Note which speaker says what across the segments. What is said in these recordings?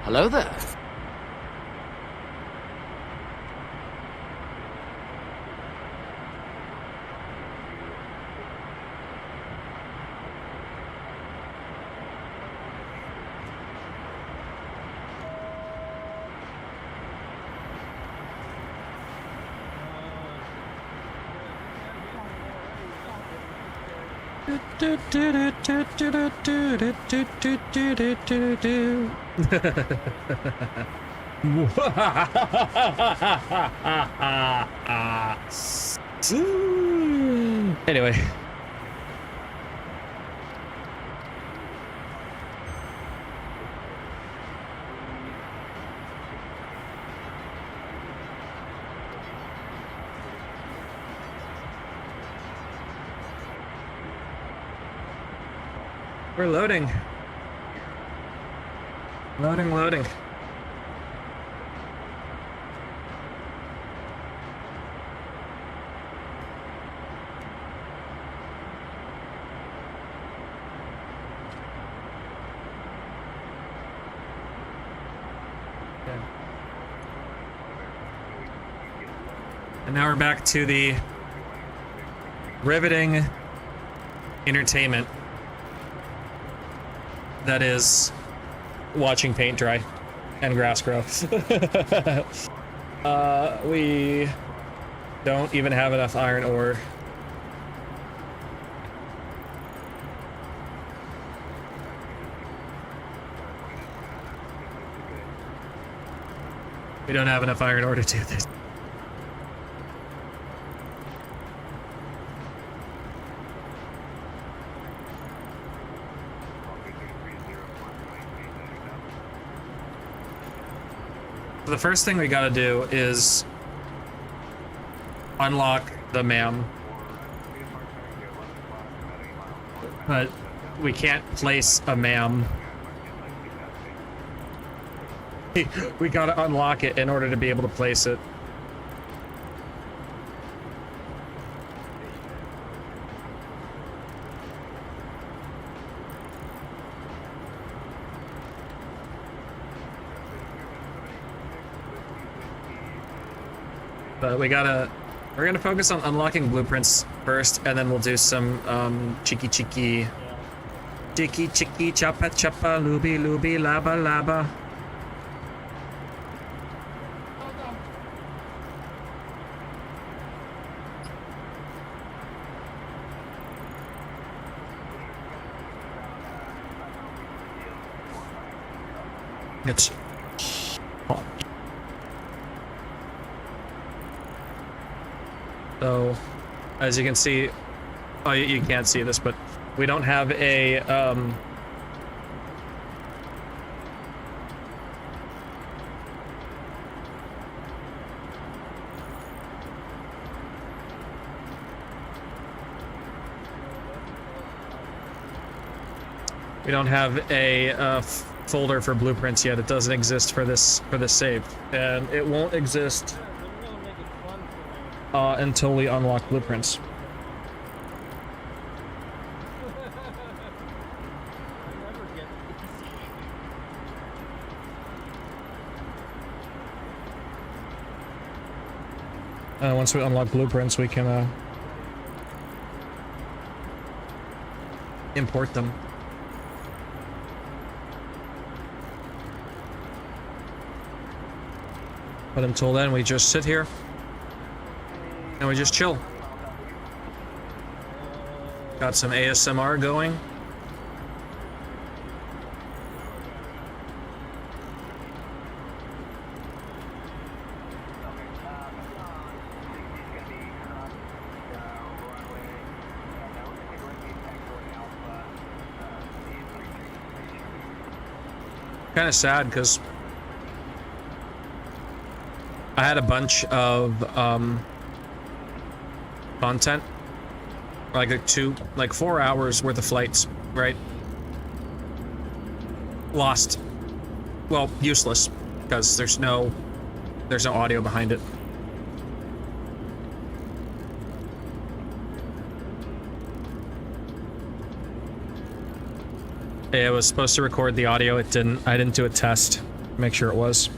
Speaker 1: Hello there.
Speaker 2: Anyway. We're loading. Loading. Okay. And now we're back to the riveting entertainment that is watching paint dry and grass grow. We don't even have enough iron ore. We don't have enough iron ore to do this. The first thing we gotta do is unlock the MAM. But we can't place a MAM. We gotta unlock it in order to be able to place it. But we're gonna focus on unlocking blueprints first, and then we'll do some cheeky chappa chappa looby laba laba. It's hot. So, as you can see, oh, you can't see this, but we don't have a, we don't have a folder for blueprints yet. It doesn't exist for this save, and it won't exist until we unlock blueprints. Once we unlock blueprints, we can import them. But until then, we just sit here and we just chill. Got some ASMR going. Kind of sad because I had a bunch of content, like 4 hours worth of flights, right? Lost. Well, useless, because there's no audio behind it. Yeah, it was supposed to record the audio. It didn't. I didn't do a test make sure it was.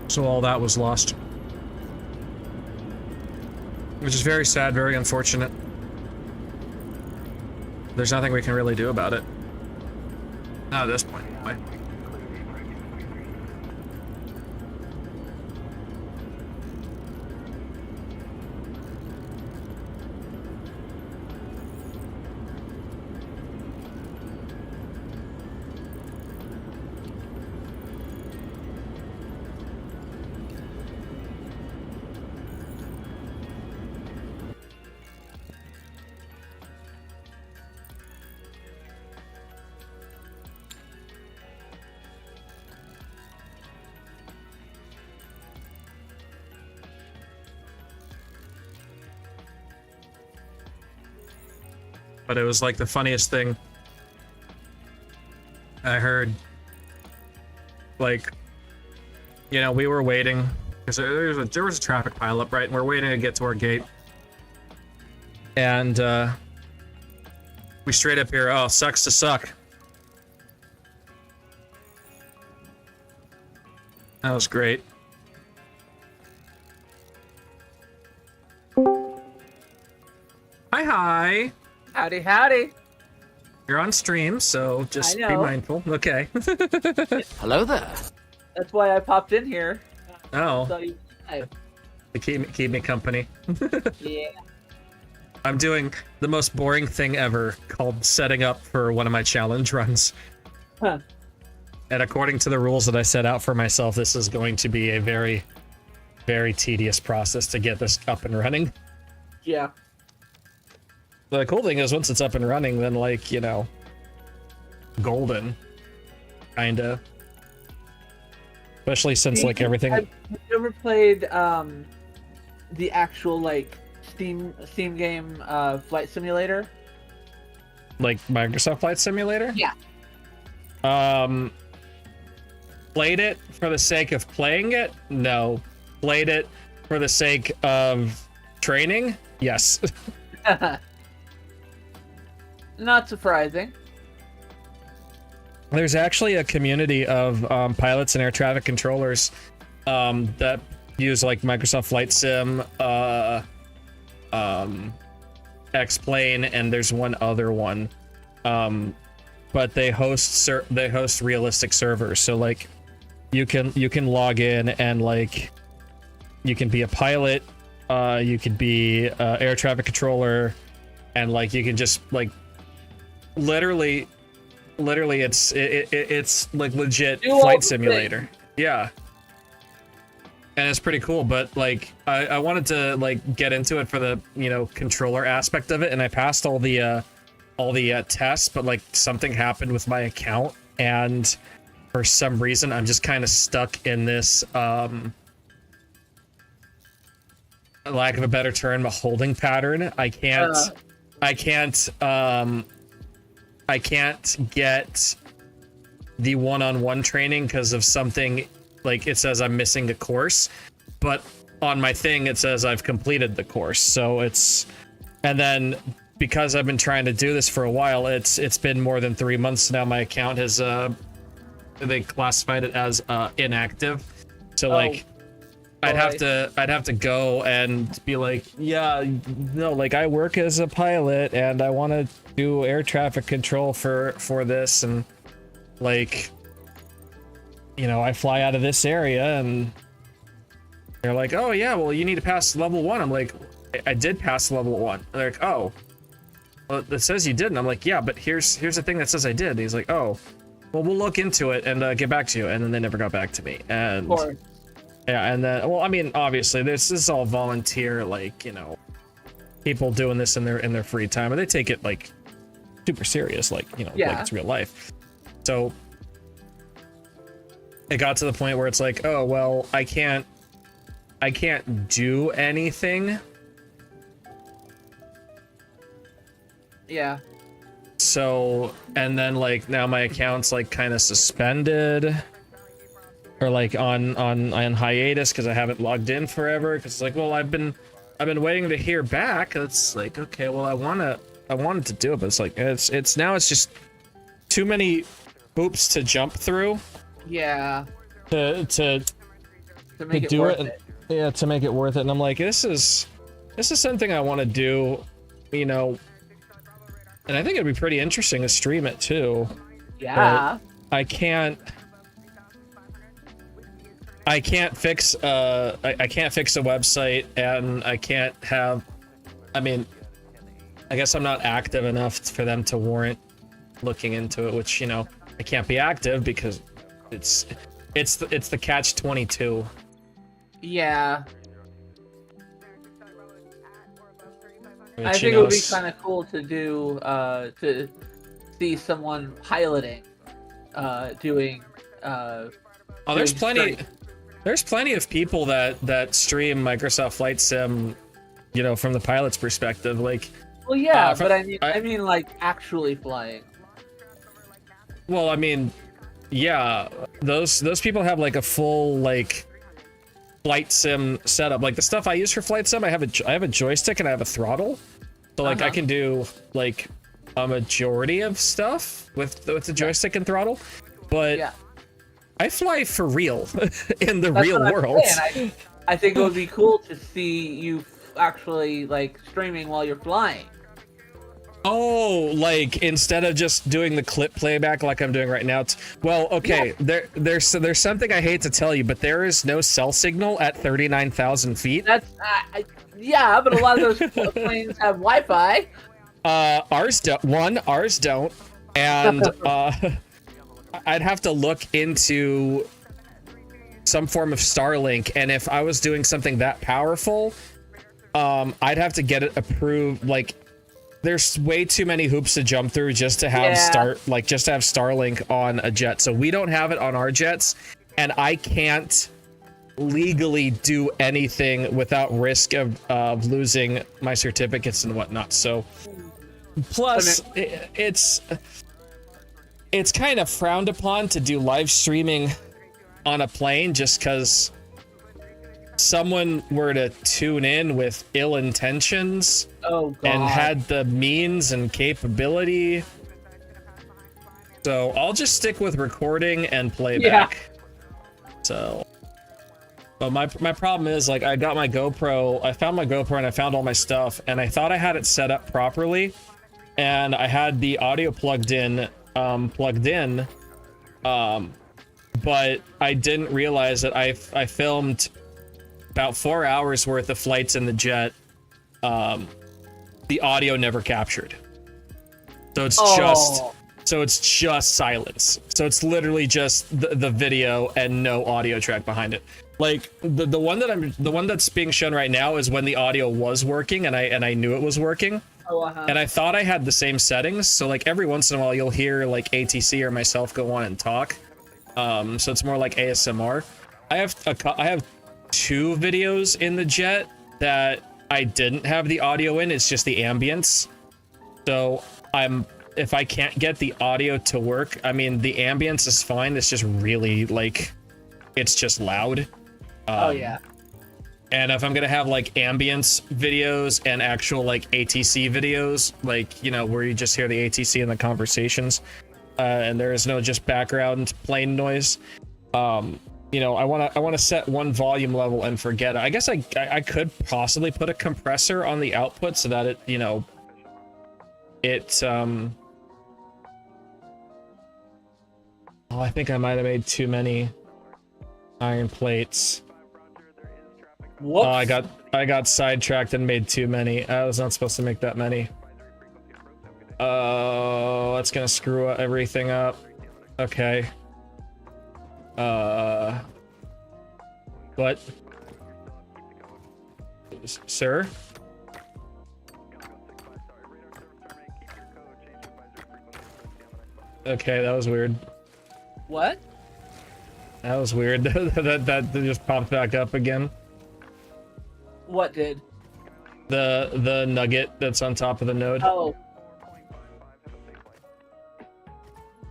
Speaker 2: So all that was lost. Which is very sad, very unfortunate. There's nothing we can really do about it. Not at this point, anyway. But it was like the funniest thing I heard. Like, you know, we were waiting because there was a traffic pileup, right? And we're waiting to get to our gate. And we straight up here, oh, sucks to suck. That was great. Hi.
Speaker 1: Howdy, howdy.
Speaker 2: You're on stream, so just be mindful. Okay.
Speaker 3: Hello there.
Speaker 1: That's why I popped in here.
Speaker 2: Oh.
Speaker 1: So you,
Speaker 2: To keep me company.
Speaker 1: yeah.
Speaker 2: I'm doing the most boring thing ever, called setting up for one of my challenge runs.
Speaker 1: Huh.
Speaker 2: And according to the rules that I set out for myself, this is going to be a very, very tedious process to get this up and running.
Speaker 1: Yeah.
Speaker 2: The cool thing is, once it's up and running, then, like, you know, golden. Kinda. Especially since, like, everything...
Speaker 1: Have you ever played, the actual, like, Steam game, Flight Simulator?
Speaker 2: Like, Microsoft Flight Simulator?
Speaker 1: Yeah.
Speaker 2: Played it for the sake of playing it? No. Played it for the sake of training? Yes.
Speaker 1: Not surprising.
Speaker 2: There's actually a community of pilots and air traffic controllers that use like Microsoft Flight Sim, X-Plane, and there's one other one. But they host realistic servers, so like you can log in and like you can be a pilot, you could be air traffic controller, and like you can just like literally it's like legit flight simulator. Yeah. And it's pretty cool, but like I wanted to like get into it for the, you know, controller aspect of it, and I passed all the tests, but like something happened with my account, and for some reason I'm just kind of stuck in this lack of a better term, a holding pattern. I can't get the one-on-one training because of something. Like, it says I'm missing a course, but on my thing it says I've completed the course. So it's, and then because I've been trying to do this for a while, it's been more than 3 months now. My account has they classified it as inactive. So like I'd have to go and be like, yeah, no, like I work as a pilot and I want to do air traffic control for this, and like, you know, I fly out of this area, and they're like, oh yeah, well you need to pass level 1. I'm like, I did pass level 1. And they're like, oh, well, it says you didn't. I'm like, yeah, but here's the thing that says I did. And he's like, oh, well we'll look into it and get back to you. And then they never got back to me. And yeah, and then, well, I mean, obviously this is all volunteer, like, you know, people doing this in their free time, and they take it like super serious, like, you know, like it's real life. So it got to the point where it's like, oh well, I can't do anything.
Speaker 1: Yeah.
Speaker 2: So, and then like now my account's like kind of suspended, or like on hiatus because I haven't logged in forever. Because it's like, well, I've been waiting to hear back. It's like, okay, well, I wanted to do it, but it's like it's now it's just too many hoops to jump through.
Speaker 1: Yeah.
Speaker 2: To
Speaker 1: make it
Speaker 2: do
Speaker 1: worth
Speaker 2: it,
Speaker 1: it.
Speaker 2: yeah, to make it worth it. And I'm like, this is something I want to do, you know. And I think it'd be pretty interesting to stream it too.
Speaker 1: Yeah.
Speaker 2: But I can't fix I can't fix a website, and I can't have, I mean, I guess I'm not active enough for them to warrant looking into it, which, you know, I can't be active because it's the catch-22.
Speaker 1: Yeah.
Speaker 2: Which,
Speaker 1: I think it would be kind of cool to do, to see someone piloting, doing,
Speaker 2: oh, there's plenty of people that stream Microsoft Flight Sim, you know, from the pilot's perspective. Like,
Speaker 1: well, yeah, but I mean, like, actually flying.
Speaker 2: Well, I mean, yeah, those people have like a full like flight sim setup. Like the stuff I use for flight sim, I have a joystick and I have a throttle, so like I can do like a majority of stuff with the joystick and throttle, but
Speaker 1: Yeah.
Speaker 2: I fly for real in the
Speaker 1: That's
Speaker 2: real
Speaker 1: what I'm
Speaker 2: world.
Speaker 1: saying. I think it would be cool to see you actually like streaming while you're flying.
Speaker 2: Oh, like instead of just doing the clip playback like I'm doing right now. Well, okay, yeah. There's something I hate to tell you, but there is no cell signal at 39,000 feet.
Speaker 1: That's yeah, but a lot of those planes have Wi-Fi.
Speaker 2: Ours don't, and I'd have to look into some form of Starlink, and if I was doing something that powerful, I'd have to get it approved. Like, there's way too many hoops to jump through just to have just to have Starlink on a jet. So we don't have it on our jets, and I can't legally do anything without risk of losing my certificates and whatnot. So plus it's kind of frowned upon to do live streaming on a plane just because someone were to tune in with ill intentions and had the means and capability. So I'll just stick with recording and playback. So, but my problem is, like, I got my GoPro, I found my GoPro and I found all my stuff, and I thought I had it set up properly, and I had the audio plugged in, but I didn't realize that I filmed about 4 hours worth of flights in the jet. The audio never captured, so it's just silence. So it's literally just the video and no audio track behind it. Like the one that's being shown right now is when the audio was working, and I knew it was working. And I thought I had the same settings, so like every once in a while you'll hear like ATC or myself go on and talk. So it's more like ASMR. I have 2 videos in the jet that I didn't have the audio in. It's just the ambience. So if I can't get the audio to work, I mean, the ambience is fine. It's just really like, it's just loud.
Speaker 1: Yeah.
Speaker 2: And if I'm gonna have like ambience videos and actual like ATC videos, like, you know, where you just hear the ATC in the conversations, and there is no just background plane noise, you know, I want to set one volume level and forget it. I guess I could possibly put a compressor on the output so that it, you know, oh, I think I might have made too many iron plates.
Speaker 1: Whoops.
Speaker 2: Oh, I got sidetracked and made too many. I was not supposed to make that many. Oh, that's gonna screw everything up. Okay. What? Sir? Okay, that was weird.
Speaker 1: What?
Speaker 2: That was weird. that just popped back up again.
Speaker 1: What did?
Speaker 2: The nugget that's on top of the node.
Speaker 1: Oh.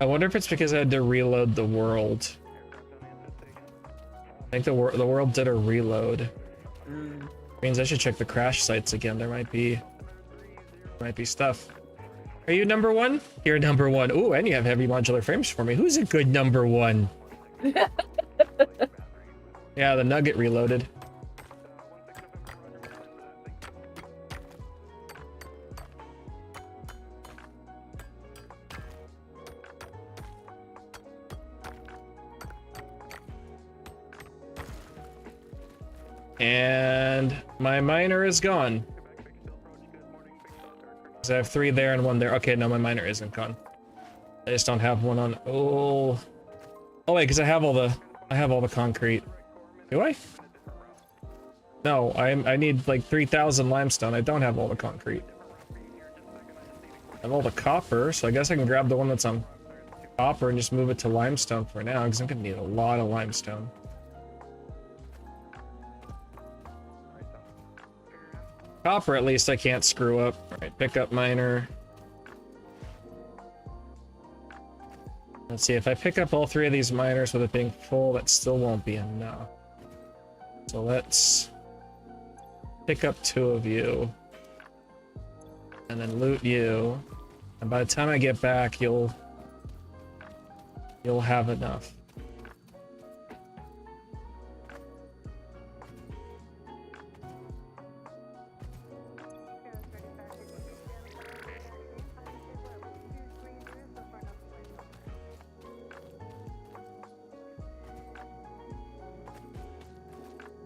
Speaker 2: I wonder if it's because I had to reload the world. think the world did a reload.
Speaker 1: Mm.
Speaker 2: Means I should check the crash sites again. There might be stuff. Are you number one? You're number one. Ooh, and you have heavy modular frames for me. Who's a good number one? Yeah, the Nugget reloaded. And my miner is gone. So I have 3 there and 1 there. Okay, no, my miner isn't gone. I just don't have one on. Oh wait, because I have all the concrete. Do I? No, I need like 3,000 limestone. I don't have all the concrete. I have all the copper, so I guess I can grab the one that's on copper and just move it to limestone for now, because I'm gonna need a lot of limestone. Copper, at least I can't screw up. Alright, pick up miner. Let's see, if I pick up all 3 of these miners with it being full, that still won't be enough. So let's pick up 2 of you. And then loot you. And by the time I get back, you'll have enough.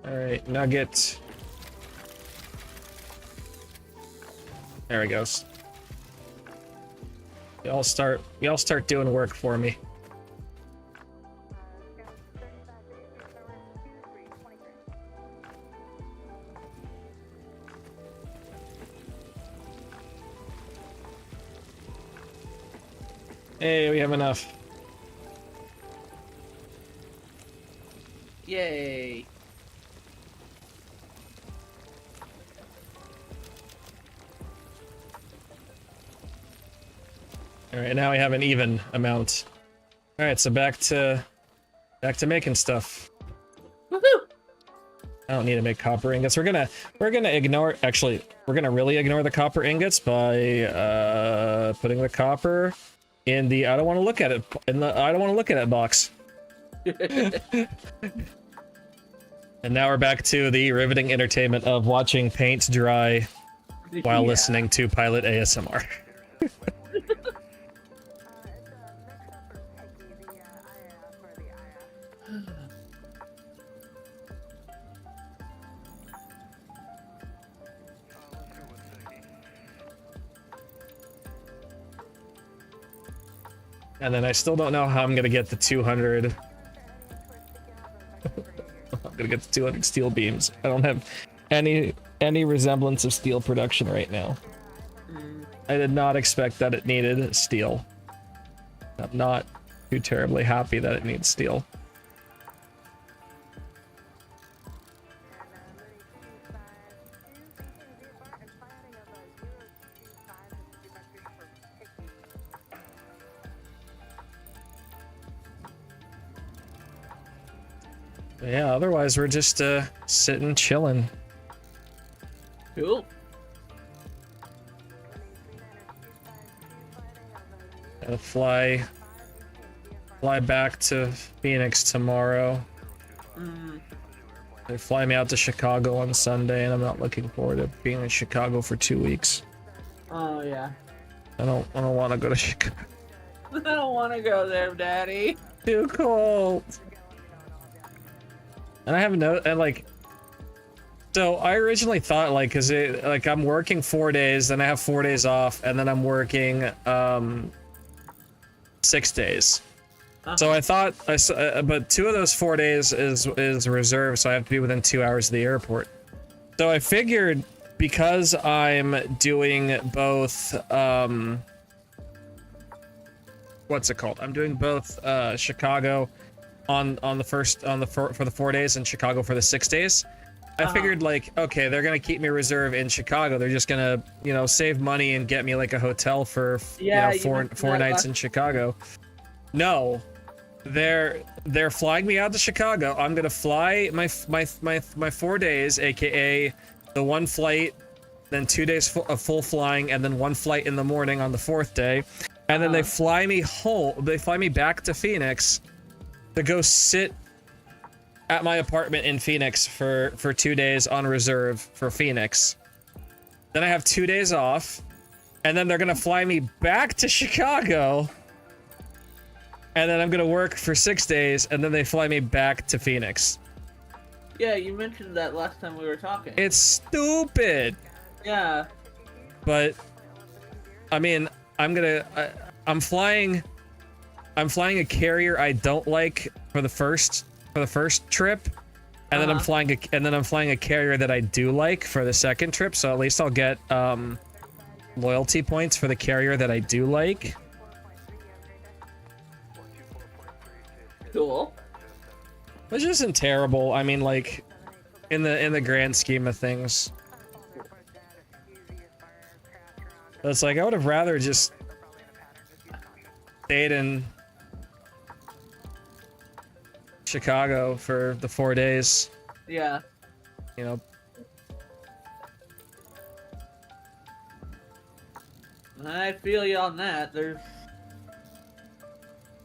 Speaker 2: Alright, nugget. There he goes. Y'all start doing work for me. Hey, we have enough.
Speaker 1: Yay.
Speaker 2: All right, now we have an even amount. All right, so back to making stuff.
Speaker 1: Woohoo!
Speaker 2: I don't need to make copper ingots. We're gonna ignore. Actually, we're gonna really ignore the copper ingots by putting the copper in the I don't want to look at it box. And now we're back to the riveting entertainment of watching paint dry while listening to Pilot ASMR. And then I still don't know how I'm gonna get the 200. I'm gonna get the 200 steel beams. I don't have any resemblance of steel production right now. I did not expect that it needed steel. I'm not too terribly happy that it needs steel. Yeah, otherwise we're just sitting chilling.
Speaker 1: Cool.
Speaker 2: Gotta fly back to Phoenix tomorrow. They fly me out to Chicago on Sunday, and I'm not looking forward to being in Chicago for 2 weeks.
Speaker 1: Oh yeah.
Speaker 2: I don't want to go to Chicago.
Speaker 1: I don't want to go there, Daddy.
Speaker 2: Too cold. And I have no, and like, so I originally thought like, cause I'm working 4 days, then I have 4 days off, and then I'm working 6 days. So I thought, but 2 of those 4 days is reserved, so I have to be within 2 hours of the airport. So I figured because I'm doing both, what's it called? I'm doing both Chicago for the 4 days and Chicago for the 6 days. I figured like, okay, they're gonna keep me reserved in Chicago. They're just gonna, save money and get me like a hotel for four nights in Chicago. No, they're flying me out to Chicago. I'm gonna fly my 4 days, aka the one flight, then 2 days of full flying, and then one flight in the morning on the 4th day, and then they fly me home. They fly me back to Phoenix to go sit at my apartment in Phoenix for 2 days on reserve for Phoenix. Then I have 2 days off, and then they're gonna fly me back to Chicago. And then I'm gonna work for 6 days, and then they fly me back to Phoenix.
Speaker 1: Yeah, you mentioned that last time we were talking.
Speaker 2: It's stupid.
Speaker 1: Yeah.
Speaker 2: But I mean, I'm flying a carrier I don't like for the first trip, and then I'm flying a carrier that I do like for the second trip. So at least I'll get loyalty points for the carrier that I do like.
Speaker 1: Cool.
Speaker 2: Which isn't terrible. I mean, like, in the grand scheme of things. It's like I would have rather just stayed in Chicago for the 4 days.
Speaker 1: Yeah.
Speaker 2: You know.
Speaker 1: I feel you on that.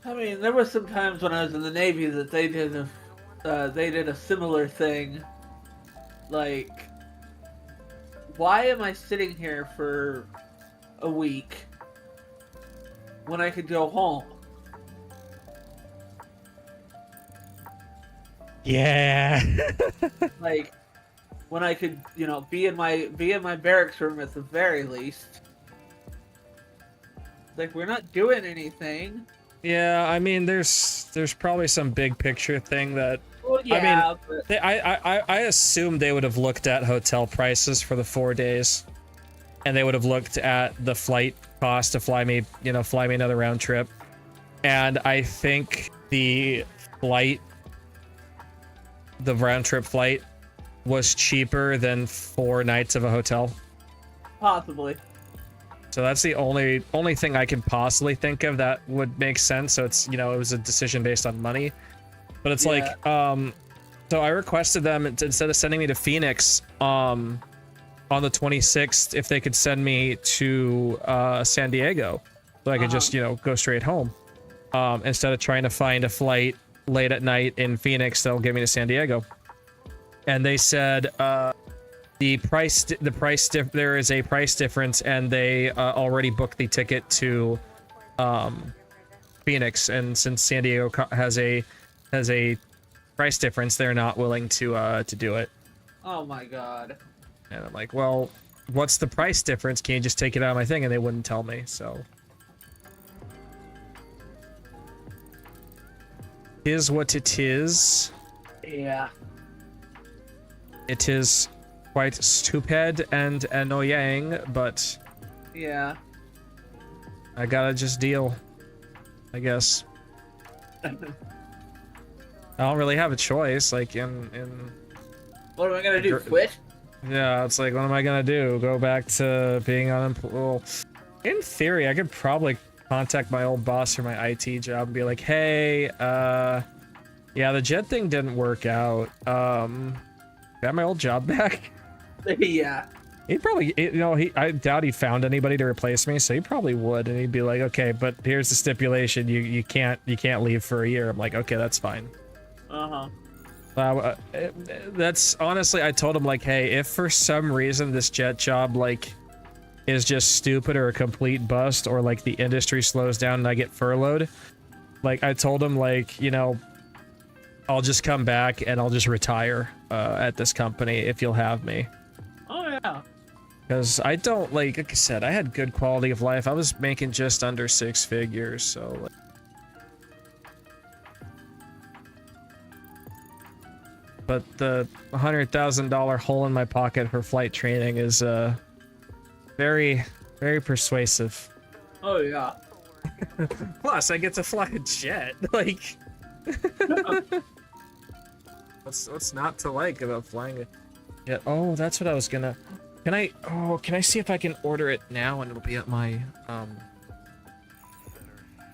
Speaker 1: I mean, there were some times when I was in the Navy that they did a similar thing. Like, why am I sitting here for a week when I could go home?
Speaker 2: Yeah.
Speaker 1: Like, when I could, be in my barracks room at the very least. Like, we're not doing anything.
Speaker 2: Yeah, I mean, there's probably some big picture thing that.
Speaker 1: Well, yeah,
Speaker 2: I mean, I assume they would have looked at hotel prices for the 4 days, and they would have looked at the flight cost to fly me another round trip, and I think the round trip flight was cheaper than 4 nights of a hotel.
Speaker 1: possibly.
Speaker 2: So that's the only thing I can possibly think of that would make sense. So it's, it was a decision based on money. But it's like, so I requested them instead of sending me to Phoenix on the 26th, if they could send me to San Diego, so I could just, go straight home. Instead of trying to find a flight late at night in Phoenix that'll get me to San Diego. And they said there is a price difference, and they already booked the ticket to Phoenix, and since San Diego has a price difference, they're not willing to do it.
Speaker 1: Oh my god.
Speaker 2: And I'm like, well, what's the price difference? Can you just take it out of my thing? And they wouldn't tell me, so. Is what it is.
Speaker 1: Yeah.
Speaker 2: It is quite stupid and annoying, but
Speaker 1: Yeah.
Speaker 2: I gotta just deal, I guess. I don't really have a choice, like in
Speaker 1: What am I gonna do? Quit?
Speaker 2: yeah, it's like, what am I gonna do? Go back to being unemployed? Well, in theory, I could probably contact my old boss for my IT job and be like, hey, yeah, the jet thing didn't work out. Got my old job back?
Speaker 1: Yeah.
Speaker 2: He'd probably, I doubt he found anybody to replace me, so he probably would, and he'd be like, okay, but here's the stipulation: you can't leave for a year. I'm like, okay, that's fine. That's honestly, I told him, like, hey, if for some reason this jet job is just stupid or a complete bust, or like the industry slows down and I get furloughed, like, I told him, like, I'll just come back and I'll just retire at this company if you'll have me.
Speaker 1: Oh yeah.
Speaker 2: Because I don't, like I said, I had good quality of life. I was making just under 6 figures, so like, but the $100,000 hole in my pocket for flight training is very, very persuasive.
Speaker 1: Oh yeah.
Speaker 2: Plus, I get to fly a jet. Like, what's not to like about flying a jet? Oh, that's what I was gonna. Can I see if I can order it now and it'll be at my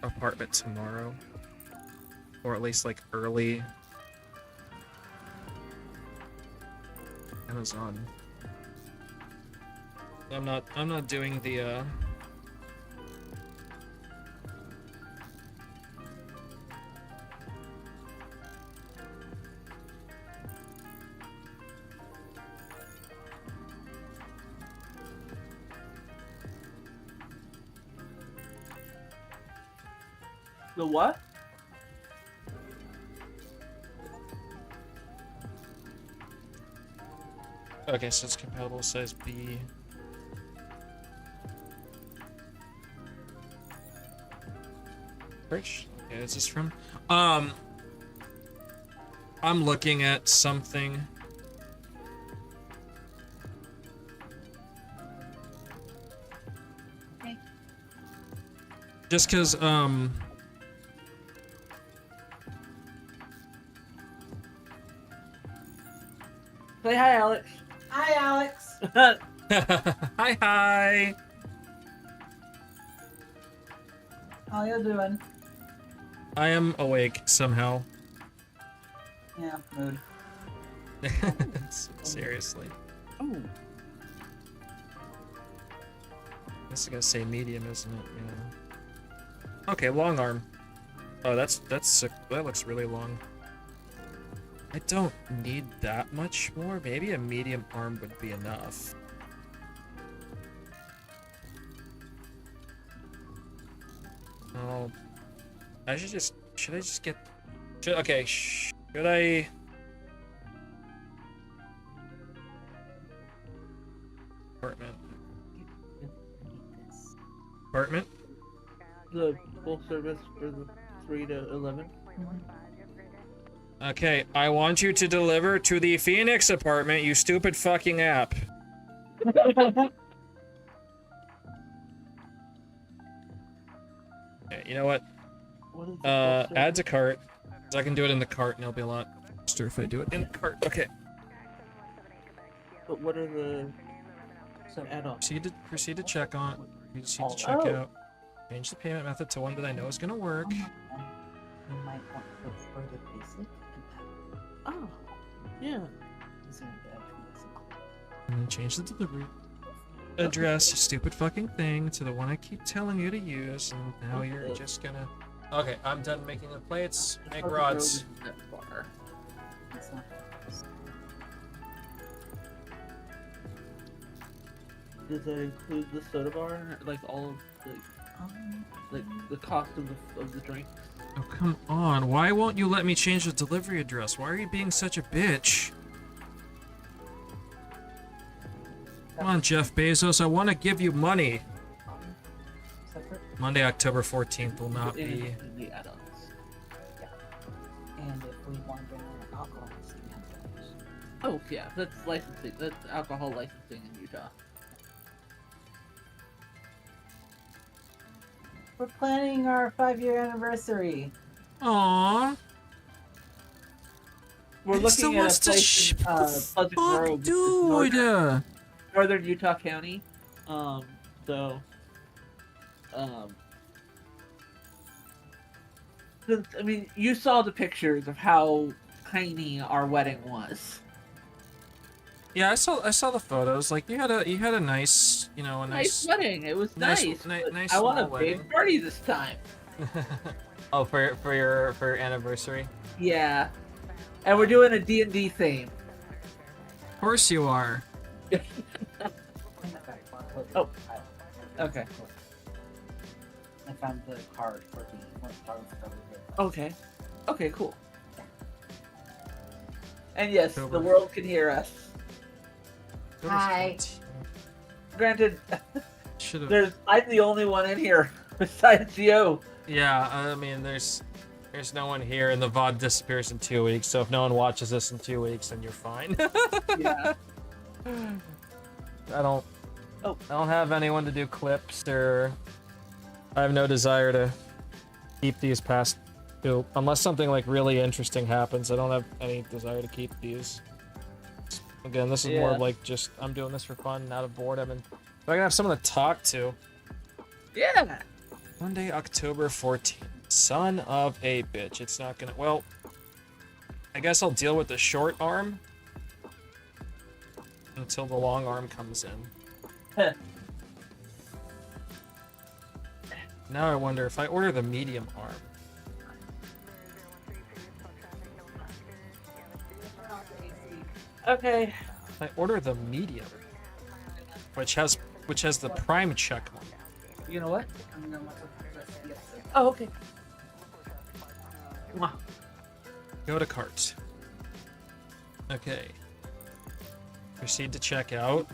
Speaker 2: apartment tomorrow? or at least like early Amazon. I'm not doing the
Speaker 1: The what?
Speaker 2: Okay, so it's compatible size B. Rich? Okay, is this from? I'm looking at something.
Speaker 4: Okay.
Speaker 2: Just cause
Speaker 1: Say hi, Alex.
Speaker 4: Hi, Alex.
Speaker 2: hi.
Speaker 4: How you doing?
Speaker 2: I am awake somehow.
Speaker 4: Yeah, mood.
Speaker 2: Seriously.
Speaker 1: Oh.
Speaker 2: This is gonna say medium, isn't it? Yeah. Okay, long arm. Oh, that's sick. That looks really long. I don't need that much more. Maybe a medium arm would be enough. Oh, should I just get, okay, should I? Apartment. Apartment?
Speaker 1: The full service for the 3 to 11.
Speaker 2: Okay, I want you to deliver to the Phoenix apartment, you stupid fucking app. Okay, you know what?
Speaker 1: What is the full service?
Speaker 2: Add to cart. 'Cause I can do it in the cart and it'll be a lot faster if I do it in the cart. Okay.
Speaker 1: But what are the add-ons?
Speaker 2: Proceed to check on. Proceed to check
Speaker 1: Oh.
Speaker 2: out. Change the payment method to one that I know is gonna work.
Speaker 4: You might want to prefer the basic.
Speaker 1: Oh, yeah.
Speaker 4: Is there a basic?
Speaker 2: And then change the delivery address, you stupid fucking thing, to the one I keep telling you to use. And now you're
Speaker 1: Okay.
Speaker 2: just gonna. Okay, I'm done making the plates. Make
Speaker 1: Harvard
Speaker 2: rods.
Speaker 1: Road isn't that far.
Speaker 4: It's not.
Speaker 1: Does that include the soda bar? Like all of the cost of the drink?
Speaker 2: Oh, come on. Why won't you let me change the delivery address? Why are you being such a bitch? Come on, Jeff Bezos. I want to give you money.
Speaker 4: Separate.
Speaker 2: Monday, October 14th will not be.
Speaker 1: And the add-ons.
Speaker 4: And if we want to bring in alcohol, it's $300.
Speaker 1: Oh yeah, that's licensing. That's alcohol licensing in Utah.
Speaker 4: We're planning our 5-year anniversary.
Speaker 2: Aww.
Speaker 1: We're
Speaker 2: It
Speaker 1: looking
Speaker 2: still
Speaker 1: at a
Speaker 2: wants to
Speaker 1: place in Pleasant Grove, which is
Speaker 2: dude.
Speaker 1: northern Utah County. So, I mean, you saw the pictures of how tiny our wedding was.
Speaker 2: Yeah, I saw the photos. Like you had a nice, you know, a
Speaker 1: Nice
Speaker 2: nice.
Speaker 1: wedding. It was nice. but
Speaker 2: nice
Speaker 1: I want a
Speaker 2: small
Speaker 1: big
Speaker 2: wedding.
Speaker 1: party this time.
Speaker 2: Oh, for your anniversary.
Speaker 1: Yeah, and we're doing a D&D theme.
Speaker 2: Of course you are.
Speaker 1: Oh. Okay.
Speaker 4: I found the card for the card for the
Speaker 1: Okay. Okay. Cool. And yes, the
Speaker 2: October.
Speaker 1: world can hear us.
Speaker 4: Hi.
Speaker 1: Granted,
Speaker 2: Should have.
Speaker 1: I'm the only one in here besides you.
Speaker 2: Yeah, I mean, there's no one here, and the VOD disappears in 2 weeks. So if no one watches this in 2 weeks, then you're fine.
Speaker 1: Yeah.
Speaker 2: I don't have anyone to do clips, or I have no desire to keep these past two, unless something like really interesting happens. I don't have any desire to keep these. Again, this is more
Speaker 1: Yeah.
Speaker 2: of like just I'm doing this for fun, out of boredom, and I can have someone to talk to.
Speaker 1: Yeah.
Speaker 2: Monday, October 14th, Son of a bitch. It's not gonna... Well, I guess I'll deal with the short arm until the long arm comes in. Now I wonder if I order the medium arm.
Speaker 1: Okay.
Speaker 2: If I order the medium, which has the prime check mark.
Speaker 1: You know what?
Speaker 4: I'm gonna watch the rest of the episode.
Speaker 1: Oh, okay. Mwah.
Speaker 2: Go to cart. Okay. Proceed to check out.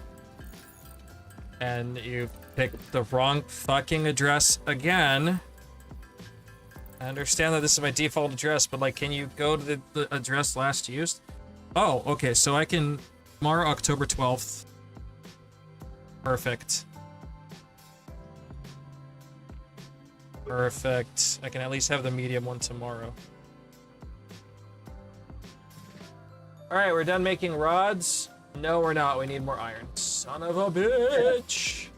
Speaker 2: And you picked the wrong fucking address again. I understand that this is my default address, but like, can you go to the address last used? Oh, okay, so I can... Tomorrow, October 12th. Perfect. Perfect. I can at least have the medium one tomorrow. Alright, we're done making rods. No, we're not. We need more iron. Son of a bitch!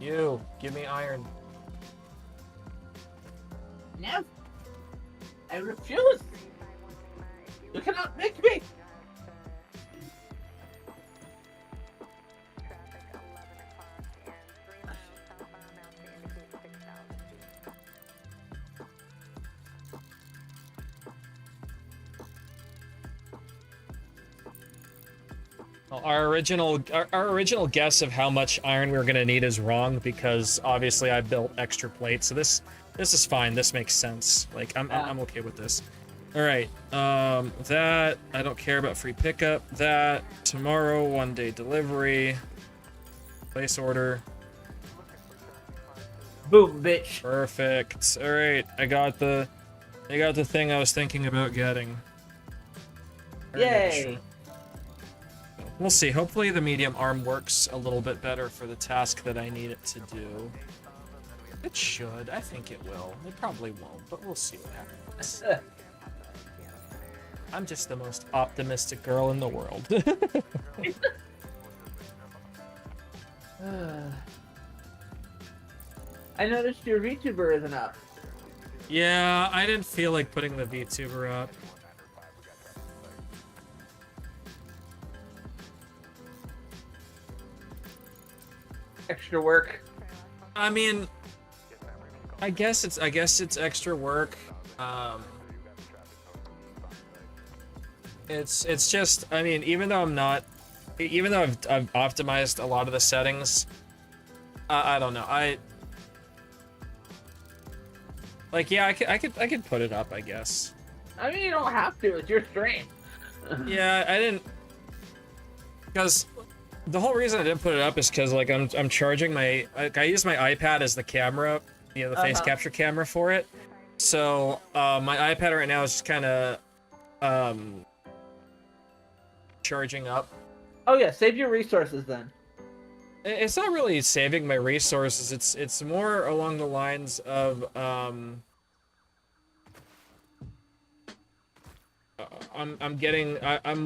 Speaker 2: You, give me iron.
Speaker 1: No. I refuse. You cannot make me.
Speaker 2: Well, our original guess of how much iron we were gonna need is wrong because obviously I built extra plates. So this is fine. This makes sense. Like I'm okay with this. All right. That I don't care about free pickup. That tomorrow 1-day delivery. Place order.
Speaker 1: Boom, bitch.
Speaker 2: Perfect. All right. I got the thing I was thinking about getting. Very
Speaker 1: Yay.
Speaker 2: nice. We'll see. Hopefully the medium arm works a little bit better for the task that I need it to do. It should. I think it will. It probably won't, but we'll see what happens. I'm just the most optimistic girl in the world.
Speaker 1: I noticed your VTuber isn't up.
Speaker 2: Yeah, I didn't feel like putting the VTuber up.
Speaker 1: Extra work.
Speaker 2: I mean, I guess it's extra work. It's just, I mean, even though I've optimized a lot of the settings, I don't know. Yeah, I could put it up, I guess.
Speaker 1: I mean, you don't have to. It's your stream.
Speaker 2: Yeah, I didn't, because the whole reason I didn't put it up is because like I'm charging my, like, I use my iPad as the camera, you know, the face capture camera for it. So my iPad right now is just kind of charging up.
Speaker 1: Oh yeah, save your resources then.
Speaker 2: It's not really saving my resources. It's more along the lines of I'm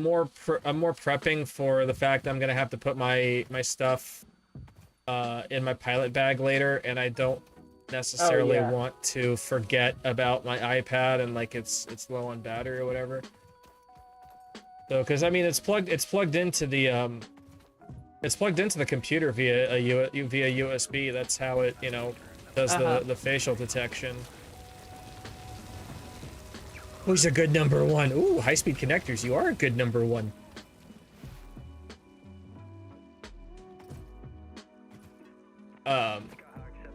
Speaker 2: more prepping for the fact I'm gonna have to put my stuff in my pilot bag later, and I don't necessarily want to forget about my iPad and like it's low on battery or whatever. So, because I mean it's plugged into the computer via USB. That's how it, you know, does the facial detection. Who's a good number one? Ooh, high-speed connectors. You are a good number one.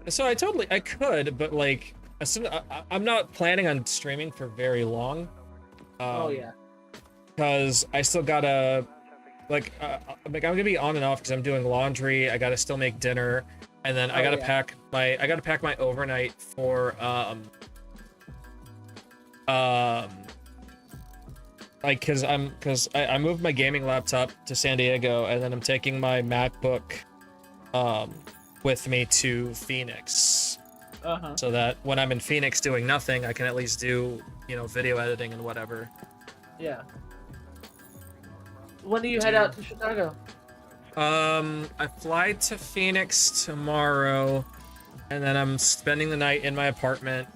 Speaker 2: So I could, but like, I'm not planning on streaming for very long.
Speaker 1: Oh yeah.
Speaker 2: Because I still gotta, like I'm gonna be on and off because I'm doing laundry. I gotta still make dinner, and then I gotta pack my overnight for like because I moved my gaming laptop to San Diego, and then I'm taking my MacBook with me to Phoenix. So that when I'm in Phoenix doing nothing, I can at least do, you know, video editing and whatever.
Speaker 1: Yeah. When do you head out to Chicago?
Speaker 2: I fly to Phoenix tomorrow, and then I'm spending the night in my apartment,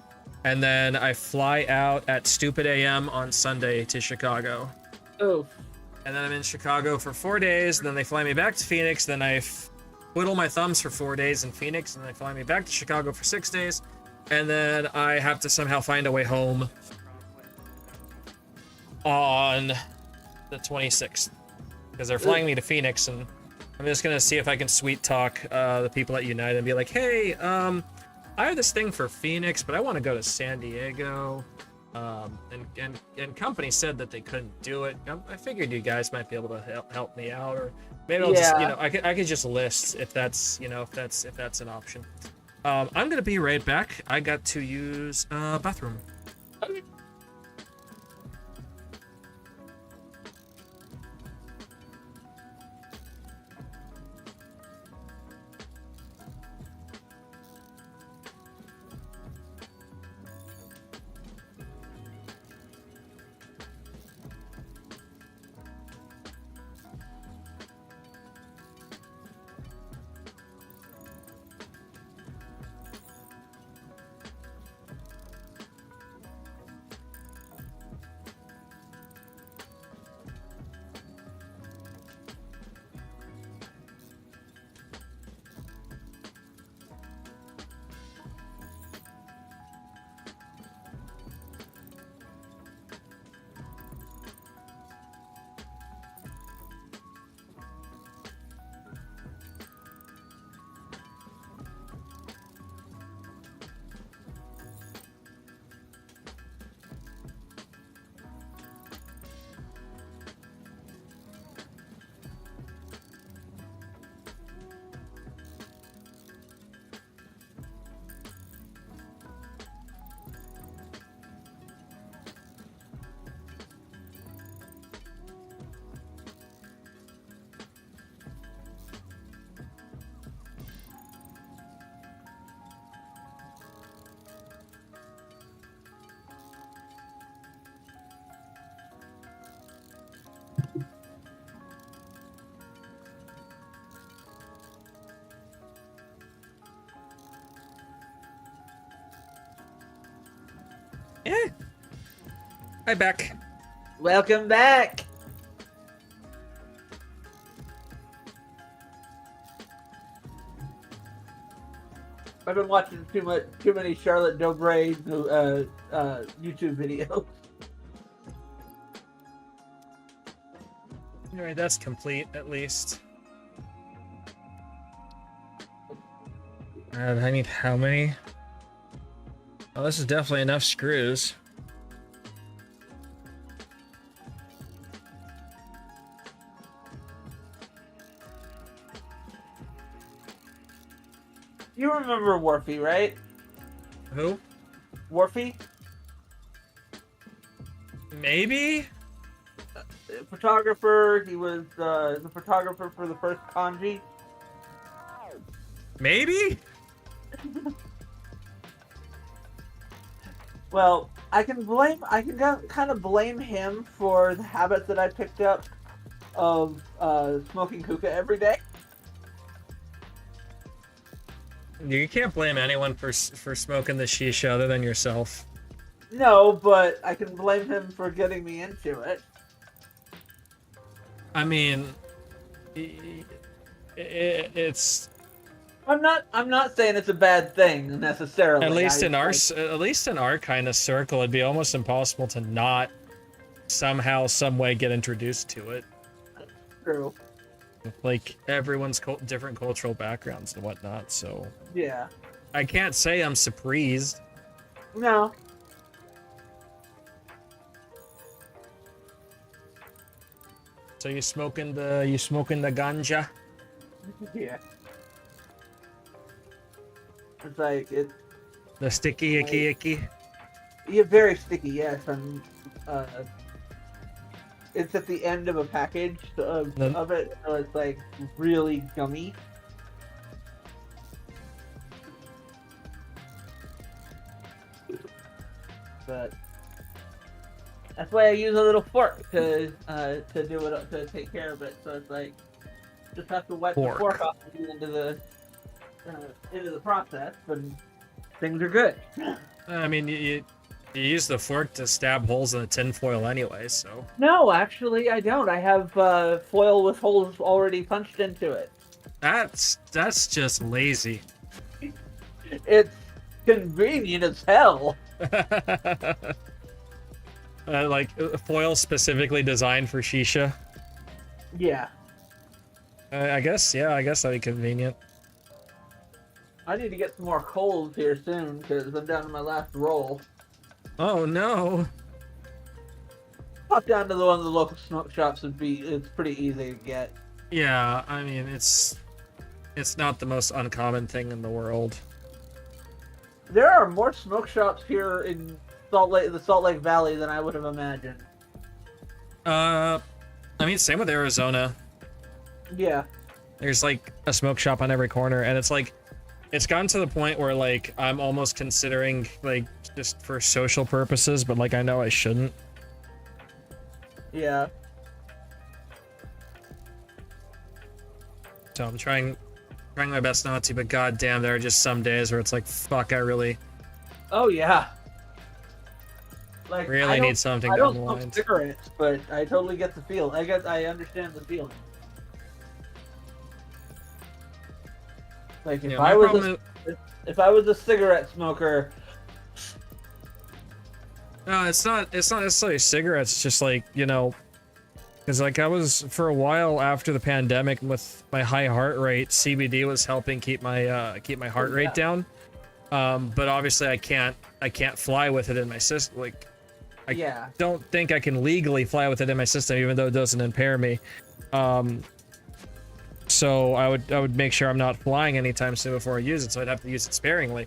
Speaker 2: and then I fly out at stupid AM on Sunday to Chicago.
Speaker 1: Oh.
Speaker 2: And then I'm in Chicago for 4 days, and then they fly me back to Phoenix, then I twiddle my thumbs for 4 days in Phoenix, and then they fly me back to Chicago for 6 days, and then I have to somehow find a way home on the 26th, because they're flying me to Phoenix, and I'm just gonna see if I can sweet talk the people at United and be like, hey, I have this thing for Phoenix, but I want to go to San Diego. And company said that they couldn't do it. I figured you guys might be able to help me out, or maybe I'll just, you know, I could just list if that's, you know, if that's an option. I'm gonna be right back. I got to use bathroom.
Speaker 1: Okay.
Speaker 2: Yeah. Hi, back.
Speaker 1: Welcome back. I've been watching too many Charlotte Dobre YouTube videos.
Speaker 2: Alright, that's complete, at least. I need how many? Oh, this is definitely enough screws.
Speaker 1: You remember Warfy, right?
Speaker 2: Who?
Speaker 1: Warfy?
Speaker 2: Maybe?
Speaker 1: Photographer. He was the photographer for the first kanji.
Speaker 2: Maybe?
Speaker 1: Well, I can kind of blame him for the habit that I picked up of smoking hookah every day.
Speaker 2: You can't blame anyone for smoking the shisha other than yourself.
Speaker 1: No, but I can blame him for getting me into it.
Speaker 2: I mean, it's
Speaker 1: I'm not saying it's a bad thing necessarily.
Speaker 2: at least in our kind of circle, it'd be almost impossible to not somehow, some way get introduced to it.
Speaker 1: True.
Speaker 2: Like everyone's different cultural backgrounds and whatnot, so
Speaker 1: Yeah.
Speaker 2: I can't say I'm surprised.
Speaker 1: No.
Speaker 2: So you smoking the ganja?
Speaker 1: Yeah. It's like
Speaker 2: The sticky icky?
Speaker 1: yeah, very sticky. Yes, and it's at the end of a package of it, so it's like really gummy. But that's why I use a little fork to do it, to take care of it. So it's like just have to wipe the fork off and get into the into the process, but things are good.
Speaker 2: I mean, you use the fork to stab holes in the tinfoil anyway, so.
Speaker 1: No, actually, I don't. I have foil with holes already punched into it.
Speaker 2: That's just lazy.
Speaker 1: It's convenient as hell.
Speaker 2: Like foil specifically designed for shisha.
Speaker 1: Yeah.
Speaker 2: I guess, yeah, I guess that'd be convenient.
Speaker 1: I need to get some more coals here soon because I'm down to my last roll.
Speaker 2: Oh no.
Speaker 1: Pop down to one of the local smoke shops it's pretty easy to get.
Speaker 2: Yeah, I mean it's not the most uncommon thing in the world.
Speaker 1: There are more smoke shops here in the Salt Lake Valley than I would have imagined.
Speaker 2: I mean, same with Arizona.
Speaker 1: Yeah.
Speaker 2: There's like a smoke shop on every corner, and it's like, it's gotten to the point where like I'm almost considering like just for social purposes, but like I know I shouldn't.
Speaker 1: Yeah.
Speaker 2: So I'm trying my best not to, but goddamn, there are just some days where it's like, fuck, I really
Speaker 1: Oh yeah. Like
Speaker 2: really need something
Speaker 1: I
Speaker 2: down
Speaker 1: don't
Speaker 2: the
Speaker 1: smoke
Speaker 2: line.
Speaker 1: cigarettes, but I totally get the feel. I understand the feeling. Like
Speaker 2: Yeah, my problem
Speaker 1: if I was a cigarette smoker,
Speaker 2: no, it's not necessarily cigarettes, it's just like, you know, because like I was for a while after the pandemic with my high heart rate, CBD was helping keep my heart rate down. But obviously I can't fly with it in my system. Like I don't think I can legally fly with it in my system, even though it doesn't impair me. So I would make sure I'm not flying anytime soon before I use it, so I'd have to use it sparingly.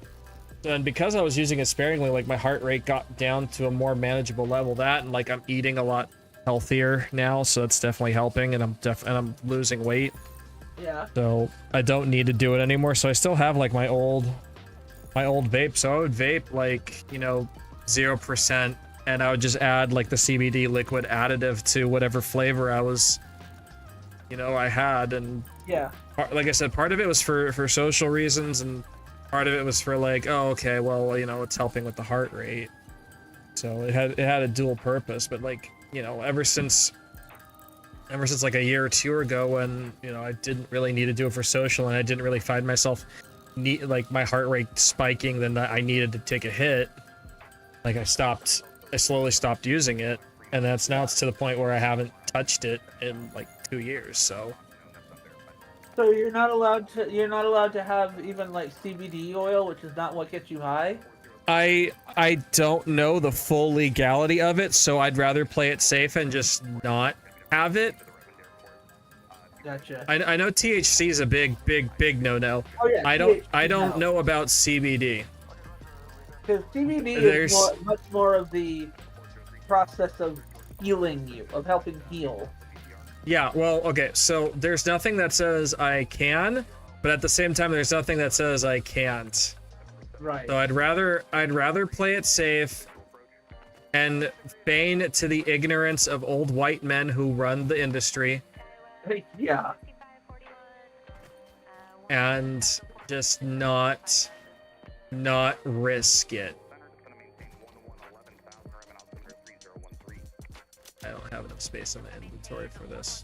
Speaker 2: And because I was using it sparingly, like my heart rate got down to a more manageable level. That, and like I'm eating a lot healthier now, so it's definitely helping, and I'm losing weight.
Speaker 1: yeah.
Speaker 2: So I don't need to do it anymore. So I still have like my old vape. So I would vape like, you know, 0%, and I would just add like the CBD liquid additive to whatever flavor I was, you know, I had. And
Speaker 1: Yeah.
Speaker 2: like I said, part of it was for social reasons, and part of it was for like, oh, okay, well, you know, it's helping with the heart rate. So it had a dual purpose. But like, you know, ever since like a year or two ago, when, you know, I didn't really need to do it for social, and I didn't really find myself like my heart rate spiking, then I needed to take a hit. Like I slowly stopped using it, and it's to the point where I haven't touched it in like 2 years. So
Speaker 1: you're not allowed to have even like CBD oil, which is not what gets you high.
Speaker 2: I don't know the full legality of it, so I'd rather play it safe and just not have it.
Speaker 1: Gotcha.
Speaker 2: I know THC is a big no-no.
Speaker 1: Oh, yeah,
Speaker 2: I don't know about CBD.
Speaker 1: Because CBD is much more of the process of healing you, of helping heal.
Speaker 2: Yeah, well, okay, so there's nothing that says I can, but at the same time, there's nothing that says I can't.
Speaker 1: Right.
Speaker 2: So I'd rather play it safe and feign to the ignorance of old white men who run the industry.
Speaker 1: Yeah.
Speaker 2: And just not risk it. I don't have enough space in my inventory for this.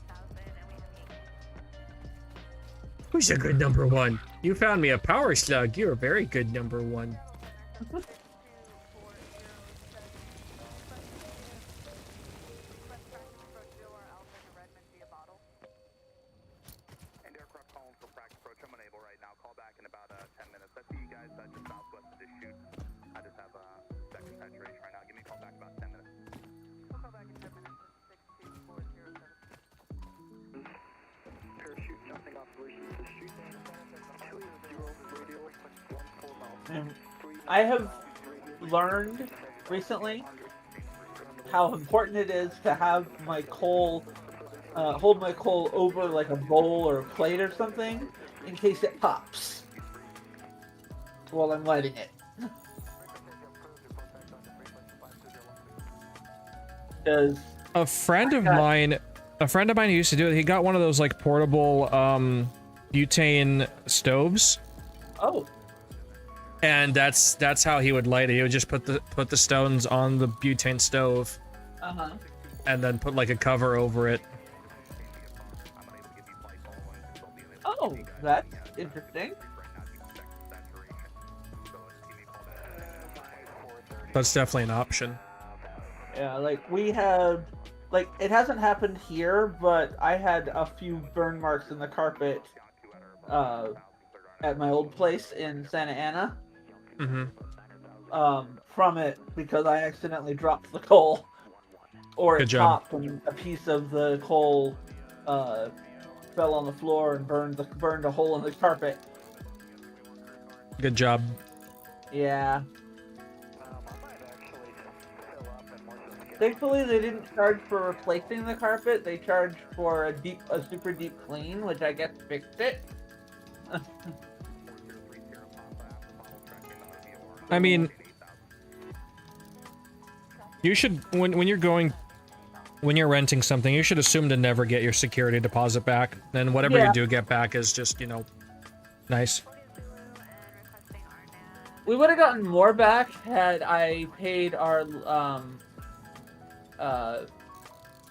Speaker 2: Who's a good number one? You found me a power slug. You're a very good number one.
Speaker 1: I have learned recently how important it is to have my coal, hold my coal over like a bowl or a plate or something in case it pops while I'm lighting it. Because
Speaker 2: a friend of mine who used to do it, he got one of those like portable butane stoves,
Speaker 1: Oh,
Speaker 2: And that's how he would light it. He would just put the stones on the butane stove
Speaker 1: uh-huh.
Speaker 2: and then put like a cover over it.
Speaker 1: Oh, that's interesting.
Speaker 2: That's definitely an option.
Speaker 1: Yeah, like we had, like it hasn't happened here, but I had a few burn marks in the carpet at my old place in Santa Ana. From it because I accidentally dropped the coal, or
Speaker 2: Good
Speaker 1: it
Speaker 2: job.
Speaker 1: popped and a piece of the coal fell on the floor and burned a hole in the carpet.
Speaker 2: Good job.
Speaker 1: Yeah. Thankfully, they didn't charge for replacing the carpet. They charged for a super deep clean, which I guess fixed it.
Speaker 2: I mean, you should when you're renting something, you should assume to never get your security deposit back. Then whatever
Speaker 1: Yeah.
Speaker 2: you do get back is just, you know, nice.
Speaker 1: We would have gotten more back had I paid our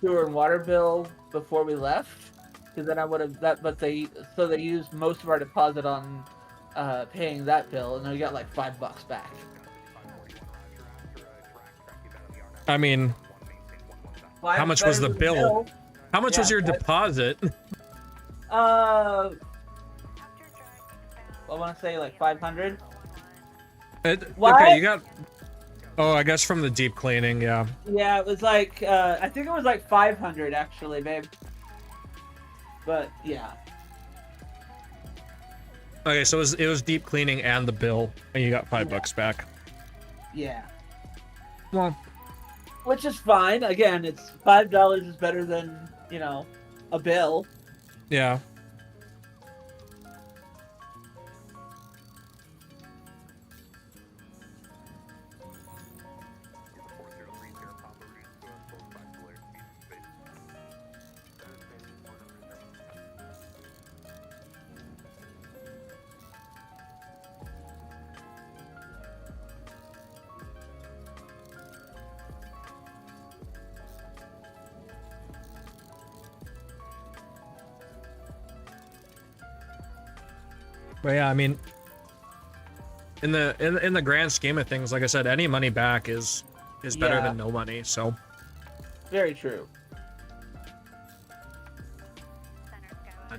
Speaker 1: sewer and water bill before we left, because then I would have that. But they used most of our deposit on paying that bill, and we got like $5 back.
Speaker 2: I mean, how much was the bill? How much was
Speaker 1: Yeah,
Speaker 2: your deposit?
Speaker 1: I want to say like 500. What?
Speaker 2: Okay, you got. Oh, I guess from the deep cleaning, yeah.
Speaker 1: Yeah, it was like I think it was like 500 actually, babe. But yeah.
Speaker 2: Okay, so it was deep cleaning and the bill, and you got $5 back.
Speaker 1: Yeah.
Speaker 2: Well,
Speaker 1: Which is fine. Again, it's $5 is better than, you know, a bill.
Speaker 2: yeah. But yeah, I mean, in the grand scheme of things, like I said, any money back is better
Speaker 1: Yeah.
Speaker 2: than no money. So
Speaker 1: Very true.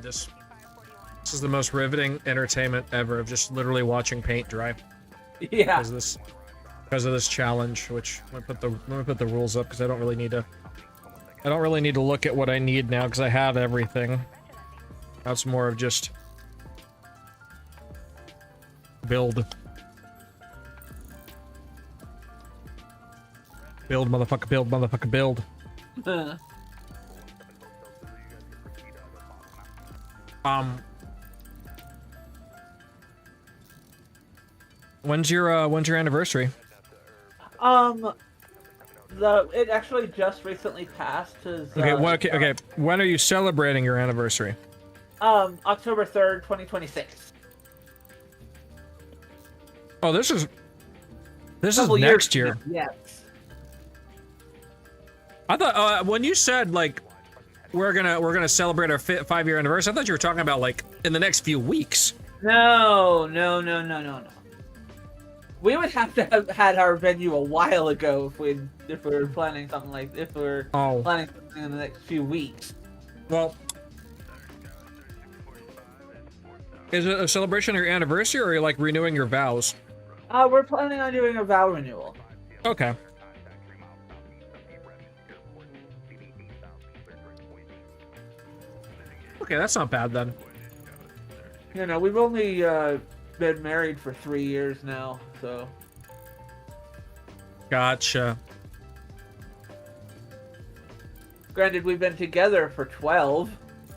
Speaker 2: this is the most riveting entertainment ever of just literally watching paint dry
Speaker 1: Yeah.
Speaker 2: because of this challenge. Which let me put the rules up because I don't really need to look at what I need now because I have everything. That's more of just build. Build, motherfucker, build, motherfucker, build. When's your anniversary?
Speaker 1: It actually just recently passed.
Speaker 2: Okay. When are you celebrating your anniversary?
Speaker 1: October 3rd, 2026.
Speaker 2: Oh, this is
Speaker 1: Couple
Speaker 2: next
Speaker 1: years
Speaker 2: year.
Speaker 1: from now, Yes.
Speaker 2: I thought when you said like we're gonna celebrate our 5-year anniversary, I thought you were talking about like in the next few weeks.
Speaker 1: No. We would have to have had our venue a while ago if we were planning something like planning something in the next few weeks.
Speaker 2: Well, is it a celebration of your anniversary, or are you like renewing your vows?
Speaker 1: We're planning on doing a vow renewal.
Speaker 2: Okay. Okay, that's not bad then.
Speaker 1: You know, we've only been married for 3 years now, so.
Speaker 2: Gotcha.
Speaker 1: Granted, we've been together for 12.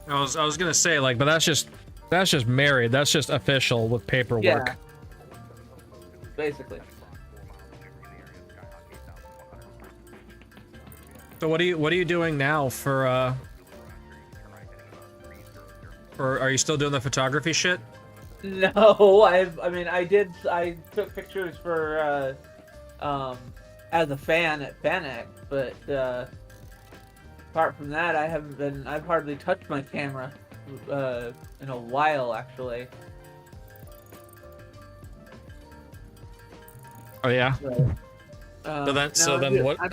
Speaker 2: I was gonna say like, but that's just married. That's just official with paperwork.
Speaker 1: Yeah. Basically.
Speaker 2: So what are you doing now for or are you still doing the photography shit?
Speaker 1: No, I mean, I took pictures for, as a fan at FanX, but, apart from that, I've hardly touched my camera, in a while, actually.
Speaker 2: Oh yeah.
Speaker 1: So,
Speaker 2: So
Speaker 1: no,
Speaker 2: then what?
Speaker 1: I'm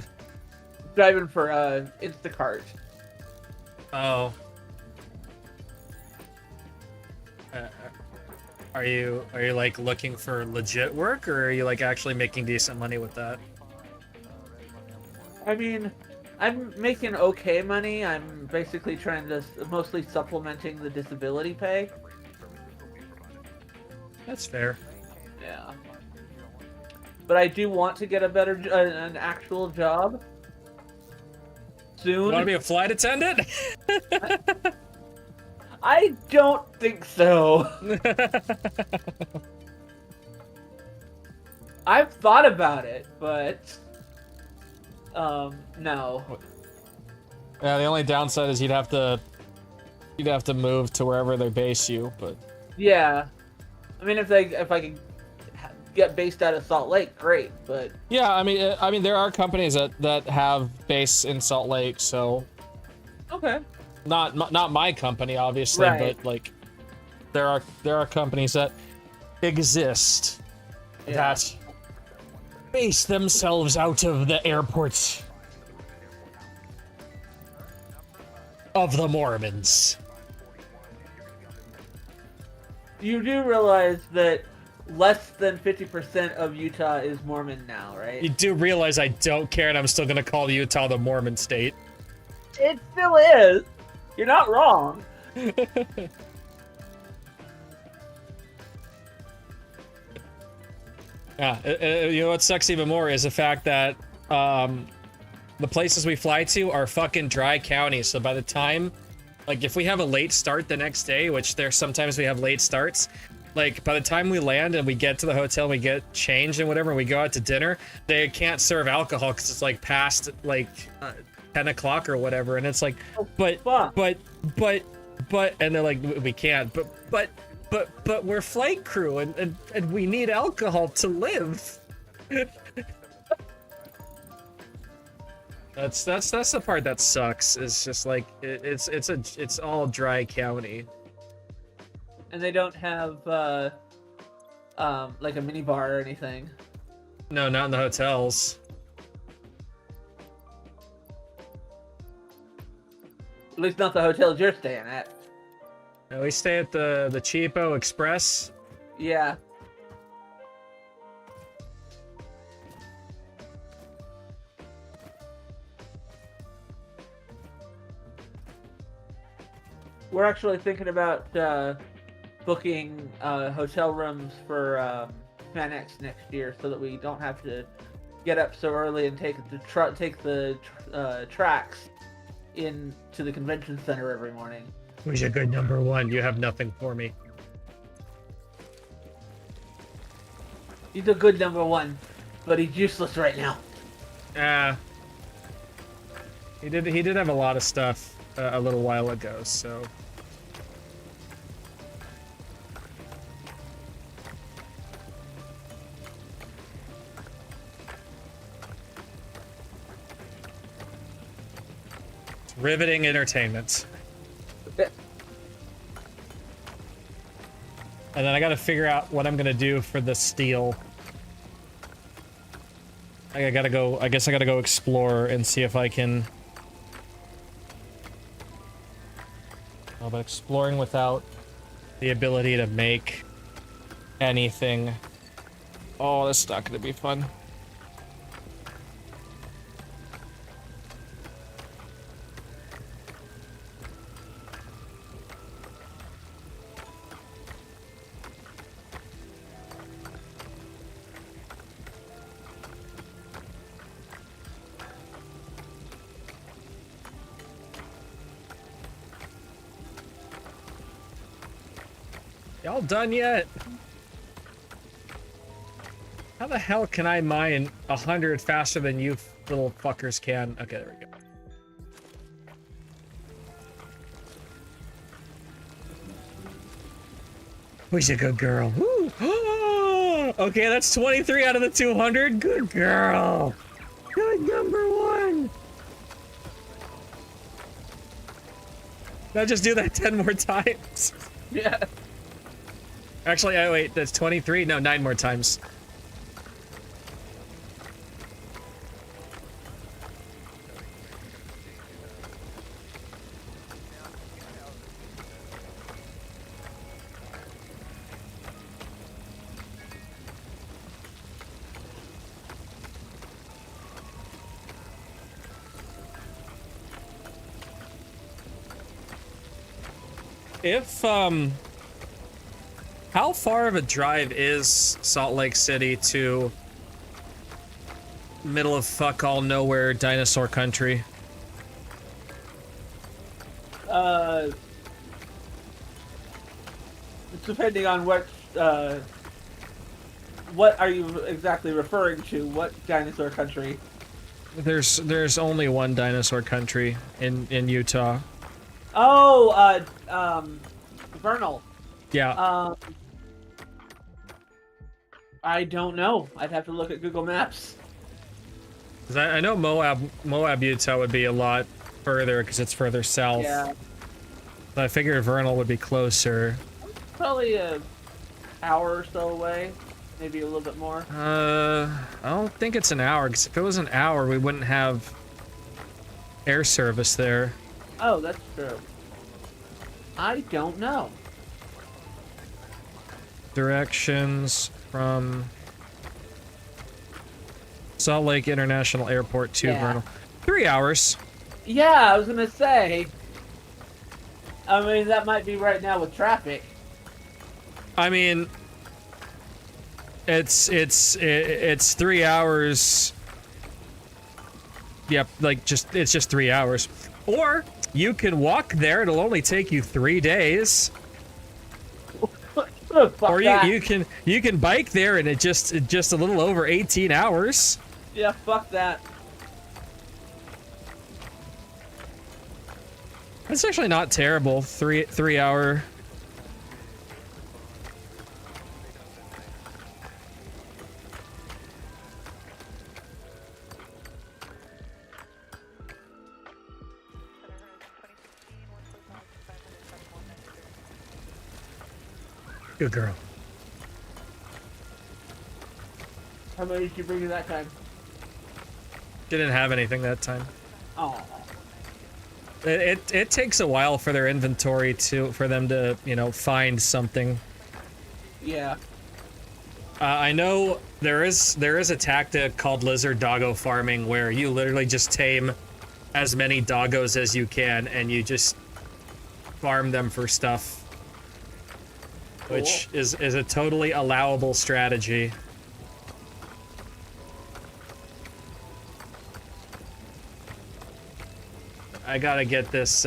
Speaker 1: driving for, Instacart.
Speaker 2: Oh. Are you like looking for legit work, or are you like actually making decent money with that?
Speaker 1: I mean, I'm making okay money. I'm basically trying to mostly supplementing the disability pay.
Speaker 2: That's fair.
Speaker 1: Yeah. But I do want to get a better, an actual job
Speaker 2: You want to
Speaker 1: soon.
Speaker 2: be a flight attendant?
Speaker 1: I don't think so. I've thought about it, but no.
Speaker 2: Yeah, the only downside is you'd have to move to wherever they base you, but
Speaker 1: Yeah. I mean, if I can get based out of Salt Lake, great. But
Speaker 2: yeah, I mean there are companies that have base in Salt Lake, so
Speaker 1: okay.
Speaker 2: not my company obviously,
Speaker 1: Right.
Speaker 2: but like there are companies that exist
Speaker 1: Yeah.
Speaker 2: that base themselves out of the airports of the Mormons.
Speaker 1: You do realize that less than 50% of Utah is Mormon now, right?
Speaker 2: You do realize I don't care, and I'm still gonna call Utah the Mormon state.
Speaker 1: It still is. You're not wrong.
Speaker 2: Yeah, you know what sucks even more is the fact that the places we fly to are fucking dry counties. So by the time, like, if we have a late start the next day, which there's sometimes we have late starts, like by the time we land and we get to the hotel, we get changed and whatever, and we go out to dinner, they can't serve alcohol because it's like past like 10 o'clock or whatever, and it's like,
Speaker 1: fuck.
Speaker 2: but, and they're like, we can't, but we're flight crew and we need alcohol to live. That's the part that sucks. It's just like it's all dry county.
Speaker 1: And they don't have like a mini bar or anything.
Speaker 2: No, not in the hotels.
Speaker 1: At least not the hotels you're staying at.
Speaker 2: No, we stay at the Cheapo Express.
Speaker 1: Yeah. We're actually thinking about booking hotel rooms for FanX next year, so that we don't have to get up so early and take the tracks into the convention center every morning.
Speaker 2: Who's a good number one? You have nothing for me.
Speaker 1: He's a good number one, but he's useless right now.
Speaker 2: He did have a lot of stuff a little while ago, so. Riveting entertainment. And then I gotta figure out what I'm gonna do for the steel. I guess I gotta go explore and see if I can. Oh, but exploring without the ability to make anything. Oh, this is not gonna be fun. Y'all done yet? How the hell can I mine 100 faster than you little fuckers can? Okay, there we go. Who's a good girl? Woo. Okay, that's 23 out of the 200. Good girl. Good number one. Now just do that 10 more times.
Speaker 1: Yeah.
Speaker 2: Actually, oh wait, that's 23? No, 9 more times. If, how far of a drive is Salt Lake City to middle of fuck all nowhere dinosaur country?
Speaker 1: Depending on what are you exactly referring to? What dinosaur country?
Speaker 2: There's only one dinosaur country in Utah.
Speaker 1: Oh, Vernal.
Speaker 2: Yeah.
Speaker 1: I don't know. I'd have to look at Google Maps.
Speaker 2: 'Cause I know Moab, Utah would be a lot further because it's further south.
Speaker 1: Yeah,
Speaker 2: But I figured Vernal would be closer.
Speaker 1: probably a hour or so away, maybe a little bit more.
Speaker 2: I don't think it's an hour, because if it was an hour, we wouldn't have air service there.
Speaker 1: Oh, that's true. I don't know.
Speaker 2: Directions from Salt Lake International Airport to Vernal. 3 hours.
Speaker 1: Yeah, I was gonna say. I mean, that might be right now with traffic.
Speaker 2: I mean, it's 3 hours. Yep, like it's just 3 hours. Or you can walk there. It'll only take you 3 days.
Speaker 1: Fuck
Speaker 2: Or
Speaker 1: that.
Speaker 2: you can bike there and it just a little over 18 hours.
Speaker 1: Yeah, fuck that.
Speaker 2: That's actually not terrible. 3 hour. Good girl.
Speaker 1: How many did you bring in that time?
Speaker 2: Didn't have anything that time.
Speaker 1: Oh.
Speaker 2: It takes a while for their inventory for them to, you know, find something.
Speaker 1: Yeah.
Speaker 2: I know there is a tactic called lizard doggo farming where you literally just tame as many doggos as you can and you just farm them for stuff.
Speaker 1: Cool.
Speaker 2: Which is a totally allowable strategy. I gotta get this,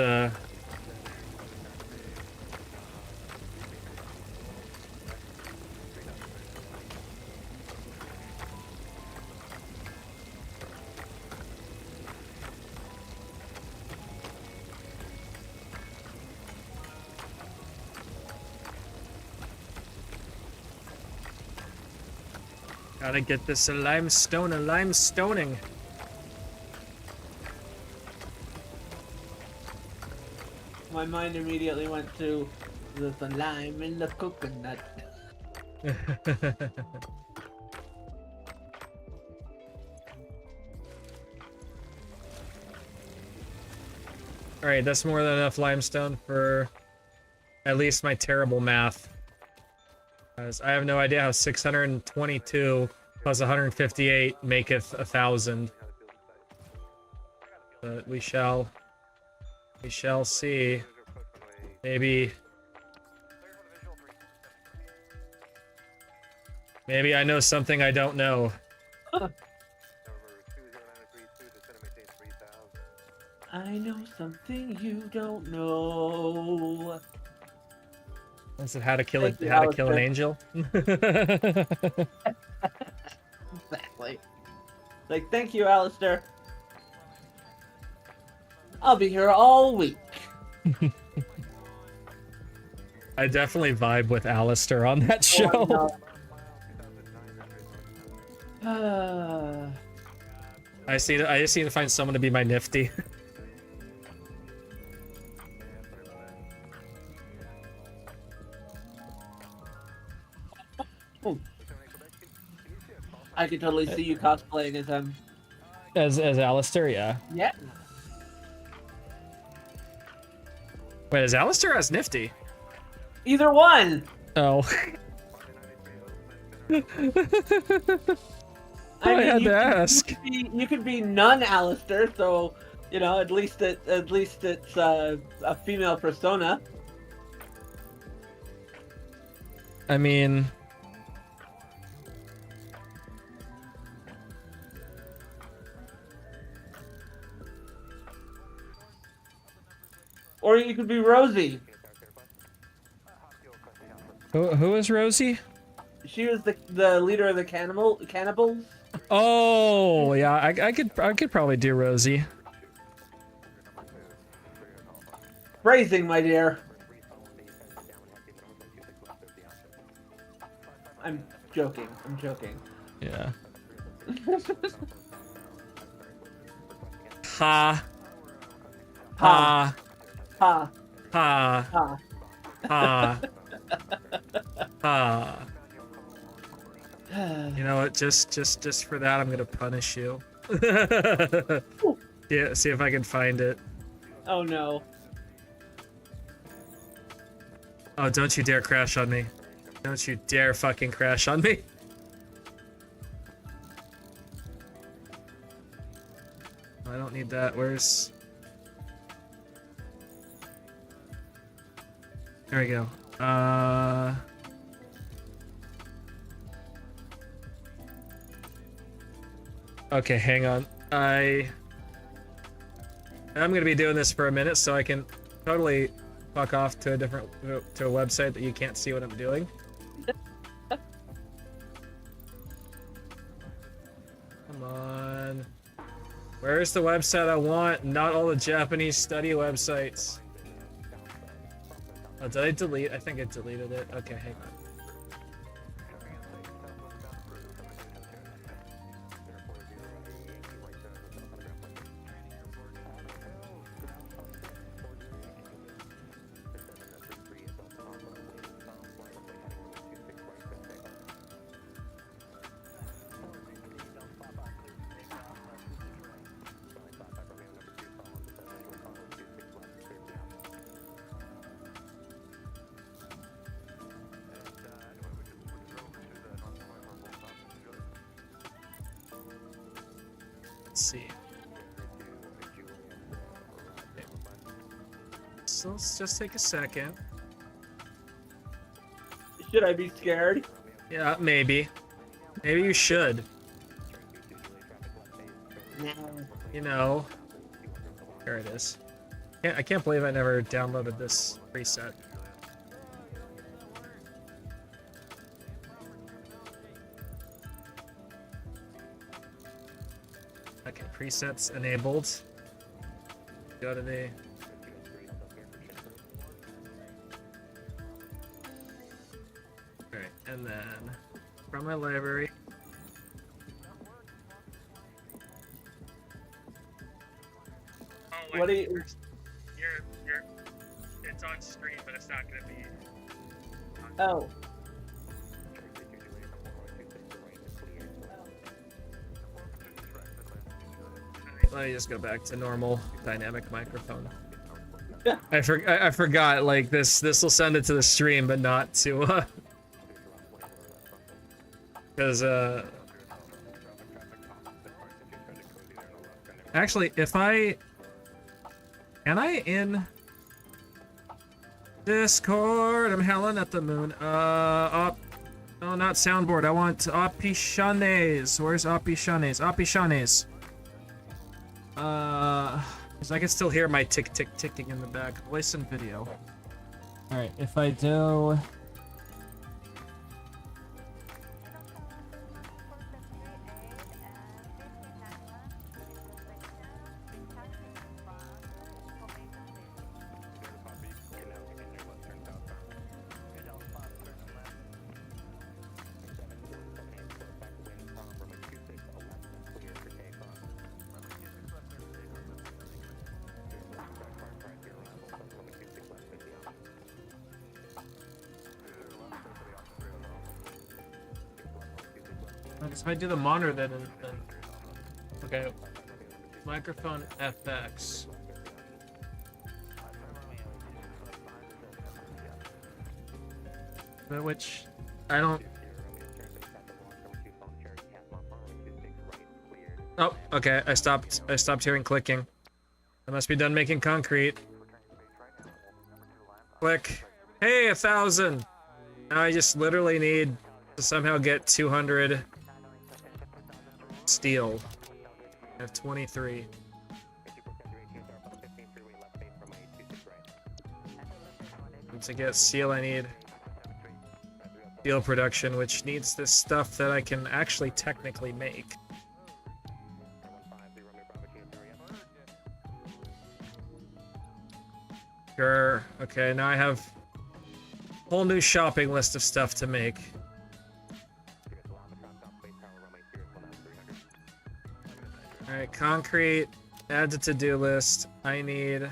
Speaker 2: gotta get this limestoning.
Speaker 1: My mind immediately went to the lime in the coconut.
Speaker 2: Alright, that's more than enough limestone for at least my terrible math. Because I have no idea how 622 plus 158 maketh 1,000. But we shall see. Maybe I know something I don't know.
Speaker 1: I know something you don't know.
Speaker 2: Is it how to kill
Speaker 1: Thank you,
Speaker 2: how to kill an
Speaker 1: Alistair.
Speaker 2: angel?
Speaker 1: Exactly. Like, thank you, Alistair. I'll be here all week.
Speaker 2: I definitely vibe with Alistair on that
Speaker 1: Oh,
Speaker 2: show.
Speaker 1: I know.
Speaker 2: I just need to find someone to be my Nifty.
Speaker 1: I could totally see you cosplaying as him.
Speaker 2: As Alistair, yeah.
Speaker 1: Yeah.
Speaker 2: Wait, is Alistair as Nifty?
Speaker 1: Either one.
Speaker 2: Oh. I had to ask.
Speaker 1: You could be none Alistair, so you know at least it's a female persona.
Speaker 2: I mean,
Speaker 1: Or you could be Rosie.
Speaker 2: who is Rosie?
Speaker 1: She was the leader of the cannibals.
Speaker 2: Oh, yeah, I could probably do Rosie.
Speaker 1: Phrasing, my dear. I'm joking. I'm joking.
Speaker 2: Yeah. Ha. Ha.
Speaker 1: Ha.
Speaker 2: Ha.
Speaker 1: Ha.
Speaker 2: Ha. Ha. You know what? Just for that, I'm gonna punish you. Yeah, see if I can find it.
Speaker 1: Oh no.
Speaker 2: Oh, don't you dare crash on me. Don't you dare fucking crash on me. I don't need that. Where's... There we go. Okay, hang on. I'm gonna be doing this for a minute so I can totally fuck off to a website that you can't see what I'm doing. Come on. Where's the website I want? Not all the Japanese study websites. Oh, did I delete? I think I deleted it. Okay, hang on. Let's see. Okay. So let's just take a second.
Speaker 1: Should I be scared?
Speaker 2: Yeah, maybe. Maybe you should.
Speaker 1: No.
Speaker 2: You know. There it is. I can't believe I never downloaded this preset. Okay, presets enabled. Go to the... Alright, and then from my library.
Speaker 1: What do you?
Speaker 2: You're it's on stream, but it's not gonna be.
Speaker 1: Oh.
Speaker 2: Let me just go back to normal dynamic microphone. I forgot, like, this will send it to the stream, but not to, because, actually, can I in Discord? I'm howling at the moon. No, not soundboard. I want Apishanes. Where's Apishanes? Apishanes. Because I can still hear my ticking in the back. Voice and video. Alright, if I do... Guess if I do the monitor, then okay. Microphone FX. But which I don't. Oh, okay. I stopped hearing clicking. I must be done making concrete. Click. Hey, 1,000. Now I just literally need to somehow get 200 steel. I have 23. And to get steel, I need steel production, which needs this stuff that I can actually technically make. Sure. Okay, now I have a whole new shopping list of stuff to make. Alright, concrete. Add to to-do list. I need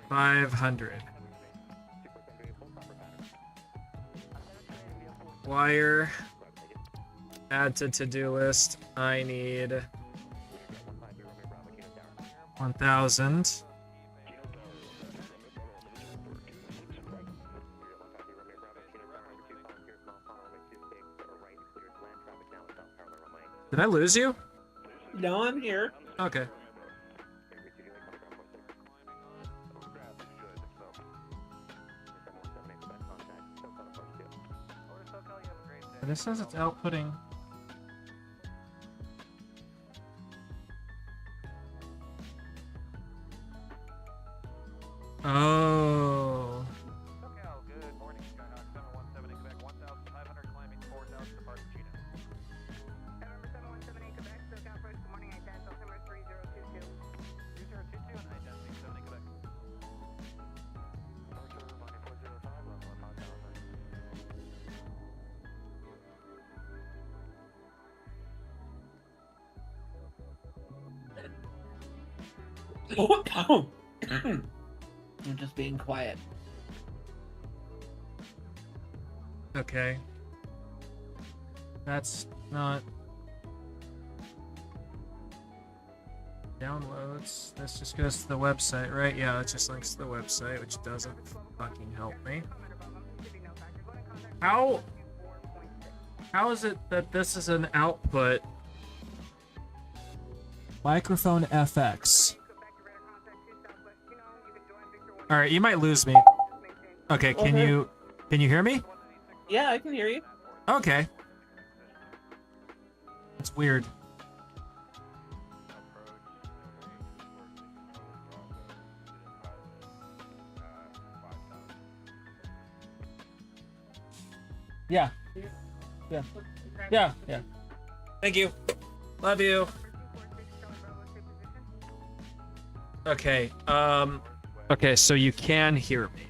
Speaker 2: 500. Wire. Add to to-do list. I need 1,000. Did I lose you?
Speaker 1: No, I'm here.
Speaker 2: Okay. This says it's outputting. Oh.
Speaker 5: Good morning, Skyhawk 717 in Quebec, 1,500 climbing, 4,000 to Park Chino.
Speaker 6: November 717 Quebec, SoCal first, good morning, identical, number 3022.
Speaker 5: 3022 and identity 7 in Quebec.
Speaker 1: I'm just being quiet.
Speaker 2: Okay. That's not downloads. This just goes to the website, right? Yeah, it just links to the website, which doesn't fucking help me. How is it that this is an output? Microphone FX. All right, you might lose me. Okay, can you hear me?
Speaker 1: Yeah, I can hear you.
Speaker 2: Okay. That's weird. Yeah. Yeah. Yeah, yeah. Thank you. Love you. Okay, okay, so you can hear me.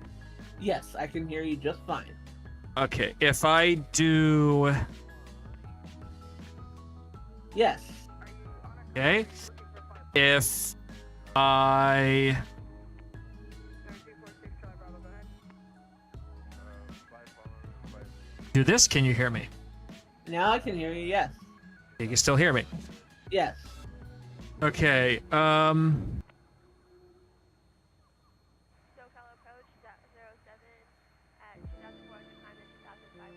Speaker 1: Yes, I can hear you just fine.
Speaker 2: Okay, if I do...
Speaker 1: Yes.
Speaker 2: Okay. If I... do this, can you hear me?
Speaker 1: Now I can hear you, yes.
Speaker 2: You can still hear me.
Speaker 1: Yes.
Speaker 2: Okay,
Speaker 6: SoCal approach, 07 at 2,400 climb and 2,500,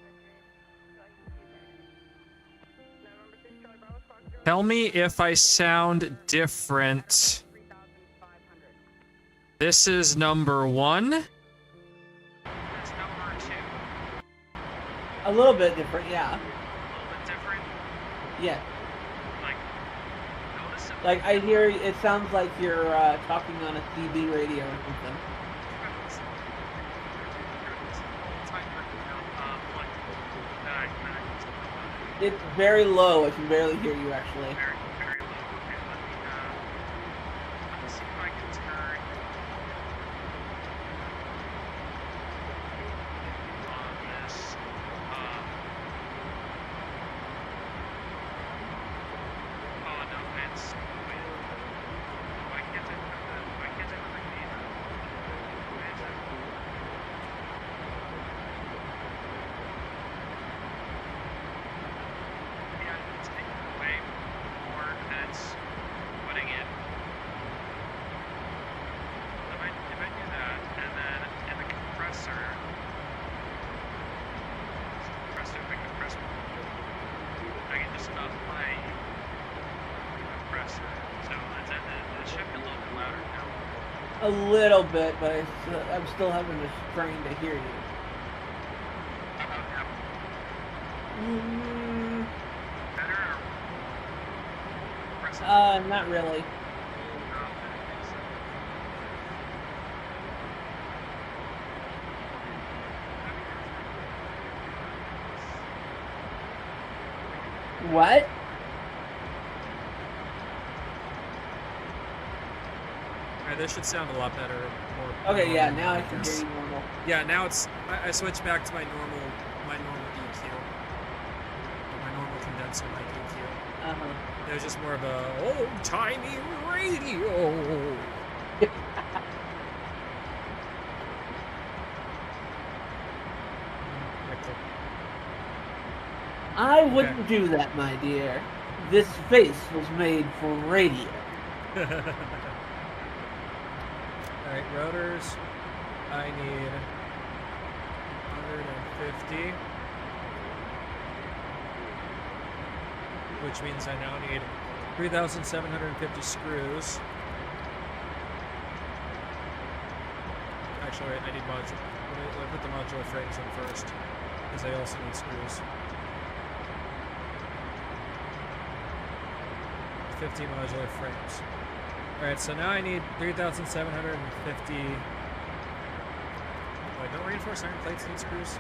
Speaker 6: going to 2 November 6 Charlie Bravo, Fox 0.
Speaker 2: tell me if I sound different.
Speaker 6: 3,500.
Speaker 2: This is number 1. That's number 2.
Speaker 1: A little bit different, yeah.
Speaker 2: A little bit different.
Speaker 1: Yeah.
Speaker 2: Like, noticeable.
Speaker 1: Like, I hear, it sounds like you're talking on a CB radio or something. It's very low, I can barely hear you, actually.
Speaker 2: Very, very low. Okay, let me see if I can turn on this. Oh no, it's wait. Why can't I put that? Why can't I put the name? Why is it?
Speaker 1: A little bit, but I'm still having a strain to hear you. Not really. What?
Speaker 2: Alright, this should sound a lot better. More
Speaker 1: Okay, yeah,
Speaker 2: normal,
Speaker 1: now I can
Speaker 2: guess.
Speaker 1: hear you normal.
Speaker 2: Yeah, now it's I switched back to my normal EQ. My normal condenser mic EQ.
Speaker 1: Uh-huh.
Speaker 2: There's just more of a old-timey radio.
Speaker 1: I wouldn't do that, my dear. This face was made for radio.
Speaker 2: Alright, rotors. I need 150. Which means I now need 3,750 screws. Actually, I need modular. Let me put the modular frames in first, because I also need screws. 50 modular frames. Alright, so now I need 3,750. Wait, don't reinforced iron plates need screws?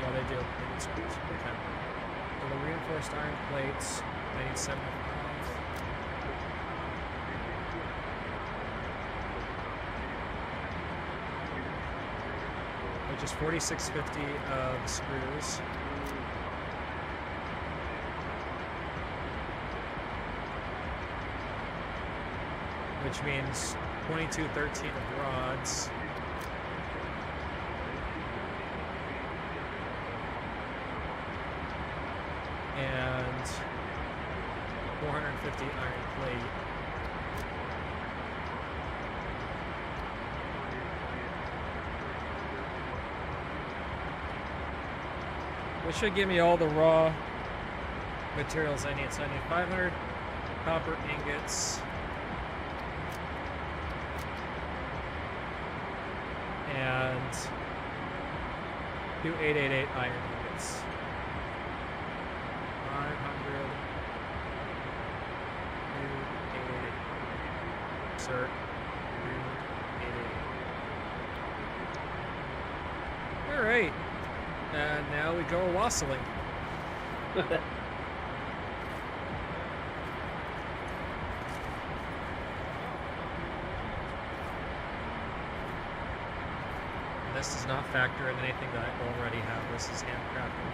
Speaker 2: Yeah, they do. They need screws. Okay. For the reinforced iron plates, I need 75. Which is 4,650 of screws. Which means 2213 of rods. And 450 iron plate. Which should give me all the raw materials I need. So I need 500 copper ingots. And 2888 iron ingots. 500, 2888. Insert 2888. Alright. And now we go wassailing. This does not factor in anything that I already have. This is handcrafted.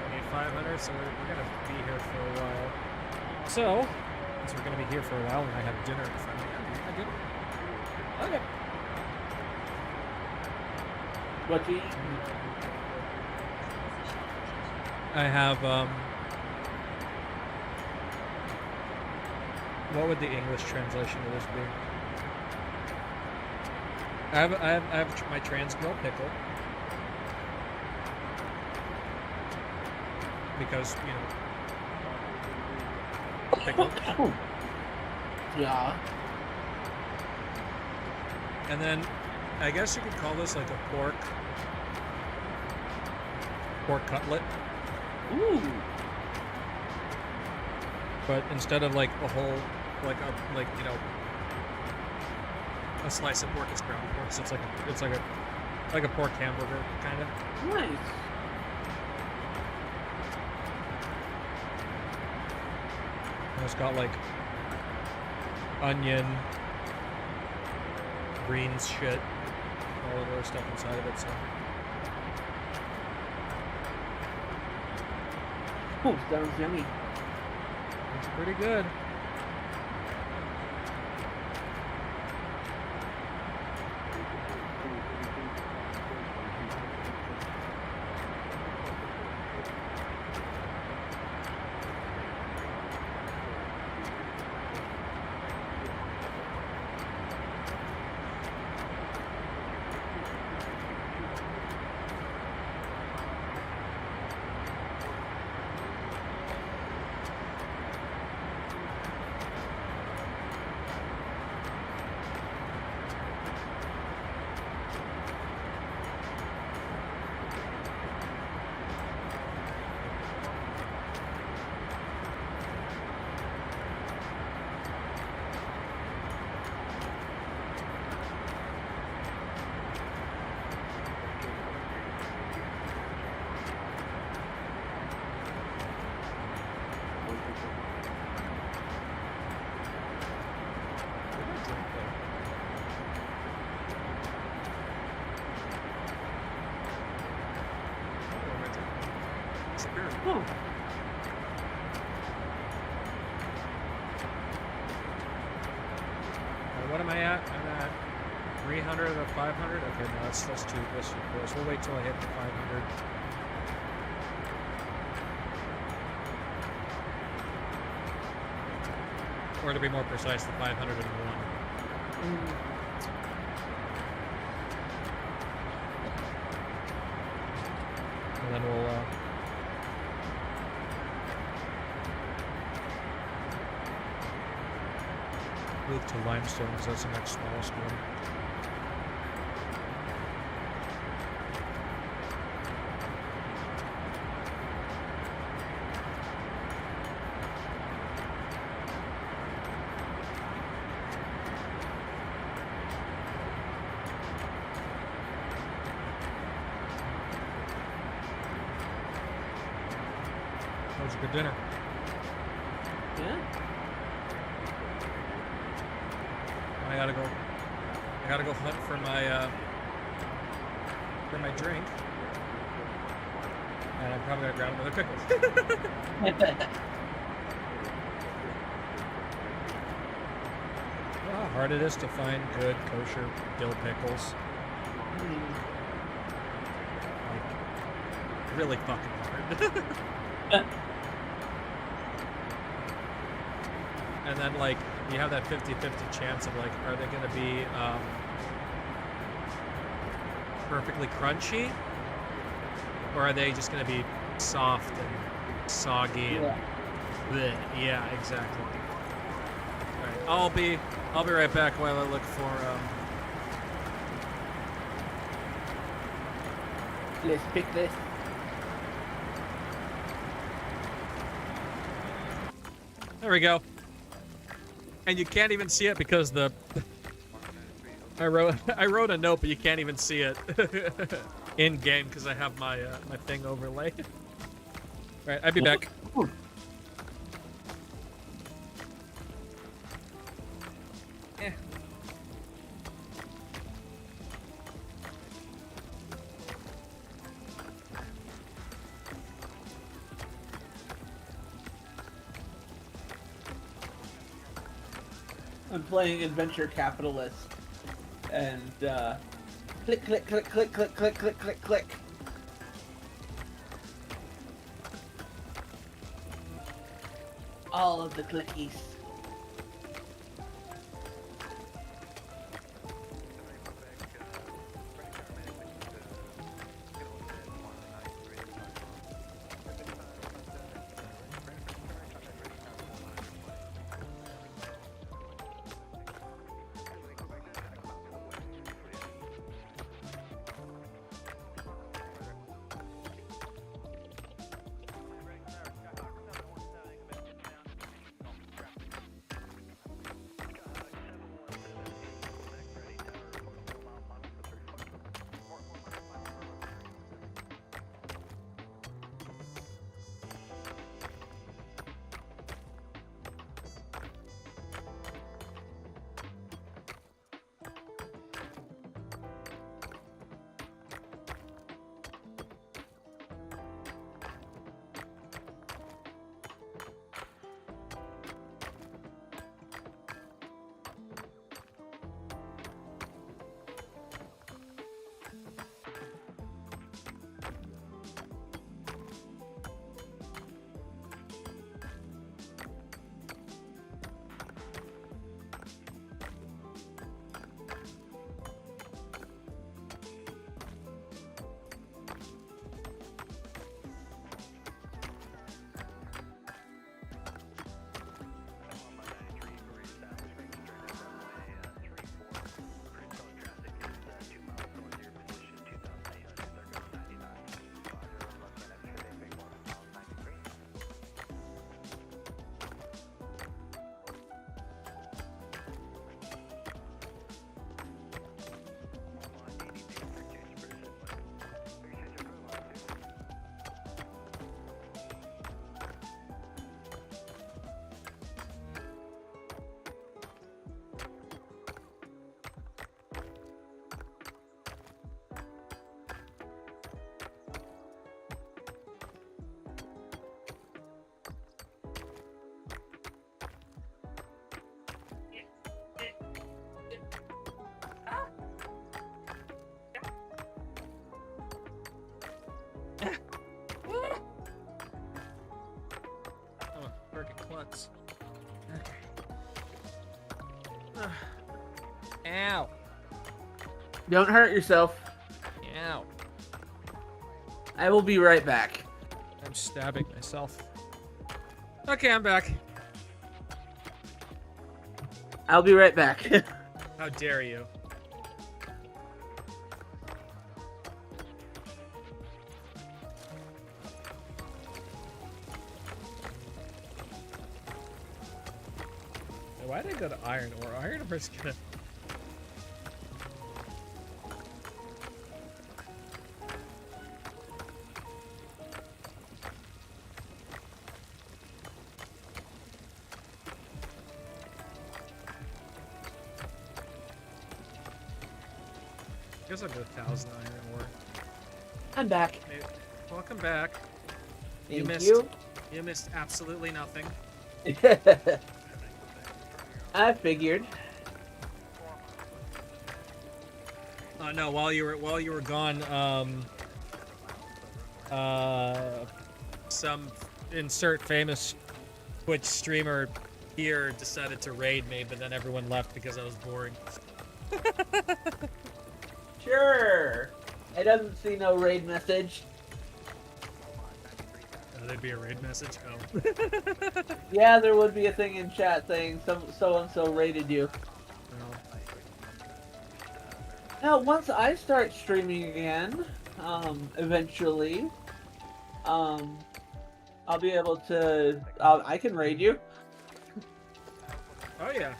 Speaker 2: We need 500, so we're going to be here for a while. So, since we're going to be here for a while and I have dinner in front of me, I'm eating my dinner. Okay.
Speaker 1: What do you eat?
Speaker 2: I have, what would the English translation of this be? I have my trans-grill pickle. Because, you know, pickle.
Speaker 1: Yeah.
Speaker 2: And then, I guess you could call this like a pork cutlet.
Speaker 1: Ooh.
Speaker 2: But instead of like a whole, like you know, a slice of pork, it's ground pork. So it's like a pork hamburger kind of.
Speaker 1: Nice.
Speaker 2: And it's got like onion, greens, shit, all of other stuff inside of it. So.
Speaker 1: Oh, sounds yummy.
Speaker 2: It's pretty good.
Speaker 1: Oh.
Speaker 2: What am I at? I'm at 300 or 500? Okay, no, that's too close. We'll wait till I hit the 500. Or to be more precise, the 501. And then we'll move to limestone because that's the next smallest one. That was a good dinner.
Speaker 1: Yeah.
Speaker 2: I gotta go hunt for my drink. And I'm probably gonna grab another pickle. How hard it is to find good kosher dill pickles. Like, really fucking hard. And then, like, you have that 50-50 chance of, like, are they going to be perfectly crunchy? Or are they just going to be soft and soggy and bleh? Yeah, exactly. Alright, I'll be right back while I look for
Speaker 1: Let's pick this.
Speaker 2: there we go. And you can't even see it because the I wrote a note, but you can't even see it in game because I have my my thing overlaid. All right, I'll be back.
Speaker 1: I'm playing Adventure Capitalist, and click, click, click, click, click, click, click, click, click. All of the clickies.
Speaker 2: nuts. Okay. Ow.
Speaker 1: Don't hurt yourself.
Speaker 2: Ow.
Speaker 1: I will be right back.
Speaker 2: I'm stabbing myself. Okay, I'm back.
Speaker 1: I'll be right back.
Speaker 2: How dare you? Why did I go to iron ore? Iron ore's gonna... I guess I'll go 1,000 iron ore.
Speaker 1: I'm back.
Speaker 2: Maybe. Welcome back.
Speaker 1: Thank you.
Speaker 2: You missed absolutely nothing.
Speaker 1: I figured.
Speaker 2: No, while you were gone, some insert famous Twitch streamer here decided to raid me, but then everyone left because I was boring.
Speaker 1: Sure. I doesn't see no raid message.
Speaker 2: There'd be a raid message. Oh.
Speaker 1: Yeah, there would be a thing in chat saying so and so raided you. Now, once I start streaming again, eventually, I'll be able to. I can raid you.
Speaker 2: Oh yeah.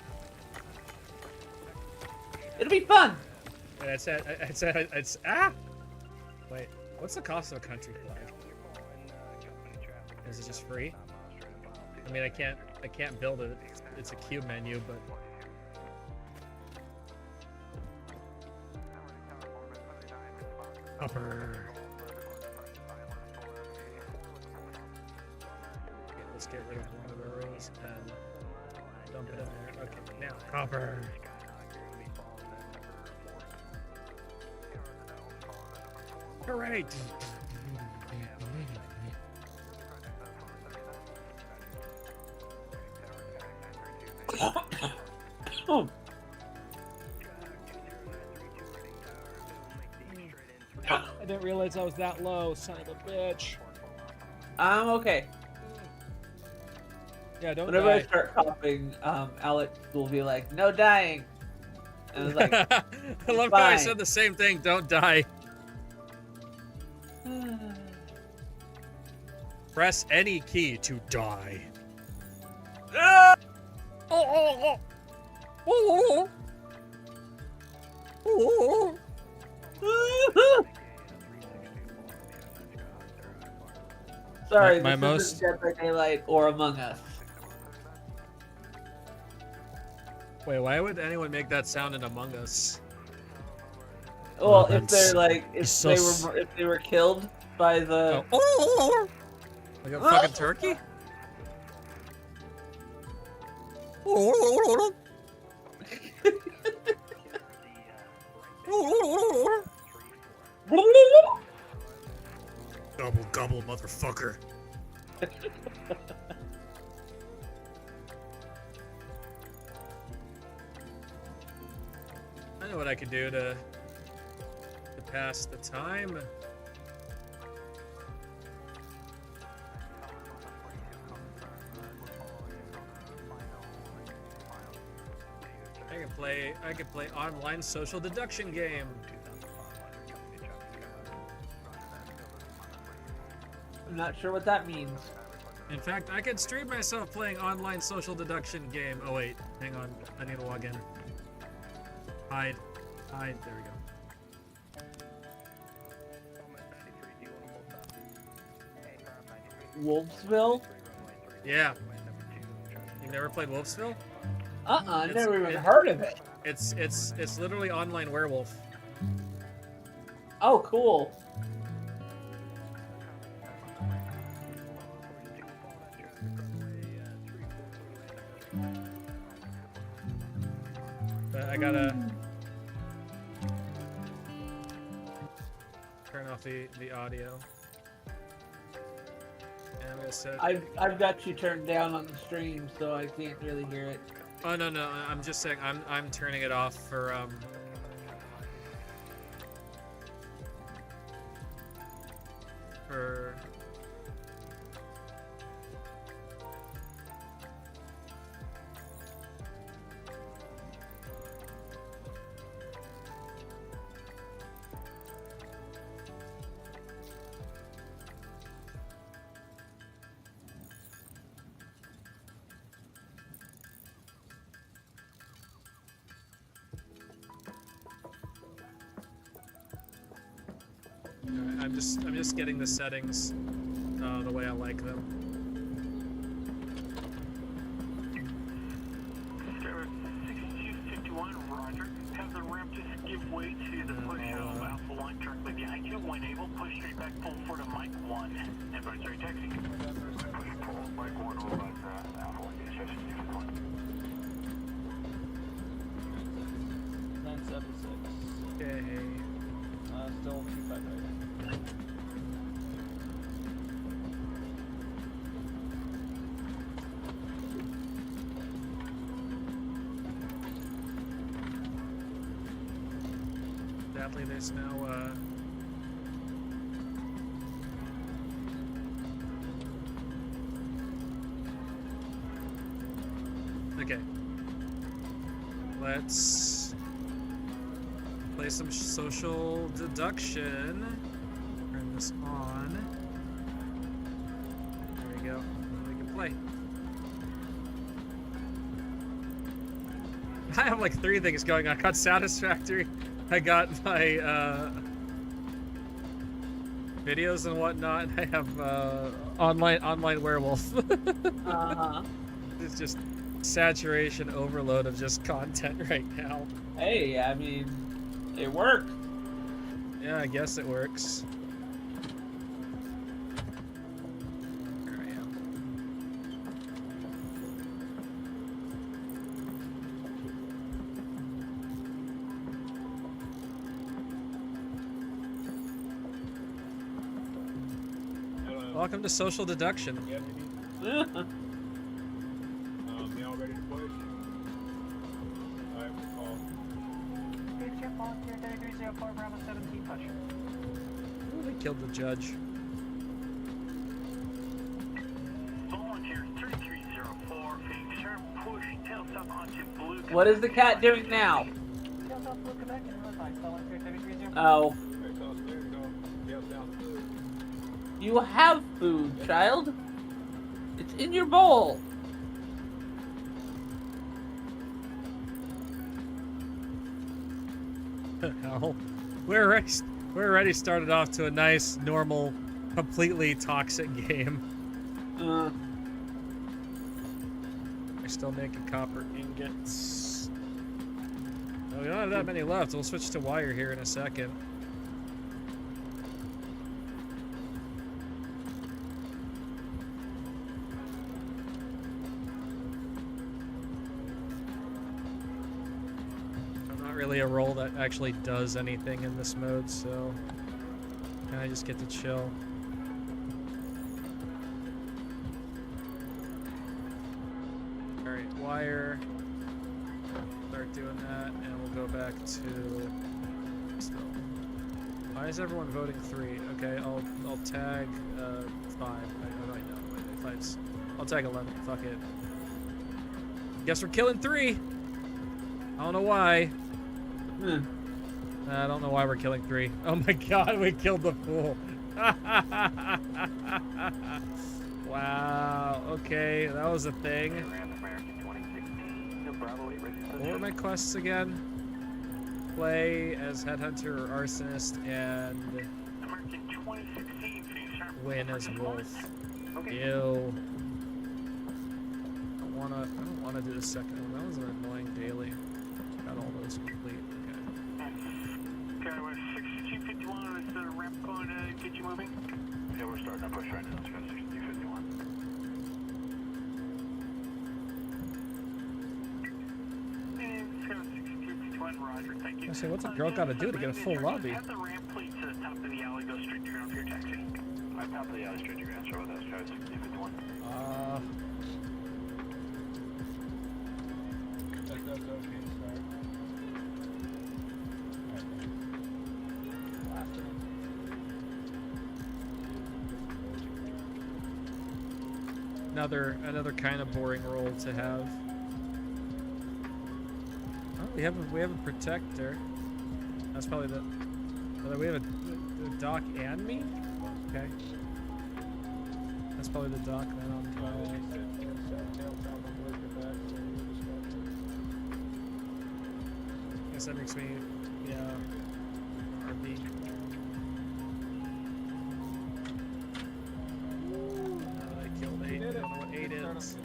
Speaker 1: It'll be fun.
Speaker 2: It's ah. Wait, what's the cost of a country flag? Is it just free? I mean, I can't build it. It's a queue menu, but. Copper. Okay, let's get rid of one of those and dump it in there. Okay, now copper. Hooray!
Speaker 1: Oh.
Speaker 2: I didn't realize I was that low, son of a bitch.
Speaker 1: I'm okay.
Speaker 2: Yeah, don't
Speaker 1: Whenever
Speaker 2: die.
Speaker 1: I start coughing, Alex will be like, "No dying," and it's like,
Speaker 2: I love how I
Speaker 1: fine.
Speaker 2: said the same thing. Don't die. Press any key to die.
Speaker 1: Sorry,
Speaker 2: My
Speaker 1: this
Speaker 2: most-
Speaker 1: isn't Dead by Daylight or Among Us.
Speaker 2: Wait, why would anyone make that sound in Among Us?
Speaker 1: Well,
Speaker 2: Oh,
Speaker 1: if they're
Speaker 2: that's-
Speaker 1: like,
Speaker 2: it's
Speaker 1: if they were killed by the.
Speaker 2: Oh. Like a fucking turkey? Gobble, gobble, motherfucker. I know what I could do to pass the time. I can play online social deduction game.
Speaker 1: I'm not sure what that means.
Speaker 2: In fact, I could stream myself playing online social deduction game. Oh wait, hang on. I need to log in. Hide. Hide. There we go.
Speaker 1: Wolfsville?
Speaker 2: Yeah. You never played Wolfsville?
Speaker 1: I've
Speaker 2: It's-
Speaker 1: never even
Speaker 2: it-
Speaker 1: heard of it.
Speaker 2: It's literally online werewolf.
Speaker 1: Oh, cool.
Speaker 2: But I gotta turn off the audio. And me a sec.
Speaker 1: I've got you turned down on the stream, so I can't really hear it.
Speaker 2: Oh no, I'm just saying I'm turning it off for for I'm just getting the settings the way I like them.
Speaker 7: 6251, Roger. Have the ramp just give way to the push of Alpha Line directly behind you. When able, push straight back full for to Mike 1. Advisory taxi. Push full, Mike 1 over Alpha Line, 6251.
Speaker 8: 976.
Speaker 2: Okay.
Speaker 8: Still 25 right.
Speaker 2: Sadly, there's no Okay. Let's play some social deduction. Turn this on. There we go. We can play. I have like 3 things going on. I got Satisfactory. I got my videos and whatnot. I have online werewolf.
Speaker 1: Uh-huh.
Speaker 2: It's just saturation overload of just content right now.
Speaker 1: Hey, I mean, it worked.
Speaker 2: Yeah, I guess it works. Here I am. Welcome to social deduction.
Speaker 5: Y'all ready to push? Alright, we'll call.
Speaker 4: Volunteer 3304, Bravo 17, push.
Speaker 2: Ooh, they killed the judge.
Speaker 7: Volunteer 3304, Phoenix Sharp, push tail south onto Blue.
Speaker 1: What is the cat doing now?
Speaker 4: Tail south, Blue, Quebec, and Illinois. Volunteer 3304.
Speaker 1: Oh,
Speaker 5: Alright, so there you go. Yep, down the food.
Speaker 1: you have food, child. It's in your bowl.
Speaker 2: Hell, we're already started off to a nice, normal, completely toxic game. We're still making copper ingots. Oh, we don't have that many left. We'll switch to wire here in a second. Really a role that actually does anything in this mode, so I just get to chill. Alright, wire. Start doing that, and we'll go back to still. Why is everyone voting 3? Okay, I'll tag 5. I know. Wait, I'll tag 11. Fuck it. Guess we're killing 3. I don't know why. I don't know why we're killing 3. Oh my god, we killed the fool. Wow, okay, that was a thing. What were my quests again? Play as Headhunter or Arsonist and win as Wolf. Ew. I don't wanna do the second one. That was an annoying daily. Got all those complete.
Speaker 7: Okay, we're 6251, is the ramp going to get you moving? Yeah, we're starting to push right now. Let's go 6251. And let's go 6251, Roger, thank you.
Speaker 2: I say, what's a girl got to do to get a full lobby?
Speaker 7: Have the ramp please to the top of the alley, go straight to ground for your taxi. I'm top of the straight to Grand Shore with us, Travis 6051.
Speaker 8: That's okay, start. Last one.
Speaker 2: Another kind of boring role to have. Oh, we have a protector. That's probably the. We have a doc and me. Okay. That's probably the doc then on I guess that makes me, yeah, RB. I killed 8. I don't know what 8 is.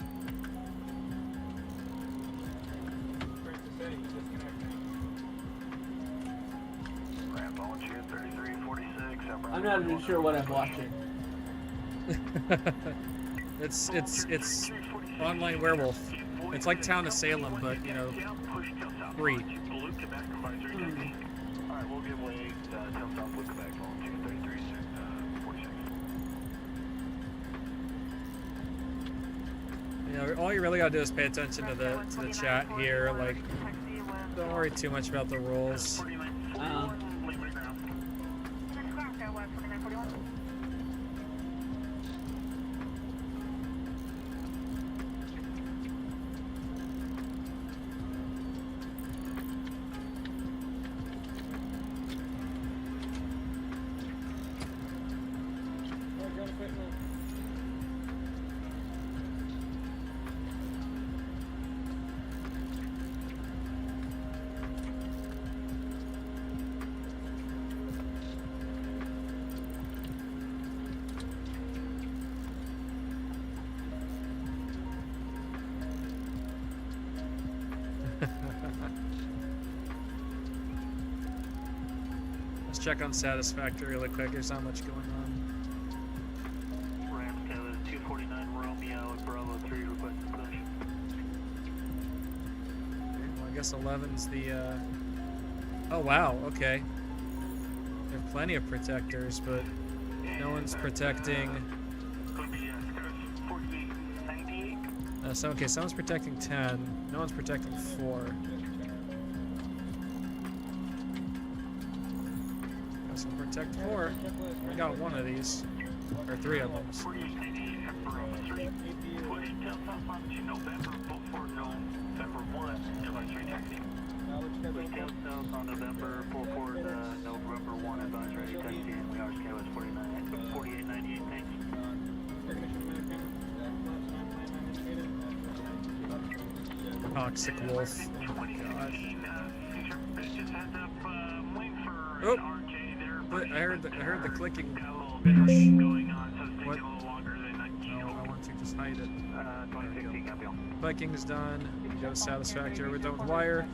Speaker 7: Ram volunteer 3346.
Speaker 1: I'm not even sure what I'm watching.
Speaker 2: It's online werewolf. It's like Town of Salem, but you know, free.
Speaker 7: Alright, we'll give way. Tell South Blue Quebec volunteer 3346.
Speaker 2: You know, all you really gotta do is pay attention to the chat here. Like, don't worry too much about the rules. Let's check on Satisfactory really quick. There's not much going on.
Speaker 7: Rams Taylor 249 Romeo and Bravo 3 requesting push.
Speaker 2: Well, I guess 11's the. Oh wow. Okay. There are plenty of protectors, but no one's protecting.
Speaker 7: Going to be 4898.
Speaker 2: So okay, someone's protecting 10. No one's protecting 4. So protect 4. We got one of these, or 3 of them.
Speaker 7: 4898 and Bravo 3. Push till South Longitude November before November 1. Advisory taxi. Push till South on November 44 November 1 advisory taxi. And we are scale 4898. Thanks.
Speaker 2: Toxic wolf. Oh my god. Oh! But I heard the clicking finish. What? No, I want to just hide it. Viking's done. We go to Satisfactory. We're done with wire.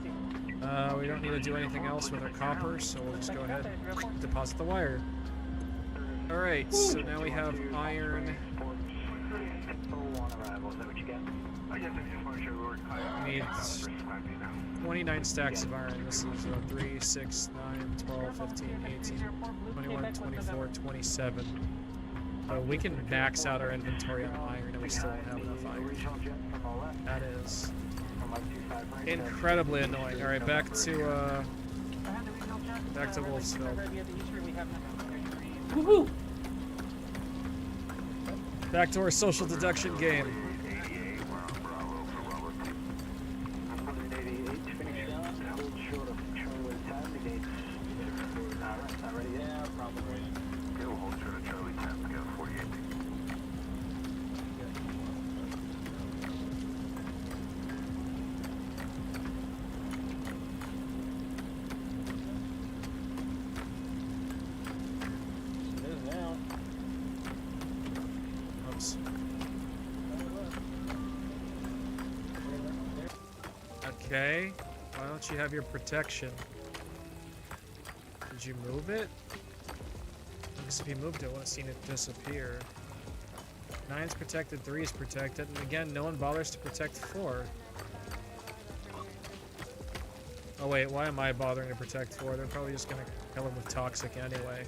Speaker 2: We don't need to do anything else with our copper, so we'll just go ahead and deposit the wire. Alright, so now we have iron. We need 29 stacks of iron. This is 3, 6, 9, 12, 15, 18, 21, 24, 27. So we can max out our inventory on iron and we still don't have enough iron. That is incredibly annoying. Alright, back to Wolfsville.
Speaker 1: Woohoo!
Speaker 2: Back to our social deduction game. Okay, why don't you have your protection? Did you move it? Because if you moved it, I would have seen it disappear. 9's protected, 3's protected, and again, no one bothers to protect 4. Oh wait, why am I bothering to protect 4? They're probably just gonna kill him with toxic anyway.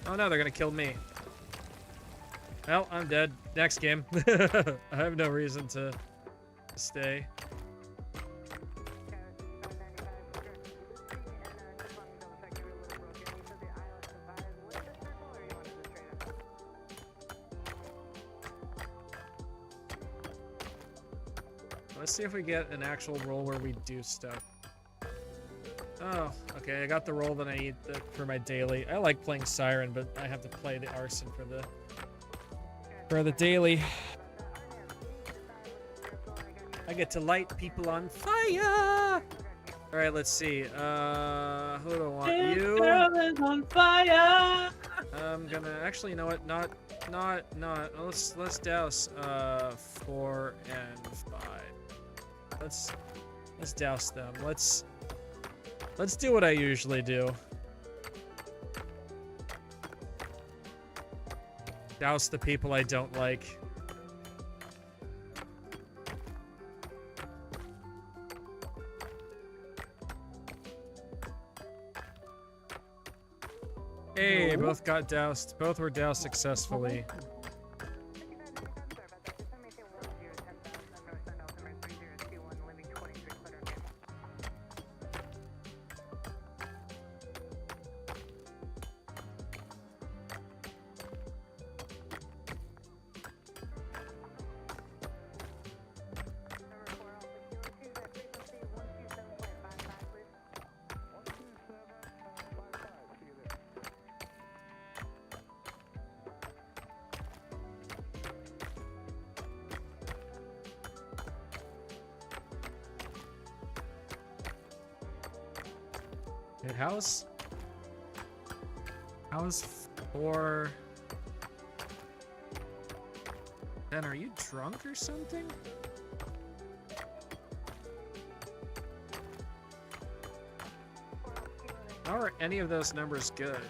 Speaker 2: Oh no, they're gonna kill me. Well, I'm dead. Next game. I have no reason to stay. Let's see if we get an actual role where we do stuff. Oh, okay, I got the role that I need for my daily. I like playing Siren, but I have to play the Arson for the daily. I get to light people on fire! Alright, let's see. Who do I want?
Speaker 1: This
Speaker 2: You?
Speaker 1: girl is on fire!
Speaker 2: I'm gonna actually, you know what? Not. Let's douse 4 and 5. Let's douse them. Let's do what I usually do. Douse the people I don't like. Hey, both got doused. Both were doused successfully. Wait, how's 4? Ben, are you drunk or something? How are any of those numbers good?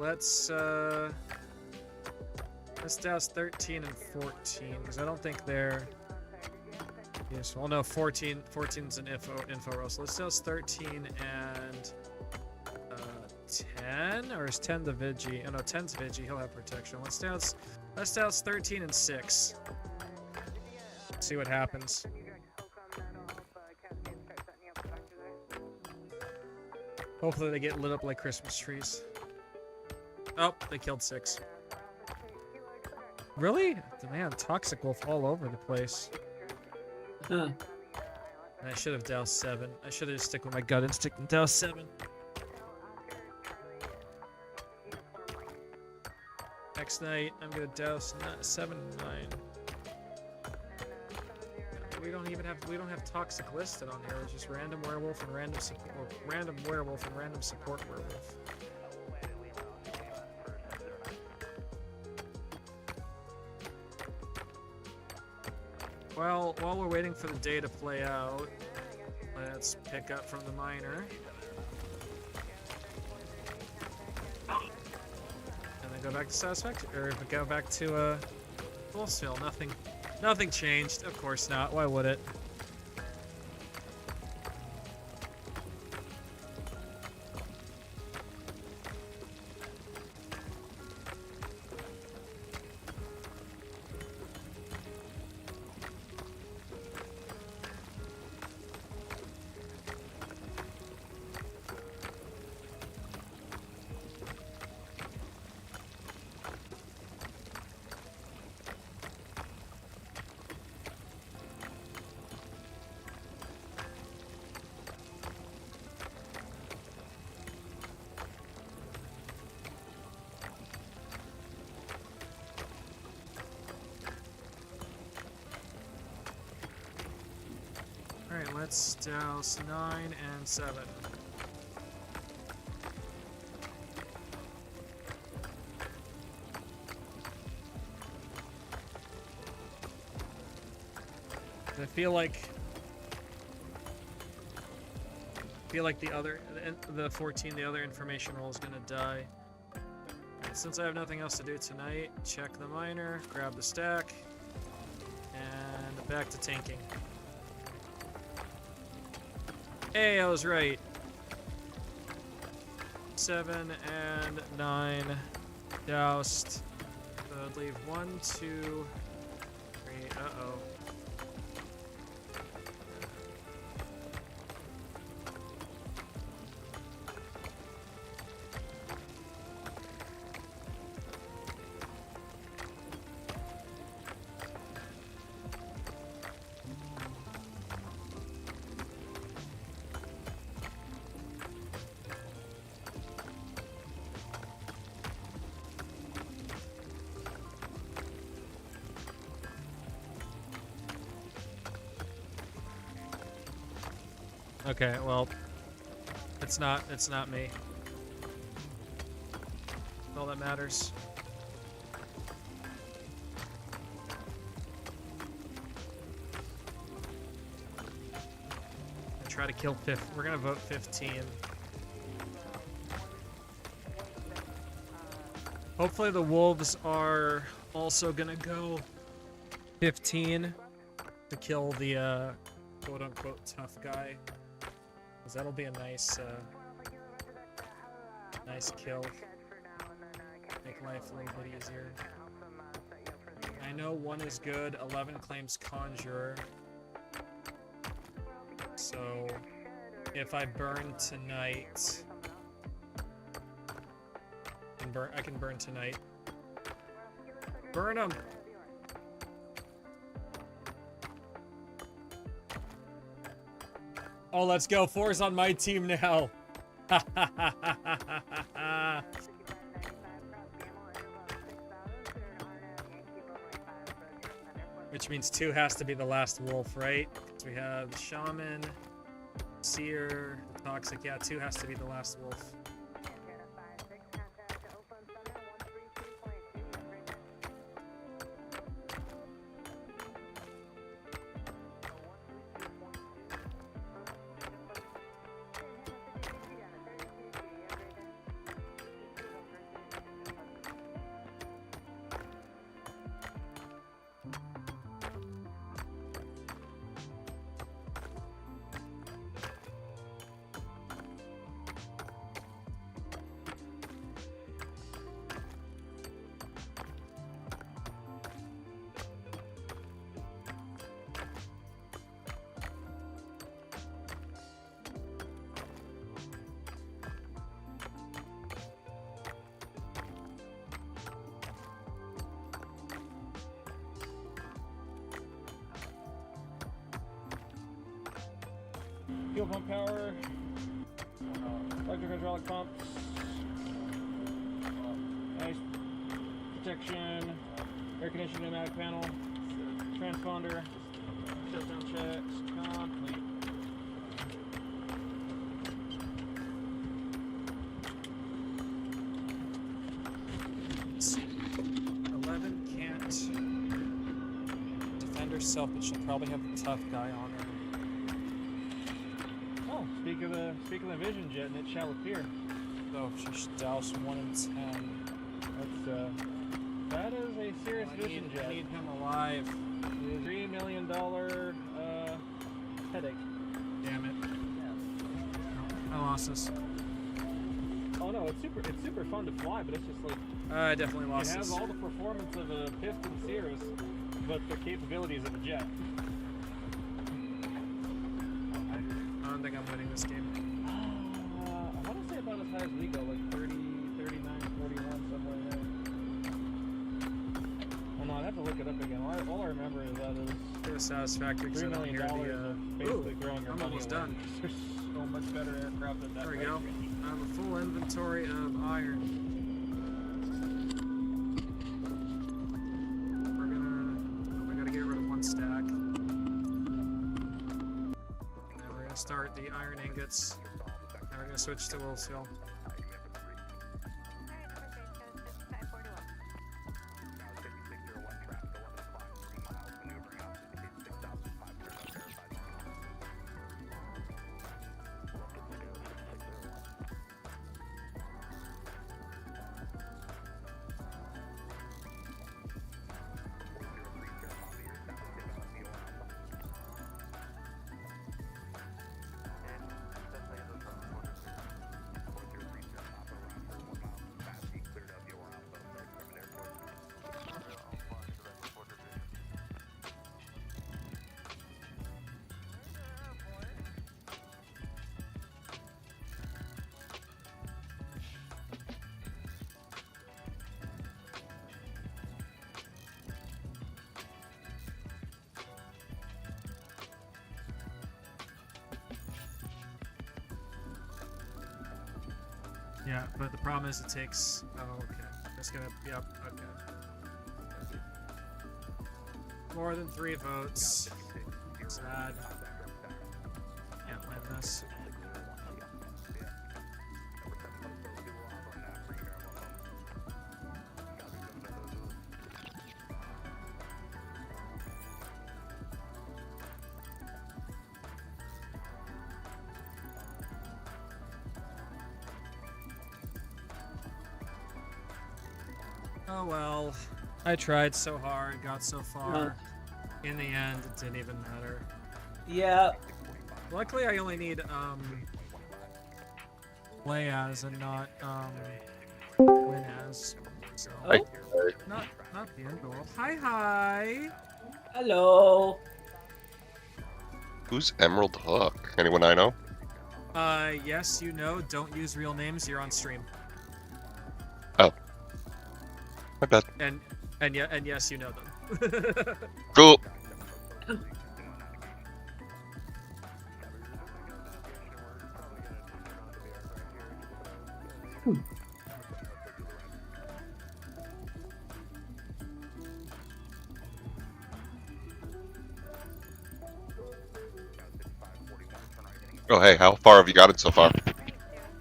Speaker 2: Let's douse 13 and 14 because I don't think they're useful. Well, no, 14's an info roll. So let's douse 13 and 10, or is 10 the Vigi? Oh no, 10's Vigi. He'll have protection. Let's douse 13 and 6. See what happens. Hopefully they get lit up like Christmas trees. Oh, they killed 6. Really? Man, Toxic Wolf all over the place.
Speaker 1: Huh.
Speaker 2: And I should have doused 7. I should have just stick with my gut instinct and doused 7. Next night, I'm gonna douse 7 and 9. We don't have Toxic listed on here. It's just random werewolf and random support, random werewolf and random support werewolf. Well, while we're waiting for the day to play out, let's pick up from the miner. And then go back to Satisfactory, or go back to, Wolfsville. Nothing changed. Of course not. Why would it? Let's douse 9 and 7. I feel like the 14, the other information roll is gonna die. Since I have nothing else to do tonight, check the miner, grab the stack, and back to tanking. Hey, I was right. 7 and 9 doused. So I'd leave 1, 2, 3. Uh-oh. Okay, well, it's not me. That's all that matters. I try to kill 5. We're gonna vote 15. Hopefully the wolves are also gonna go 15 to kill the quote-unquote tough guy. Because that'll be a nice kill. Make life a little bit easier. I know 1 is good, 11 claims Conjurer. So, if I burn tonight... I can burn tonight. Burn him! Oh, let's go. 4's on my team now. Which means 2 has to be the last wolf, right? So we have the Shaman, Seer, the Toxic. Yeah, 2 has to be the last wolf.
Speaker 8: Fuel pump power, electric hydraulic pumps, ice protection, air conditioning pneumatic panel, transponder, shutdown checks, complete.
Speaker 2: Let's see. 11 can't defend herself, but she'll probably have the tough guy on her.
Speaker 8: Speak of the vision jet, and it shall appear.
Speaker 2: So she should douse 1 and 10.
Speaker 8: That is a serious vision jet.
Speaker 2: I need him alive.
Speaker 8: $3 million headache.
Speaker 2: Damn it. I lost this.
Speaker 8: Oh no, it's super fun to fly, but it's just like
Speaker 2: I definitely lost
Speaker 8: it has
Speaker 2: this.
Speaker 8: all the performance of a Piston Cirrus, but the capabilities of a jet.
Speaker 2: I don't think I'm winning this game.
Speaker 8: I want to say about as high as we go, like 30, 39, 41, somewhere in there. Well, no, I'd have to look it up again. All I remember is that it
Speaker 2: It was Satisfactory.
Speaker 8: was $3 million of basically throwing your
Speaker 2: I'm
Speaker 8: money
Speaker 2: almost
Speaker 8: away.
Speaker 2: done.
Speaker 8: There's so much better aircraft at that
Speaker 2: There we
Speaker 8: price
Speaker 2: go.
Speaker 8: range.
Speaker 2: I have a full inventory of iron. We gotta get rid of 1 stack. And start the iron ingots. Now we're gonna switch to Wilsville. Yeah, but the problem is it takes. Oh, okay. Just gonna. Yep. Okay. More than 3 votes. Sad. Can't win this. Oh well, I tried so hard, got so far. In the end, it didn't even matter.
Speaker 1: Yeah.
Speaker 2: Luckily, I only need play as and not win as. So not the end goal. Hi.
Speaker 1: Hello.
Speaker 9: Who's Emerald Hook? Anyone I know?
Speaker 2: Yes, you know. Don't use real names. You're on stream.
Speaker 9: Oh. My bad.
Speaker 2: And yes, you know them.
Speaker 9: Cool. Oh, hey, how far have you got it so far?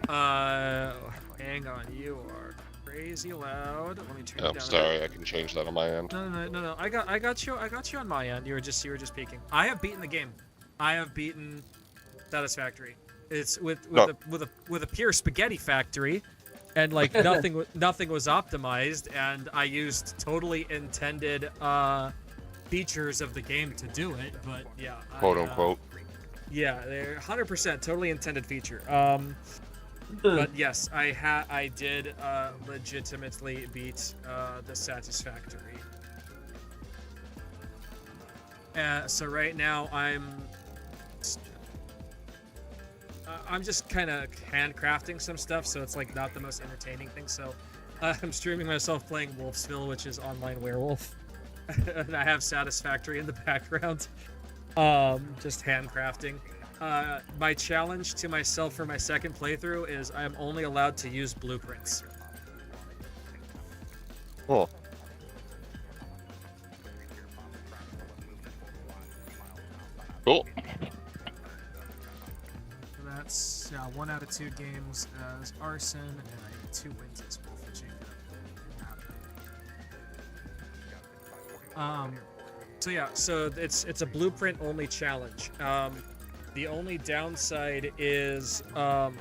Speaker 2: Hang on. You are crazy loud. Let me turn it
Speaker 9: Oh,
Speaker 2: down.
Speaker 9: sorry, I can change that on my end.
Speaker 2: No. I got you on my end. You were just peeking. I have beaten the game. I have beaten Satisfactory. It's with a pure spaghetti factory, and like nothing was optimized, and I used totally intended features of the game to do it. But yeah,
Speaker 9: Quote unquote.
Speaker 2: Yeah, they're 100% totally intended feature. But yes, I did legitimately beat the Satisfactory. So right now I'm just kind of handcrafting some stuff, so it's like not the most entertaining thing. So I'm streaming myself playing Wolfsville, which is online werewolf, and I have Satisfactory in the background. Just handcrafting. My challenge to myself for my second playthrough is I am only allowed to use blueprints.
Speaker 9: Cool. Cool.
Speaker 2: So that's 1 out of 2 games as arson, and I need 2 wins as wolfishing. So yeah, so it's a blueprint only challenge. The only downside is to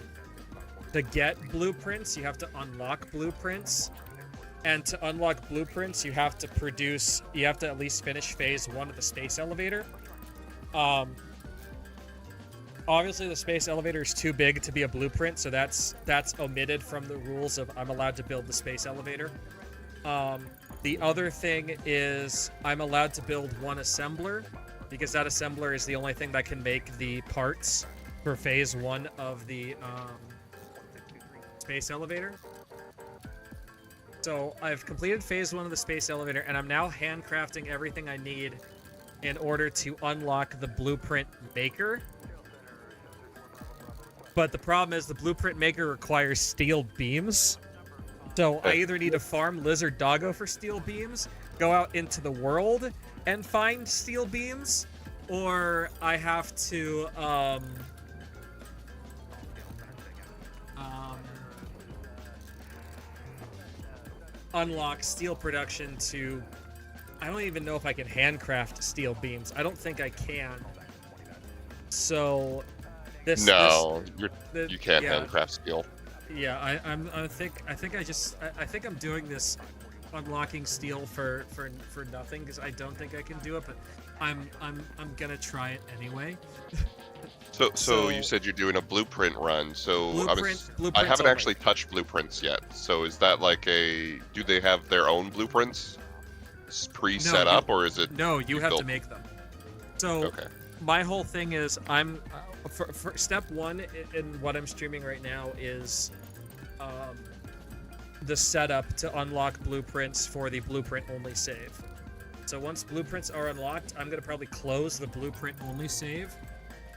Speaker 2: get blueprints, you have to unlock blueprints. And to unlock blueprints, you have to at least finish phase 1 of the space elevator. Obviously the space elevator is too big to be a blueprint, so that's omitted from the rules of I'm allowed to build the space elevator. The other thing is I'm allowed to build 1 assembler, because that assembler is the only thing that can make the parts for phase 1 of the space elevator. So I've completed phase 1 of the space elevator, and I'm now handcrafting everything I need in order to unlock the blueprint maker. But the problem is the blueprint maker requires steel beams. So I either need to farm Lizard Doggo for steel beams, go out into the world and find steel beams, or I have to unlock steel production to. I don't even know if I can handcraft steel beams. I don't think I can. So,
Speaker 9: No,
Speaker 2: the-
Speaker 9: you can't
Speaker 2: yeah.
Speaker 9: handcraft steel.
Speaker 2: Yeah, I think I'm doing this unlocking steel for nothing because I don't think I can do it, but I'm gonna try it anyway.
Speaker 9: So you said you're doing a blueprint run. So I
Speaker 2: blueprints
Speaker 9: haven't
Speaker 2: only.
Speaker 9: actually touched blueprints yet. So is that like do they have their own blueprints pre-set up, or is it?
Speaker 2: No, you have
Speaker 9: built?
Speaker 2: to make them. So
Speaker 9: Okay.
Speaker 2: my whole thing is for step one in what I'm streaming right now is the setup to unlock blueprints for the blueprint only save. So once blueprints are unlocked, I'm gonna probably close the blueprint only save,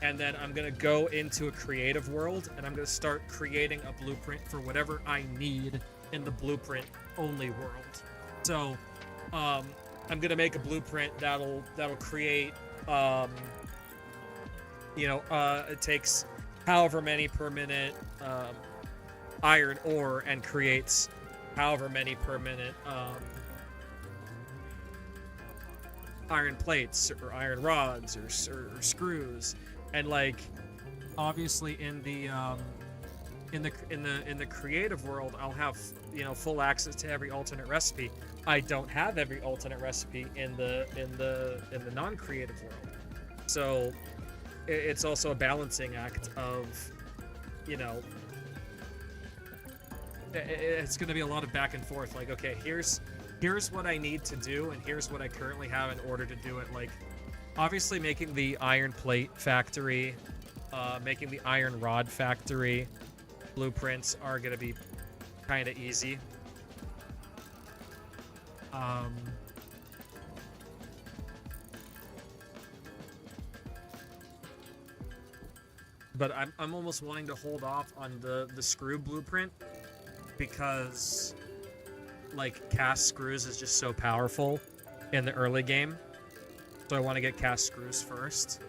Speaker 2: and then I'm gonna go into a creative world and I'm gonna start creating a blueprint for whatever I need in the blueprint only world. So I'm gonna make a blueprint that'll create it takes however many per minute iron ore and creates however many per minute iron plates or iron rods or screws, and like obviously in the creative world I'll have full access to every alternate recipe. I don't have every alternate recipe in the non-creative world, so it's also a balancing act of it's going to be a lot of back and forth. Like, okay, here's what I need to do, and here's what I currently have in order to do it. Like, obviously, making the iron plate factory, making the iron rod factory blueprints are going to be kind of easy. But I'm almost wanting to hold off on the screw blueprint because like cast screws is just so powerful in the early game. So I want to get cast screws first,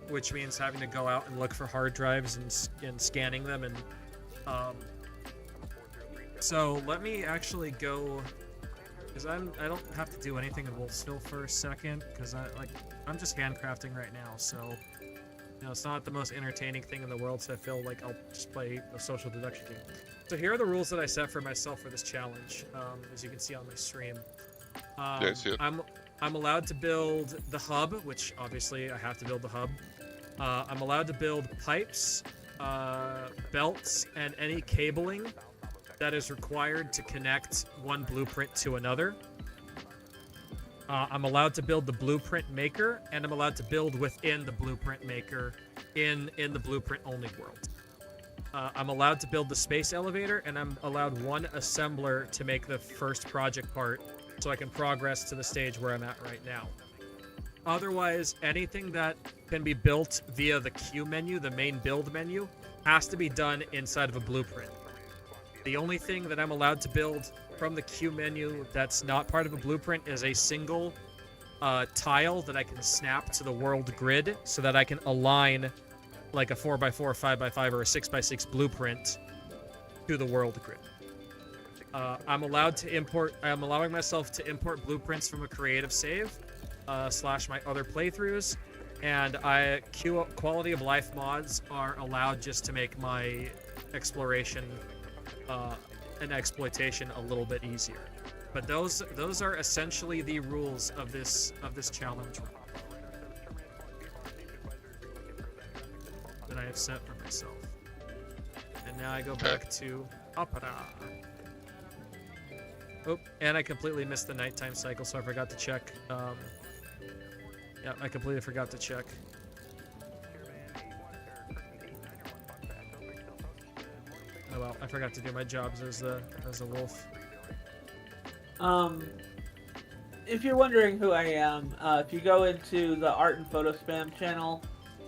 Speaker 2: which means having to go out and look for hard drives and scanning them. And so let me actually go, because I don't have to do anything in Wolfsville for a second, because I'm just handcrafting right now. So it's not the most entertaining thing in the world, so I feel like I'll just play a social deduction game. So here are the rules that I set for myself for this challenge, as you can see on my stream.
Speaker 9: Yeah, I see it.
Speaker 2: I'm allowed to build the hub, which obviously I have to build the hub. I'm allowed to build pipes, belts, and any cabling that is required to connect one blueprint to another. I'm allowed to build the blueprint maker, and I'm allowed to build within the blueprint maker in the blueprint only world. I'm allowed to build the space elevator, and I'm allowed one assembler to make the first project part so I can progress to the stage where I'm at right now. Otherwise, anything that can be built via the Q menu, the main build menu, has to be done inside of a blueprint. The only thing that I'm allowed to build from the Q menu that's not part of a blueprint is a single tile that I can snap to the world grid so that I can align like a 4x4, 5x5, or a 6x6 blueprint to the world grid. I'm allowing myself to import blueprints from a creative save / my other playthroughs, and quality of life mods are allowed just to make my exploration and exploitation a little bit easier. But those are essentially the rules of this challenge run that I have set for myself. And now I go back to opera. Oh, and I completely missed the nighttime cycle, so I forgot to check. Yeah, I completely forgot to check. Oh well, I forgot to do my jobs as a wolf.
Speaker 1: If you're wondering who I am, if you go into the art and photo spam channel,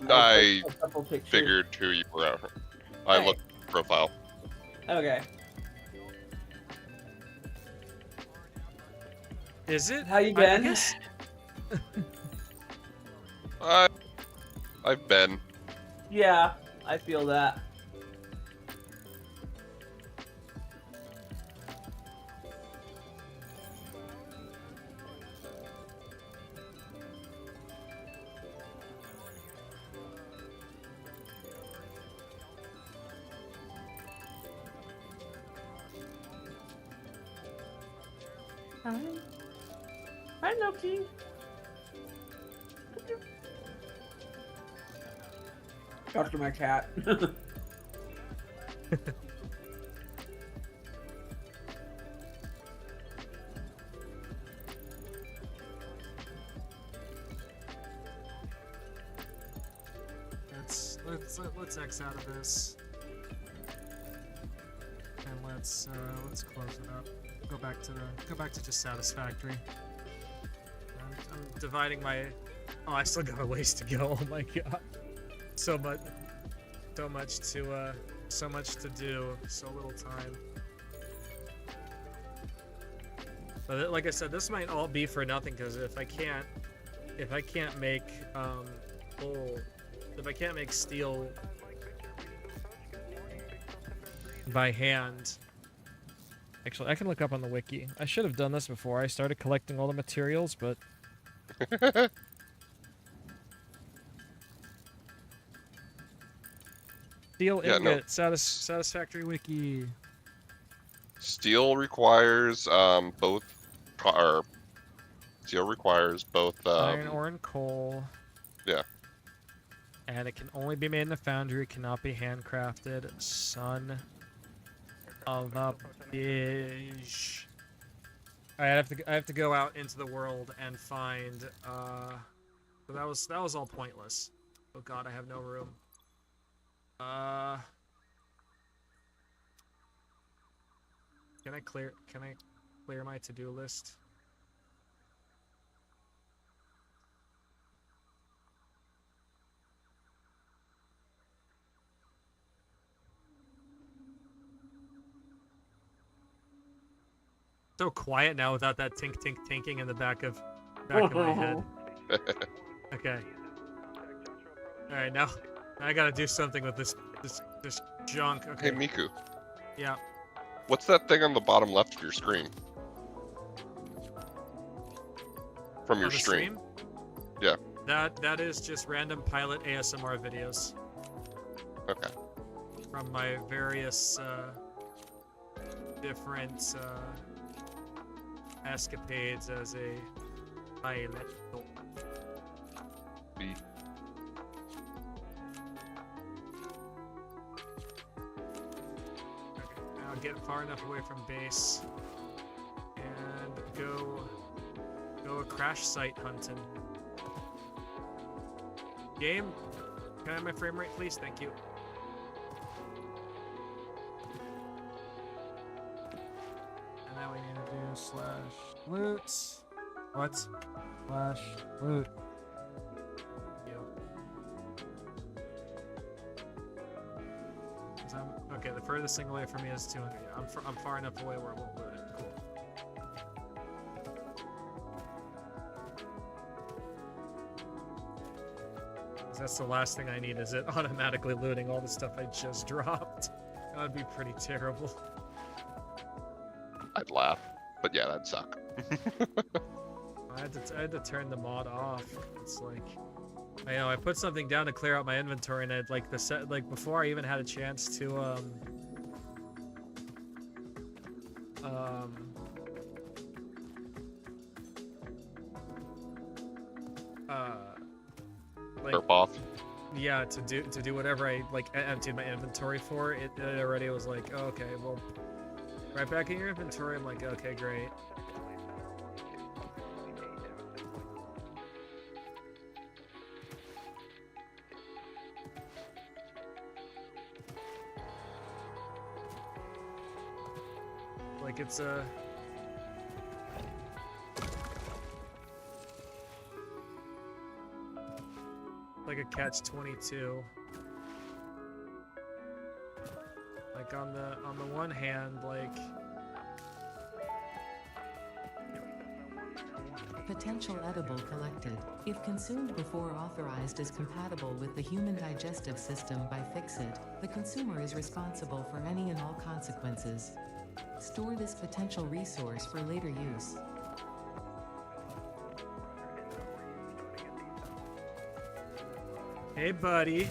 Speaker 9: I
Speaker 1: post a couple pictures.
Speaker 9: figured who you were. I looked at the profile.
Speaker 1: Okay.
Speaker 2: Is it?
Speaker 1: How you been?
Speaker 2: guess...
Speaker 9: I've been.
Speaker 1: Yeah, I feel that. Hi. Hi, Loki. Talk to my cat.
Speaker 2: Let's X out of this, and let's close it up. Go back to just Satisfactory. I'm dividing my. Oh, I still got a ways to go. Oh my god, so much to do, so little time. But like I said, this might all be for nothing because if I can't make steel by hand. Actually, I can look up on the wiki. I should have done this before I started collecting all the materials, but steel ingot, Satisfactory wiki.
Speaker 9: Steel requires both. Steel requires both.
Speaker 2: Iron ore and coal.
Speaker 9: Yeah.
Speaker 2: And it can only be made in a foundry. It cannot be handcrafted. Son of a bitch. Alright, I have to go out into the world and find. So that was all pointless. Oh god, I have no room. Can I clear my to-do list? So quiet now without that tink tink tinking in the back of my head. Okay. All right, now I gotta do something with this junk. Okay.
Speaker 9: Hey Miku.
Speaker 2: Yeah.
Speaker 9: What's that thing on the bottom left of your screen? From your
Speaker 2: On the
Speaker 9: stream? Yeah.
Speaker 2: That is just random pilot ASMR videos.
Speaker 9: Okay.
Speaker 2: From my various different escapades as a pilot.
Speaker 9: B.
Speaker 2: Now get far enough away from base and go a crash site hunting. Game, can I have my frame rate, please? Thank you. And now we need to do /loot. What? /loot. Okay, the furthest thing away from me is 200. I'm far enough away where it won't loot it. Cool. That's the last thing I need, is it automatically looting all the stuff I just dropped. That would be pretty terrible.
Speaker 9: I'd laugh, but yeah, that'd suck.
Speaker 2: I had to turn the mod off. It's like, I put something down to clear out my inventory, and I'd like before I even had a chance to
Speaker 9: Burp off.
Speaker 2: Yeah, to do whatever I emptied my inventory for. It already was like, oh, okay, well, right back in your inventory. I'm like, okay, great. Like it's a. Like a catch-22. Like on the one hand, like
Speaker 10: potential edible collected. If consumed before authorized is compatible with the human digestive system by Fix-It, the consumer is responsible for any and all consequences. Store this potential resource for later use.
Speaker 2: hey, buddy.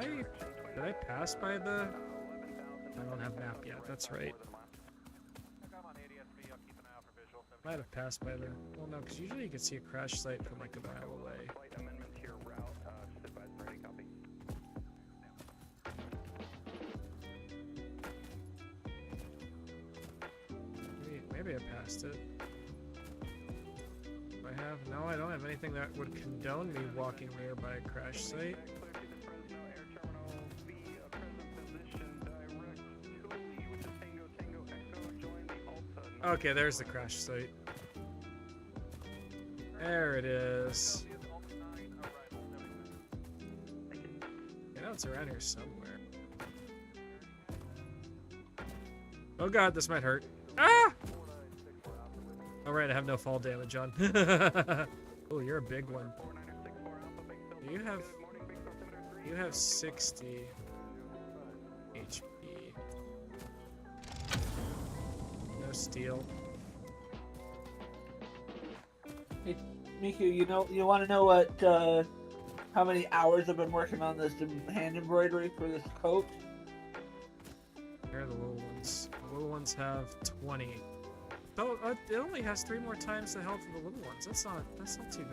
Speaker 2: Did I pass by the? I don't have map yet. That's right.
Speaker 5: I'm on ADSB. I'll keep an eye out for visual.
Speaker 2: Might have passed by the. Well, no, because usually you can see a crash site from like a mile away.
Speaker 5: Slight amendment to your route. Just advise for any copy.
Speaker 2: Maybe I passed it. Do I have? No, I don't have anything that would condone me walking nearby a crash site. Okay, there's the crash site. There it is. I know it's around here somewhere. Oh god, this might hurt. Ah! Alright, I have no fall damage on. Oh, you're a big one. You have 60 HP. No steel.
Speaker 1: Hey, Miku, you want to know what, how many hours I've been working on this hand embroidery for this coat?
Speaker 2: Here are the little ones. The little ones have 20. Oh, it only has 3 more times the health of the little ones. That's not too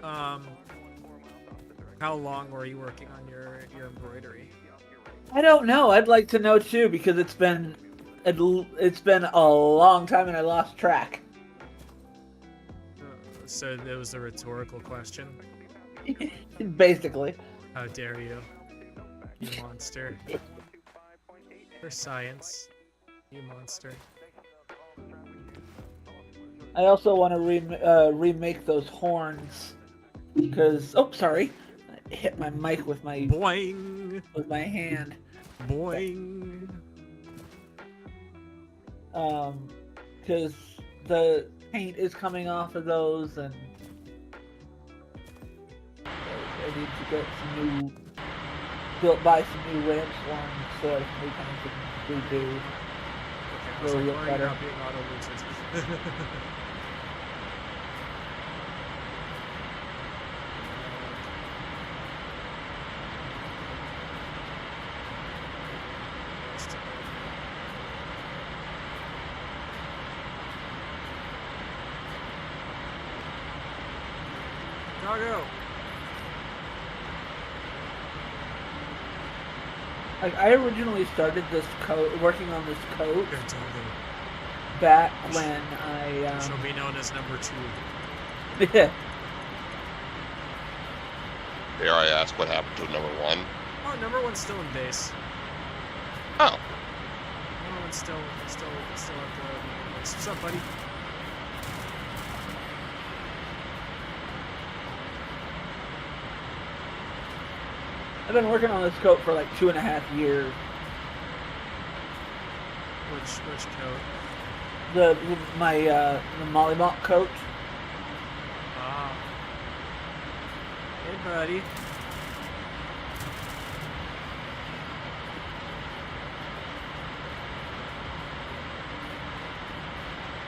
Speaker 2: bad. How long were you working on your embroidery?
Speaker 1: I don't know. I'd like to know too because it's been a long time and I lost track.
Speaker 2: So it was a rhetorical question.
Speaker 1: Basically.
Speaker 2: How dare you, you monster! For science, you monster.
Speaker 1: I also want to remake those horns because sorry, I hit my mic with my
Speaker 2: boing
Speaker 1: with my hand.
Speaker 2: Boing.
Speaker 1: Because the paint is coming off of those, and I need to get some new, buy some new ramps ones so that we can redo.
Speaker 2: Okay,
Speaker 1: Really look better.
Speaker 2: being auto losers. Doggo.
Speaker 1: Like, I originally started this coat, working on this coat, back when I
Speaker 2: shall be known as number 2.
Speaker 1: Yeah.
Speaker 9: Dare I ask what happened to number 1?
Speaker 2: Oh, number 1's still in base.
Speaker 9: Oh.
Speaker 2: Number 1's still at the. What's up, buddy?
Speaker 1: I've been working on this coat for like 2.5 years.
Speaker 2: Which coat?
Speaker 1: The Mollymont coat.
Speaker 2: Ah. Hey, buddy.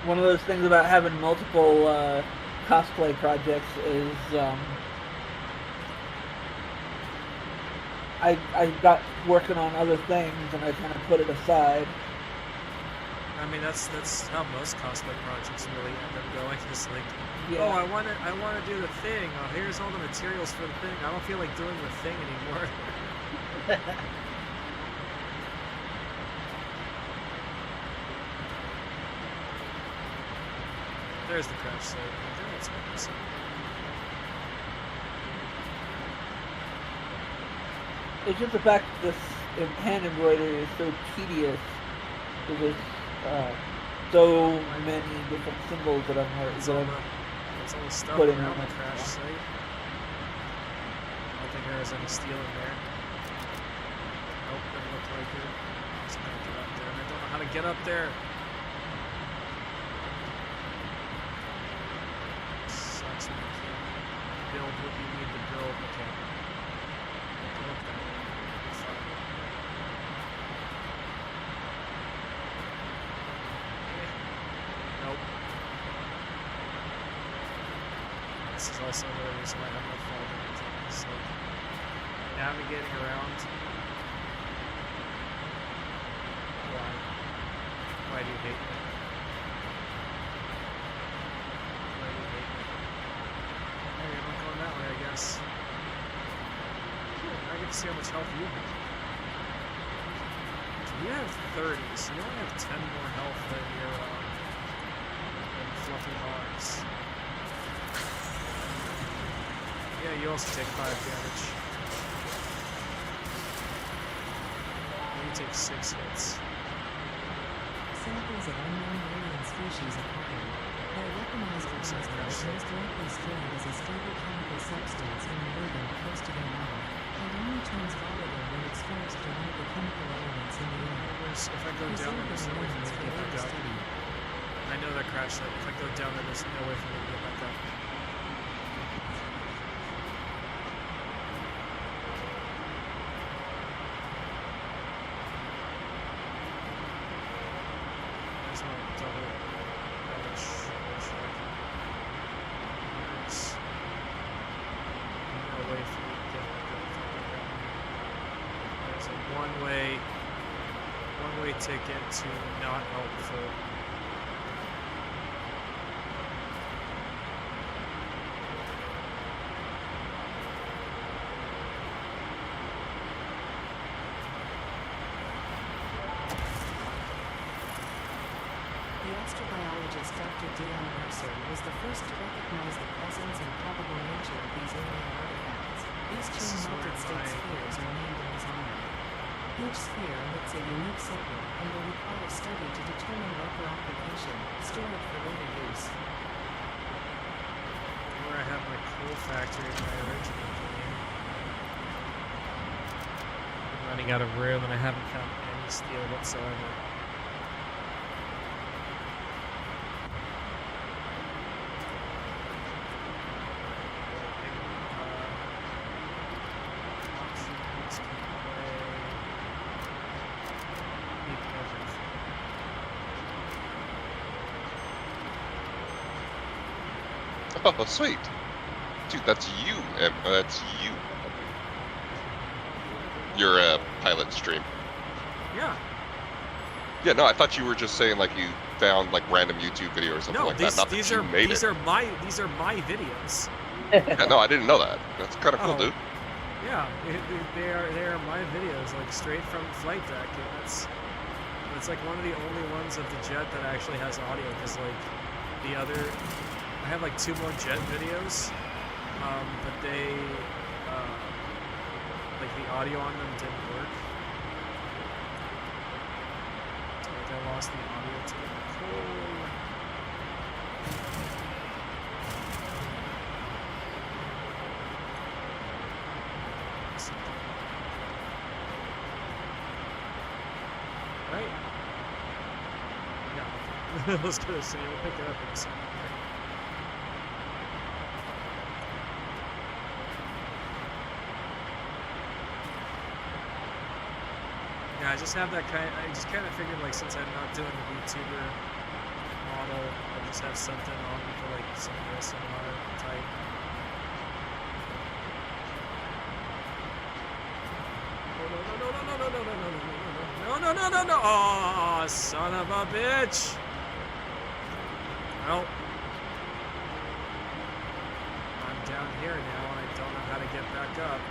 Speaker 1: One of those things about having multiple cosplay projects is I got working on other things and I kind of put it aside.
Speaker 2: I mean, that's how most cosplay projects really end up going. It's like,
Speaker 1: Yeah.
Speaker 2: oh, I want to do the thing. Oh, here's all the materials for the thing. I don't feel like doing the thing anymore. There's the crash site. I think that's what it's.
Speaker 1: It's just the fact that this hand embroidery is so tedious. There's so many different symbols that I'm
Speaker 2: It's all the stuff
Speaker 1: putting
Speaker 2: around
Speaker 1: on
Speaker 2: the
Speaker 1: it.
Speaker 2: crash site. I don't think there is any steel in there. Nope, doesn't look like it. Just gonna get up there, and I don't know how to get up there. Sucks when you can't build what you need to build. Okay. Go up there. It's fine. Nope. This is also another reason why I have no fall damage on this. Like, navigating around. Why? Why do you hate me? Why do you hate me? Hey, you're not going that way, I guess. I get to see how much health you have. You have 30, so you only have 10 more health than your than fluffy bars. Yeah, you also take 5 damage. You take 6 hits.
Speaker 10: Samples of unknown alien species acquired. Their weaponized plasma is most likely stored as a stable chemical substance in the organ close to their mouth, and only turns volatile when exposed to one of the chemical elements in the air.
Speaker 2: If I go down there, there's no way for me to get back up. I know that crash site. If I go down there, there's no way for me to get back up. There's no double damage. There's no way for me to get back up. There's a one-way ticket to not helpful.
Speaker 10: The astrobiologist Dr. D.L. Mercer was the first to recognize the presence and probable nature of these alien artifacts. These two United States spheres are named in his honor. Each sphere emits a unique signal and will require study to determine local application, stored for later use.
Speaker 2: Where I have my coal factory in my original game. I'm running out of room and I haven't found any steel whatsoever.
Speaker 9: Oh, sweet. Dude, that's you. That's you. Your pilot stream.
Speaker 2: Yeah.
Speaker 9: Yeah, no, I thought you were just saying like you found like random YouTube video or something like that. Not that you made it.
Speaker 2: These are my videos.
Speaker 9: Yeah, no, I didn't know that. That's kind of cool, dude.
Speaker 2: Yeah, they are my videos, like straight from flight deck. And it's like one of the only ones of the jet that actually has audio, because like the other, I have like 2 more jet videos, but they like the audio on them didn't work. Like I lost the audio to the coal. Right? Yeah. I was gonna say, we'll pick it up in a second. Yeah, I just have that I just kind of figured, like, since I'm not doing the VTuber model, I'll just have something on for, like, some ASMR type. No! Oh, son of a bitch! Well, I'm down here now, and I don't know how to get back up.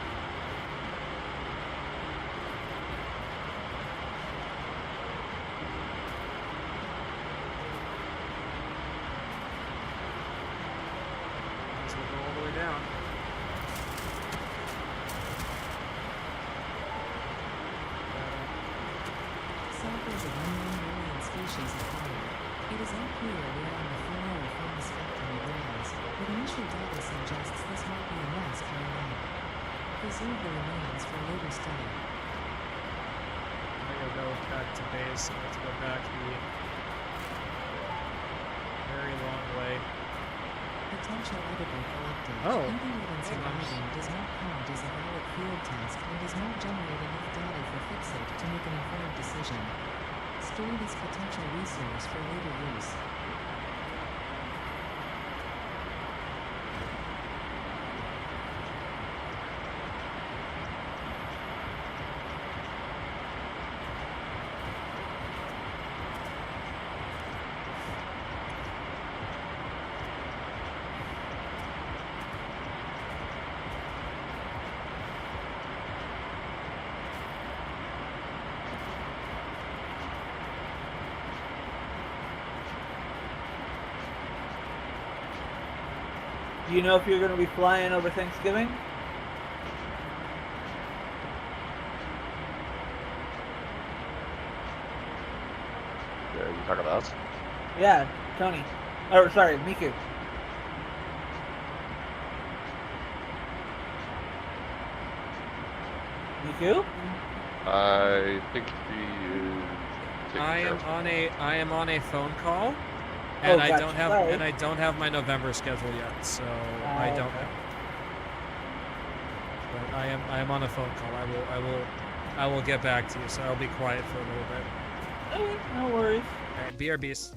Speaker 2: So we'll go all the way down.
Speaker 10: Samples of unknown alien species acquired. It is unclear where on the floor or Satisfactory lands, but initial data suggests this might be a nest or a lab. Preserve the remains for later study.
Speaker 2: I'm gonna go back to base. I have to go back the very long way.
Speaker 10: Potential edible collected.
Speaker 2: Oh.
Speaker 10: Even when surviving does not count as a valid field task and does not generate enough data for Fixit to make an informed decision. Store this potential resource for later use.
Speaker 1: Do you know if you're going to be flying over Thanksgiving?
Speaker 9: Yeah, you talking to us?
Speaker 1: Yeah, Tony. Or sorry, Miku. Miku?
Speaker 9: I think she is. taking
Speaker 2: I
Speaker 9: care
Speaker 2: am
Speaker 9: of
Speaker 2: on a phone call, and I
Speaker 1: gotcha.
Speaker 2: don't have
Speaker 1: Sorry.
Speaker 2: and I don't have my November schedule yet, so I don't
Speaker 1: okay.
Speaker 2: know. But I am on a phone call. I will get back to you. So I'll be quiet for a little bit.
Speaker 1: Okay, no worries.
Speaker 2: All right, BRBs.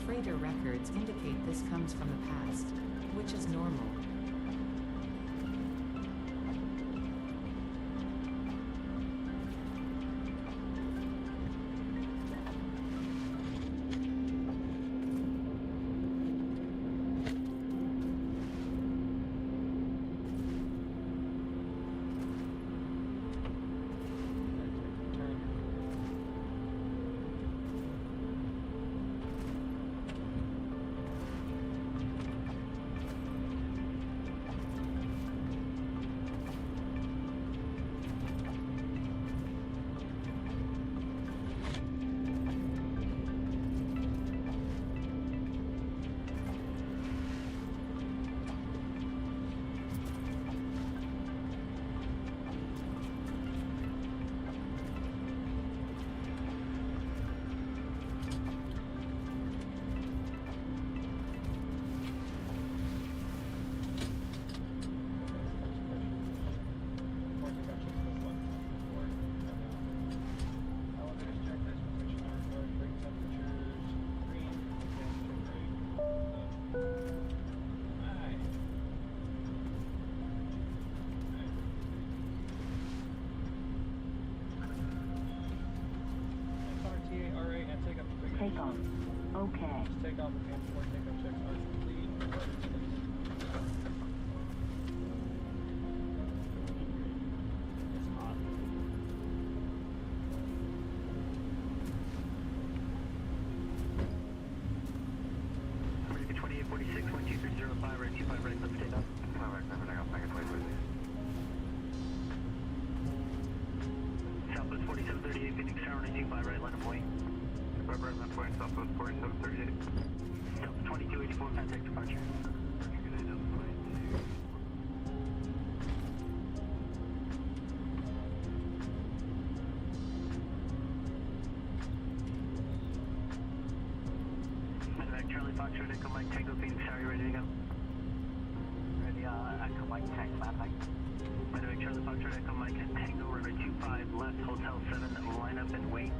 Speaker 10: Freighter records indicate this comes from the past, which is normal.
Speaker 6: Takeoff. Okay.
Speaker 8: Takeoff and before takeoff checks are complete. It's hot.
Speaker 7: American 2846, 12305, right 25 right, let's take off. Southwest 4738, Phoenix Tower, 925 right, line of point. Right, line of point, Southwest 4738. Delta 2284, contact departure. Medevac Charlie Foxtrot, Echo Mike Tango, Phoenix Tower, you ready to go? Ready, Echo Mike Tango, Medevac. Medevac Charlie Foxtrot, Echo Mike Tango, runway 25 left, Hotel 7, line up and wait.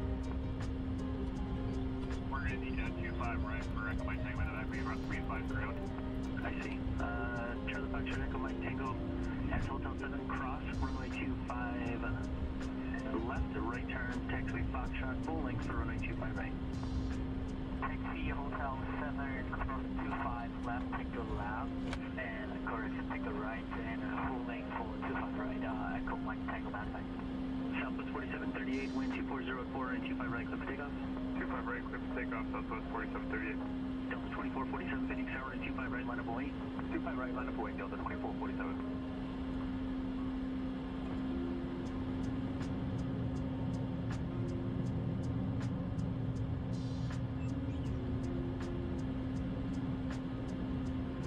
Speaker 7: We're gonna need 25 right for Echo Mike Tango, Medevac, we run 35 ground. I see. Charlie Foxtrot, Echo Mike Tango, at Hotel 7, cross, runway 25 left, right turn, taxiway Foxtrot, full length for runway 25 right. Taxi Hotel 7, cross 25 left, take the left, and correction, take the right, and full length for 25 right, Echo Mike Tango, Medevac. Southwest 4738, wind 2404, and 25 right, clip for takeoff. 25 right, clip for takeoff, Southwest 4738. Delta 2447, Phoenix Tower, and 25 right, line up away. 25 right, line up away, Delta 2447.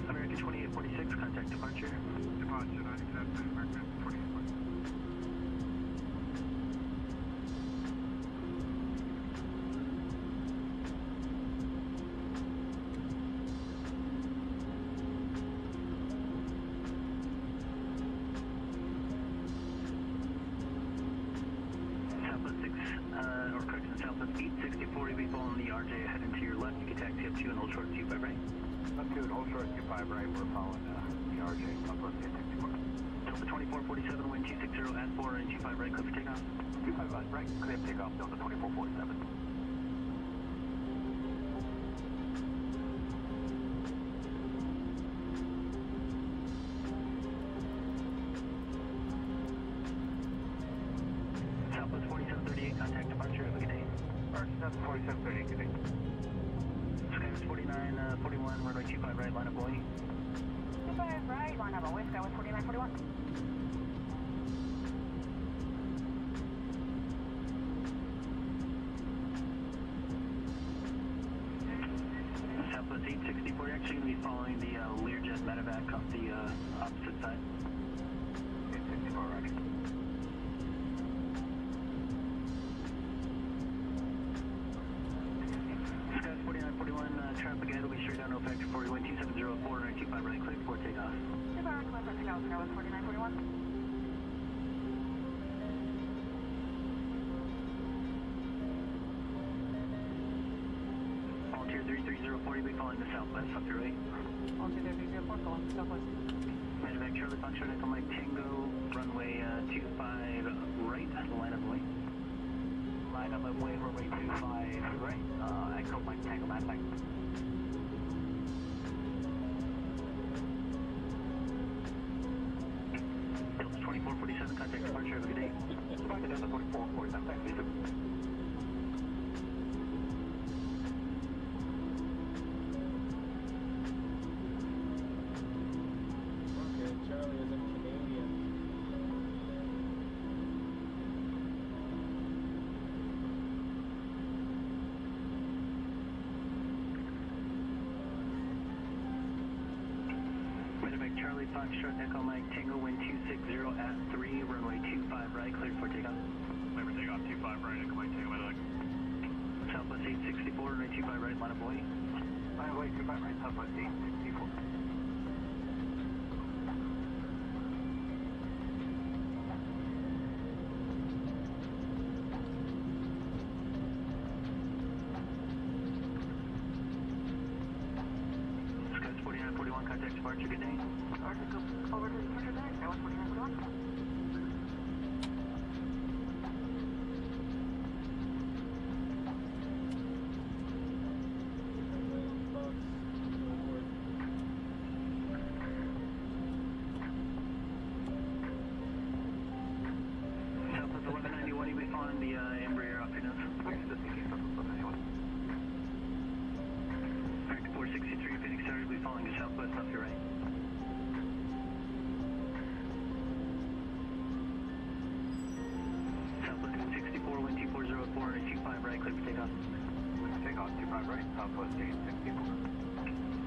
Speaker 7: American 2846, contact departure. Departure, not accepted, American 2846. Southwest 6, or correction, Southwest 86040, be following the RJ ahead and to your left. You can taxi up to and hold short 25 right. Up to and hold short 25 right, we're following the RJ, Southwest 86040. Delta 2447, wind 260 at 4 and 25 right, clear for takeoff. 25 right, clear for takeoff, Delta 2447. Southwest 4738, contact departure, have a good day. Southwest 4738, good day. Skywest 4941, runway 25 right, line up away.
Speaker 6: 25 right, line up away, Skywest 4941.
Speaker 7: Southwest 864, you're actually going to be following the Learjet medevac off the opposite side. 864, roger. Skywest 4941, traffic ahead will be straight down, no factor 40, wind 2704, right 25 right, clear before takeoff.
Speaker 6: 25 right, clear for takeoff, Skywest 4941.
Speaker 7: Volunteer 3304, you'll be following the southwest up your right.
Speaker 6: 12304, calling the southwest.
Speaker 7: Medevac Charlie Foxtrot Echo Mike Tango, runway 25 right, line up way. Line up way, runway 25 right, Echo Mike Tango, Medevac. Delta 2447, contact departure, have a good day. Contact Delta 2447, thanks, you too.
Speaker 8: Okay, Charlie is in Canadian.
Speaker 7: Medevac Charlie Foxtrot Echo Mike Tango, wind 260 at 3, runway 25 right, cleared for takeoff.
Speaker 5: Clear for takeoff, 25 right, Echo Mike Tango, Medevac.
Speaker 7: Southwest 864, runway 25 right, line of way. Line of way, 25 right, Southwest 864. Scots 4941, contact departure, good day. Departure, go over to the departure deck, Scots 4941. Southwest 1191, you'll be following the Embraer off your nose. Southwest 1191. American 463, Phoenix Tower, you'll be following the southwest off your right. Southwest 864, wind 2404, and 25 right, clear for takeoff. Takeoff, 25 right, Southwest 864.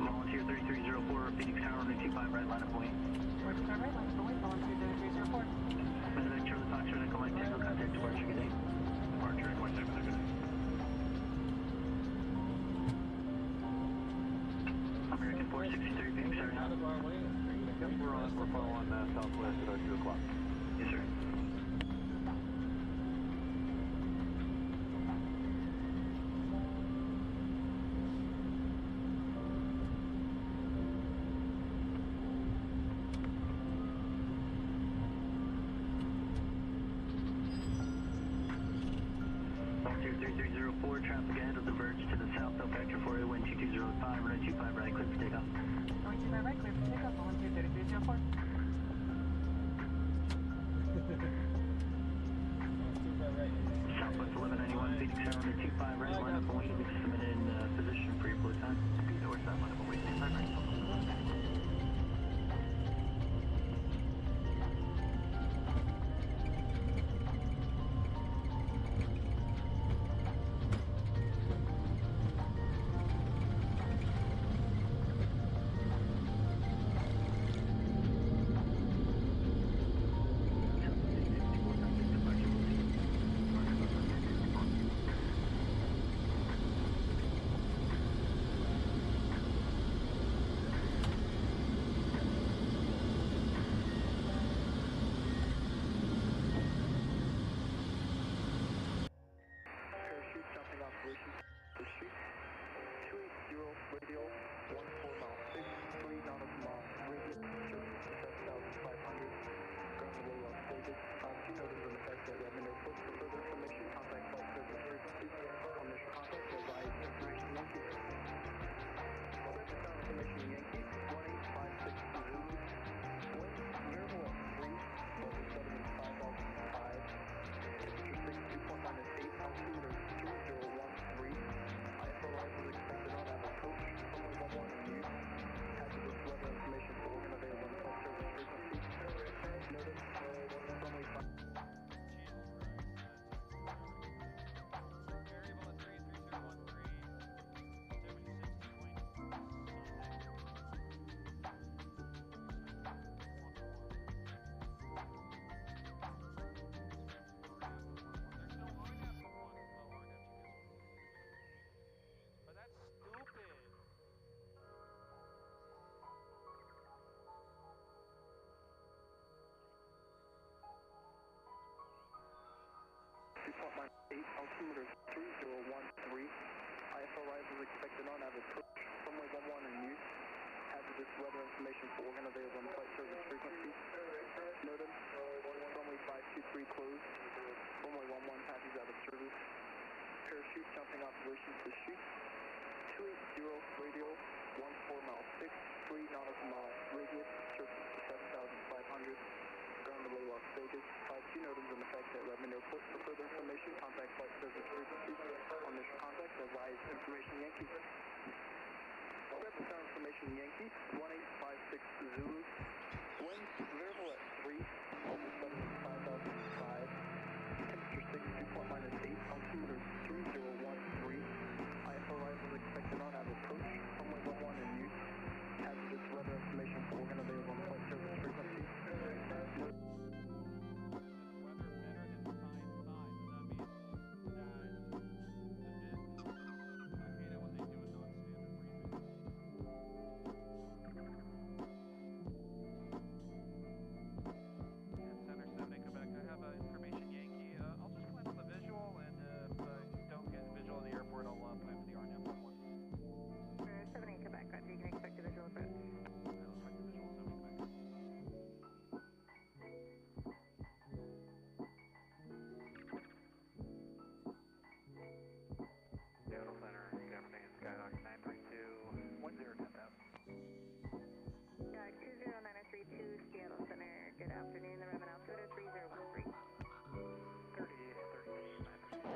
Speaker 7: Volunteer 3304, Phoenix Tower, runway 25 right, line up way.
Speaker 6: 25 right, line up away, volunteer 3304.
Speaker 7: Medevac Charlie Foxtrot Echo Mike Tango, contact departure, good day.
Speaker 5: Departure, Echo Mike Tango, good day.
Speaker 7: American 463, Phoenix Tower.
Speaker 8: Out of our way.
Speaker 5: Yep, we're following southwest at 2 o'clock.
Speaker 7: Yes, sir. Volunteer 3304, traffic ahead of the verge to the south, Del Factor 4, wind 2205, runway 25 right, clear for takeoff.
Speaker 6: Going 25 right, clear for takeoff, volunteer 3304.
Speaker 7: Southwest 1191, Phoenix Tower, runway 25 right, line up and wait. We've submitted in position for your flow time. Speed north side, line up and wait, 25 right. Parachute jumping operations pursuit. 280 radial, 14 mile 6, 3 nautical mile radius, surface 7,500. Ground low on stated. Do note as an effect that let me know for further information. Contact flight service frequency. On this contact, advise information Yankee. Ground information Yankee, 18562 Zulu. Wind near below 3, over 75,005. Temperature 62.8, altimeter 3013. ISO rise is expected on at a coach, runway 11 in use. Hazardous weather information for organ available on the flight service frequency. Notice, runway 5.
Speaker 5: Variable at
Speaker 7: 2.8, altimeter 3013. ISO rise is is expected on average approach. Runway 11 in use. Hazardous weather information for organ available on flight service frequency. Noted. Runway 523 closed. Runway 11 passes out of service. Parachute jumping operations to shoot. 280 radial, 14 mile 6, 3 nautical mile radius, surface to 7,500. Ground delay Las Vegas. 52 notims in effect at Redmond Airport. For further information, contact flight service frequency. On this contact, advise information Yankee. Redmond Sound information Yankee, 1856 Zulu. Winds variable at 3, altimeter 5,005. Temperature 62.-8, altimeter 3013. IFO arrival is expected on average approach. Runway 11 in use. Hazardous weather information for organ available on flight service frequency.
Speaker 5: Weather better than fine fine. Does that mean that the I hate it when they do a non-standard briefing. And Center 70 Quebec, I have information Yankee. I'll just plan on the visual, and if I don't get visual of the airport, I'll plan for the RNAV 11.
Speaker 6: 70 Quebec, Roger, you can expect a visual approach.
Speaker 5: I'll expect the visual 70 Quebec.
Speaker 7: Seattle Center, good afternoon, Skyhawk 932, 1010,000.
Speaker 6: Skyhawk 20932, Seattle Center, good afternoon, the Redmond altimeter 3013.
Speaker 7: 30, 30, 932.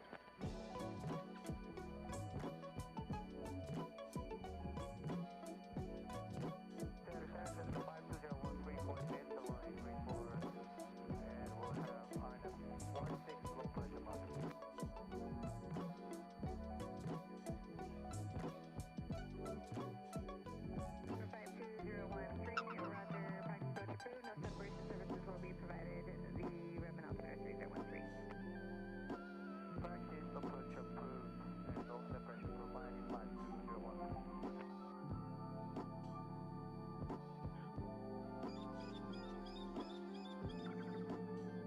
Speaker 7: Satisfactory 52013.8 to line 34, and we'll have RNF 16 low pressure mode.
Speaker 6: For 52013, Roger, practice approach approved, no separation services will be provided, the Redmond altimeter 3013.
Speaker 7: Practice approach approved, and no separation provided 5201.
Speaker 5: I'll be landing runway 11, exit to the left.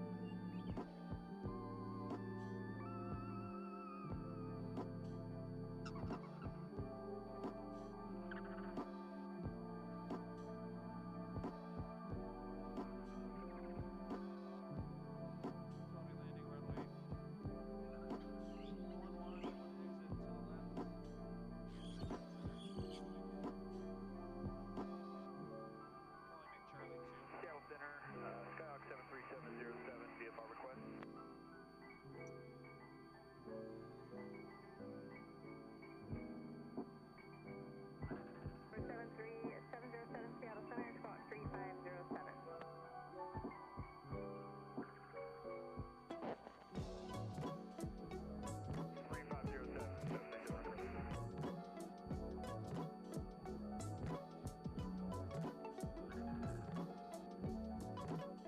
Speaker 5: Climbing Charlie 2.
Speaker 7: Seattle Center, Skyhawk 73707, VFR request.
Speaker 6: For 73707, Seattle Center, squawk 3507.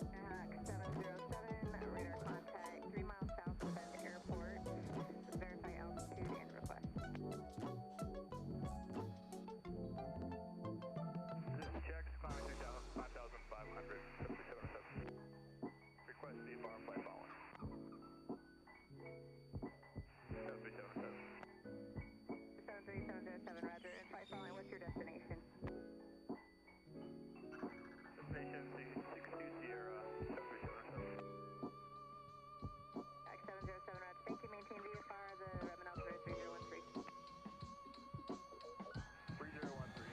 Speaker 6: Skyhawk 707, radar contact 3 miles south of Bend Airport. Verify altitude and request.
Speaker 7: This is checks, climbing 5,500, 73707. Request VFR flight following. 7377.
Speaker 6: 73707, Roger, and flight following, what's your destination?
Speaker 7: Destination 62 Sierra, 7377.
Speaker 6: Back 707, Roger, thank you, maintain VFR, the Redmond altimeter 3013.
Speaker 7: 3013.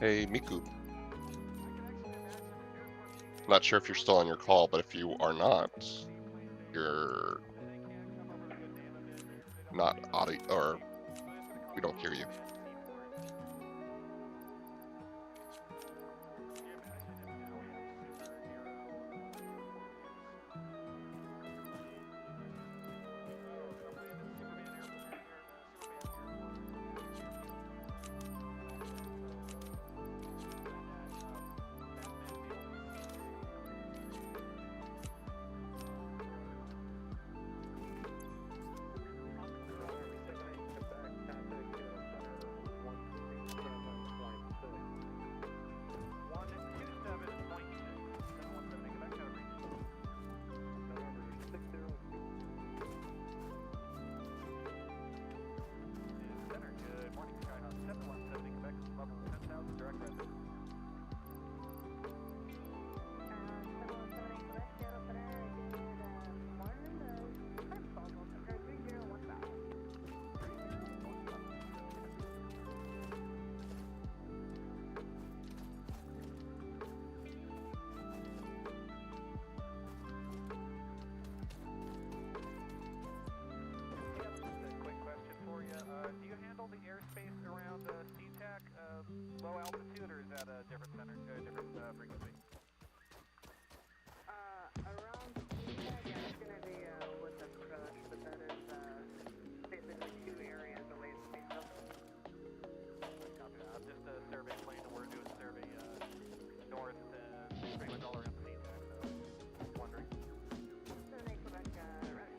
Speaker 9: Hey, Miku. Not sure if you're still on your call, but if you are not, you're not audio, or we don't hear you.
Speaker 5: Low altitude, or is that a different center, different frequency?
Speaker 6: Around CTAC, yeah, it's gonna be with the crush, but that is basically 2 areas away from each other.
Speaker 5: Copy that. I'm just a survey plane, and we're doing a survey north, pretty much all around the CTAC, so just wondering.
Speaker 6: Quebec, right.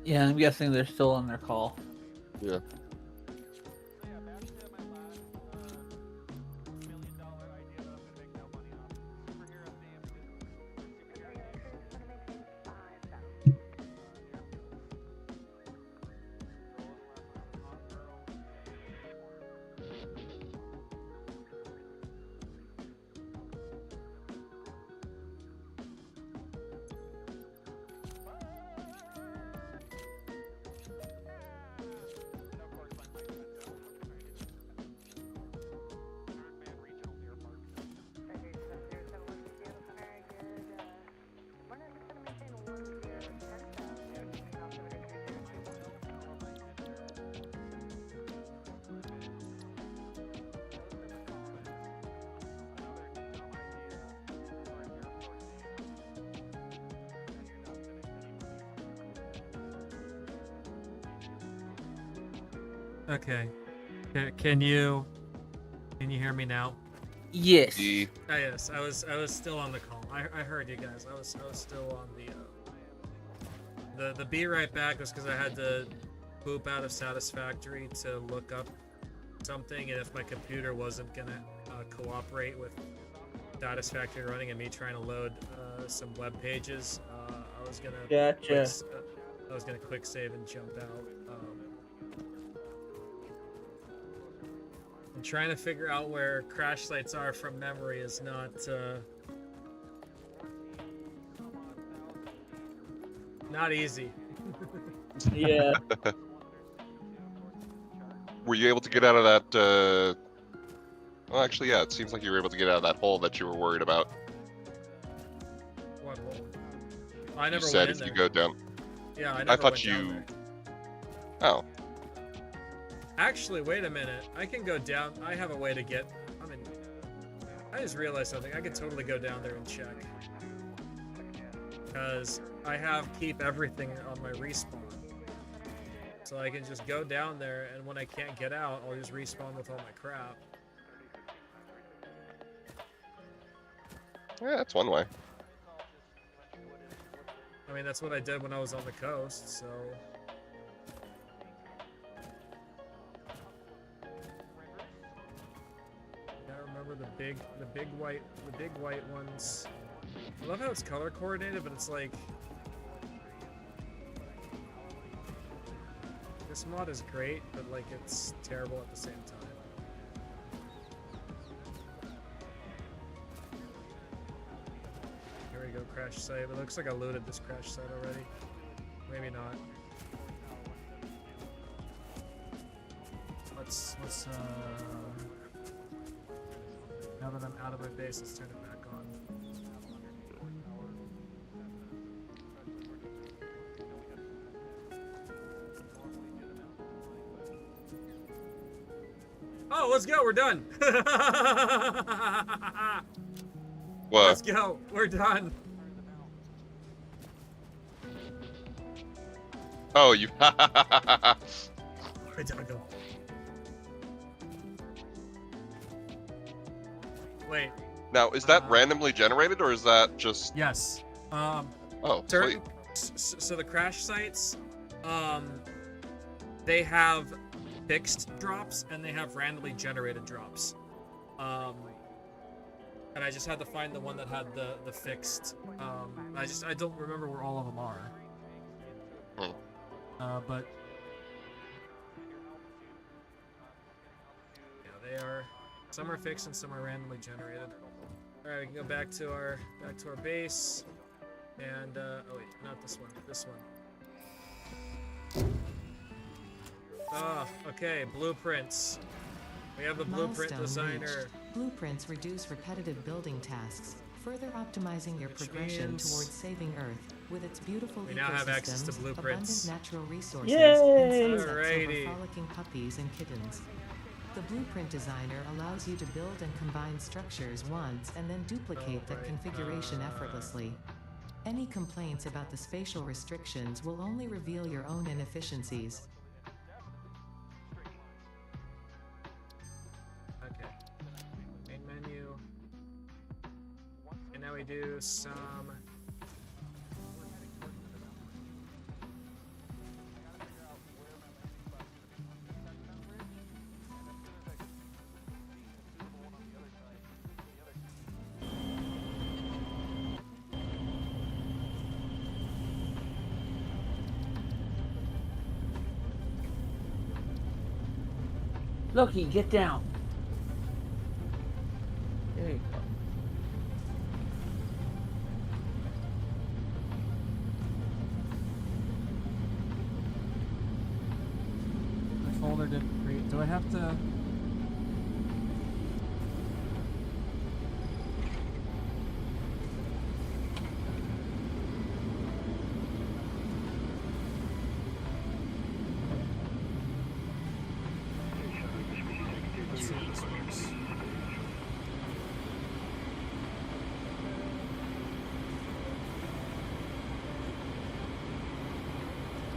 Speaker 1: Yeah, I'm guessing they're still on their call.
Speaker 9: Yeah.
Speaker 2: Okay. Can you hear me now?
Speaker 1: Yes.
Speaker 2: Ah, yes. I was still on the call. I heard you guys. I was still on the be right back was because I had to boop out of Satisfactory to look up something, and if my computer wasn't gonna cooperate with Satisfactory running and me trying to load some web pages, I was gonna
Speaker 1: Gotcha.
Speaker 2: I was gonna quick save and jump out. And trying to figure out where crash sites are from memory is not not easy.
Speaker 1: Yeah.
Speaker 9: Were you able to get out of that? Well, actually, yeah. It seems like you were able to get out of that hole that you were worried about.
Speaker 2: What hole? I never
Speaker 9: You said
Speaker 2: went
Speaker 9: if
Speaker 2: in
Speaker 9: you
Speaker 2: there.
Speaker 9: go down.
Speaker 2: Yeah, I never
Speaker 9: I thought
Speaker 2: went down there.
Speaker 9: Oh.
Speaker 2: Actually, wait a minute. I can go down. I have a way to get. I mean, I just realized something. I could totally go down there and check. Because I have keep everything on my respawn. So I can just go down there, and when I can't get out, I'll just respawn with all my crap.
Speaker 9: Yeah, that's one way.
Speaker 2: I mean, that's what I did when I was on the coast, so... I remember the big white ones. I love how it's color coordinated, but it's like This mod is great, but like it's terrible at the same time. Here we go, crash site. It looks like I looted this crash site already. Maybe not. Let's now that I'm out of my base, let's turn it back on. Oh, let's go, we're done.
Speaker 9: What?
Speaker 2: Let's go, we're done.
Speaker 9: Oh, you.
Speaker 2: Where'd I go? Wait.
Speaker 9: Now, is that randomly generated or is that just?
Speaker 2: Yes.
Speaker 9: Oh,
Speaker 2: certain,
Speaker 9: sweet.
Speaker 2: so the crash sites, they have fixed drops and they have randomly generated drops. And I just had to find the one that had the fixed. I don't remember where all of them are. But yeah, they are. Some are fixed and some are randomly generated. All right, we can go back to our base, and oh wait, not this one. This one. Ah, okay, blueprints. We have a blueprint
Speaker 10: Milestone
Speaker 2: designer.
Speaker 10: reached. Blueprints reduce repetitive building tasks, further optimizing your progression
Speaker 2: means
Speaker 10: towards saving Earth with its beautiful
Speaker 2: we now have access to
Speaker 10: ecosystems,
Speaker 2: blueprints.
Speaker 10: abundant natural resources,
Speaker 1: Yay!
Speaker 10: and sunsets
Speaker 2: Alrighty.
Speaker 10: over frolicking puppies and kittens. The blueprint designer allows you to build and combine structures once and then duplicate that
Speaker 2: Alright,
Speaker 10: configuration effortlessly. Any complaints about the spatial restrictions will only reveal your own inefficiencies.
Speaker 2: Okay. Main menu. And now we do some.
Speaker 1: Loki, get down. There you go.
Speaker 8: The folder didn't create. Do I have to? Let's see if this works.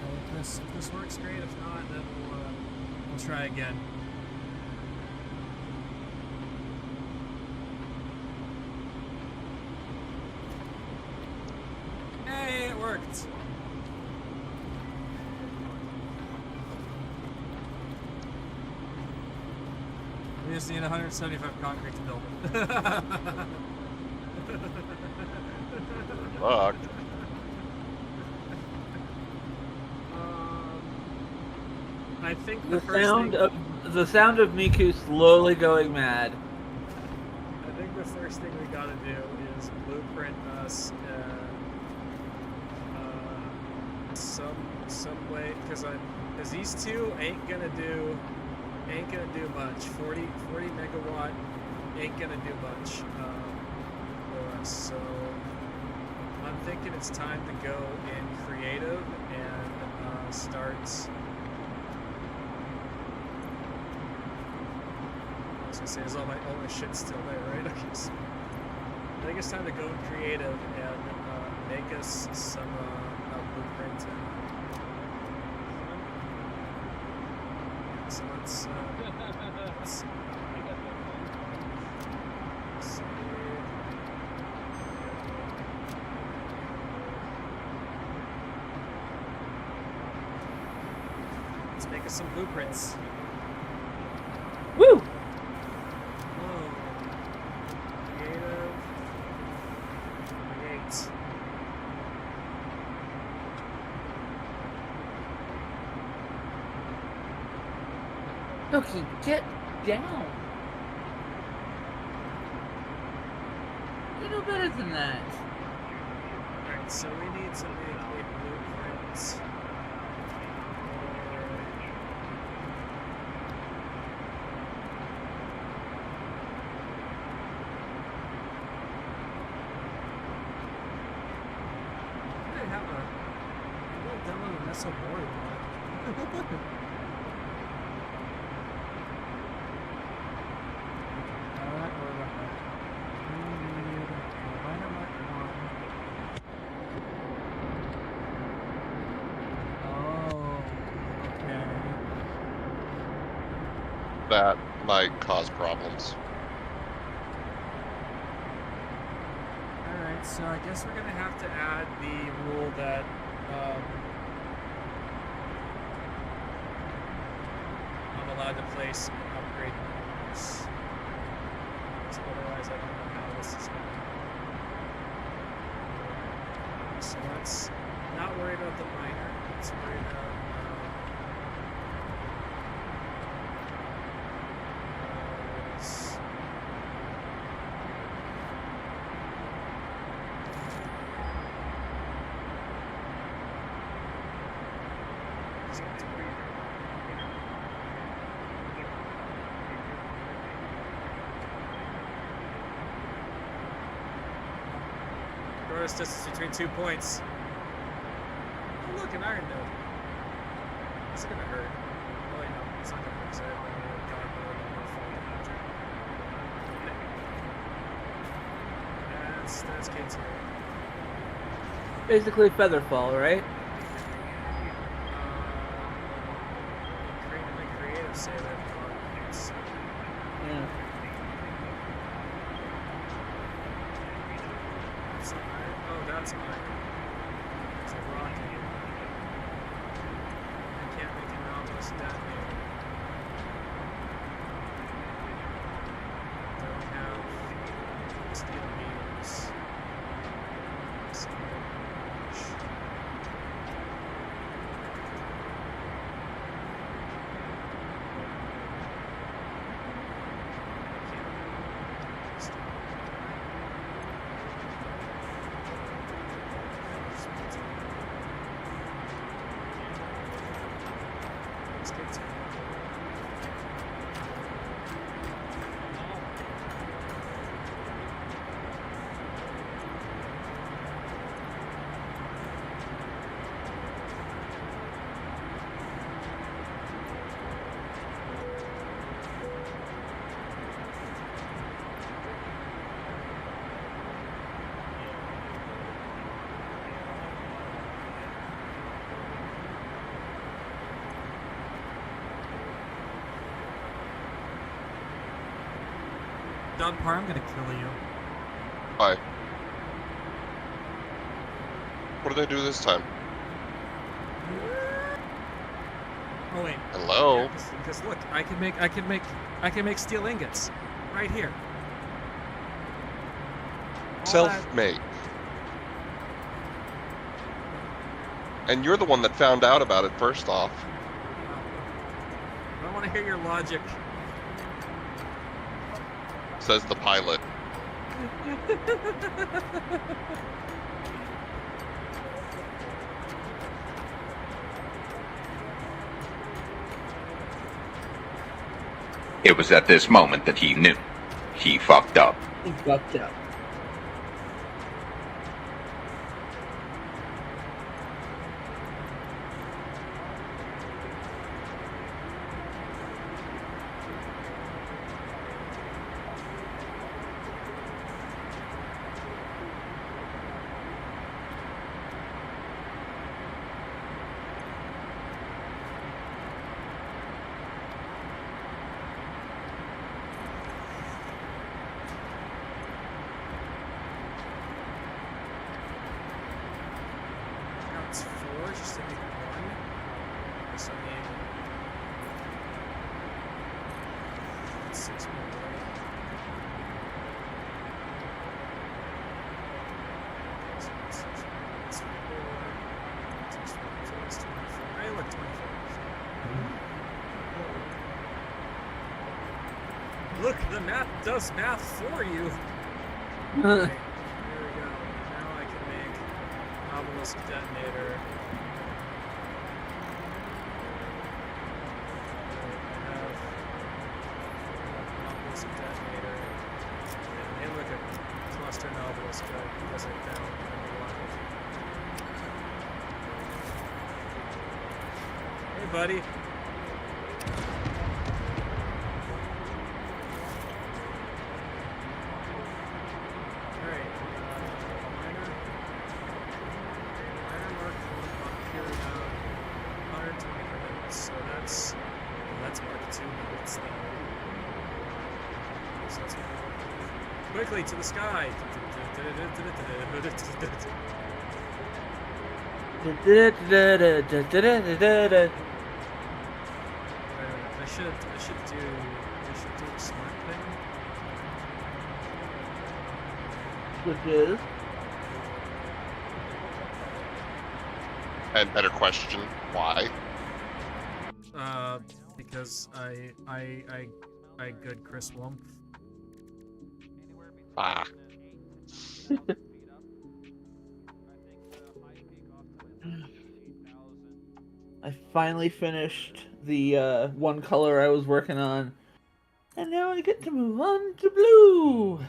Speaker 8: Well, if this works, great. If not, then we'll try again. Hey, it worked. We just need 175 concrete to build it.
Speaker 9: Fuck.
Speaker 2: I think
Speaker 1: The
Speaker 2: first
Speaker 1: sound
Speaker 2: thing,
Speaker 1: of Miku slowly going mad.
Speaker 2: I think the first thing we gotta do is blueprint us some way, because these two ain't gonna do much. 40 megawatt ain't gonna do much for us. So I'm thinking it's time to go in creative and start. I was gonna say, is all my shit still there, right? Okay, so I think it's time to go in creative and make us some blueprint. So let's see. Let's make us some blueprints.
Speaker 1: Woo!
Speaker 2: Whoa. Creative. Create.
Speaker 1: Okay, get down. You know better than that.
Speaker 2: Alright, so we need to make a blueprint. I have a little demo of an SO board.
Speaker 9: That might cause problems.
Speaker 2: Alright, so I guess we're gonna have to add the rule that I'm allowed to place and upgrade miners. So otherwise I don't know how this is going. So let's not worry about the miner. Let's worry about this. Shortest distance between 2 points. Oh look, an iron node. This is gonna hurt. Oh wait, no, it's not gonna hurt because I have my god mode and my full damage. That's kids here.
Speaker 1: Basically Featherfall, right?
Speaker 2: Creating the creative say that it's
Speaker 1: Yeah.
Speaker 2: it's iron. Oh, that's iron. It's a rocket. I can't make an anomalous detonator. Don't have steel beams. Steel damage. Let's get to
Speaker 8: Dogpar, I'm gonna kill you.
Speaker 9: Why? What did I do this time?
Speaker 8: Oh wait.
Speaker 9: Hello?
Speaker 8: Yeah, because look, I can make steel ingots right here. All that-
Speaker 9: Self-made. And you're the one that found out about it first off.
Speaker 8: I don't want to hear your logic.
Speaker 9: Says the pilot.
Speaker 11: It was at this moment that he knew. He fucked up.
Speaker 1: He fucked up.
Speaker 2: now it's 4 just to make 1. So I need 6 more. So it's 4. So it's 24. I look 24. Look, the map does math for you. Okay, here we go. Now I can make obelisk detonator. I have obelisk detonator. And hey, look at cluster and obelisk because I found number one. Hey, buddy. Quickly to the sky! I should do a smart thing.
Speaker 1: Which is?
Speaker 9: And better question, why?
Speaker 2: Because I good Chris Wumpf.
Speaker 9: Ah.
Speaker 1: I finally finished the one color I was working on, and now I get to move on to blue.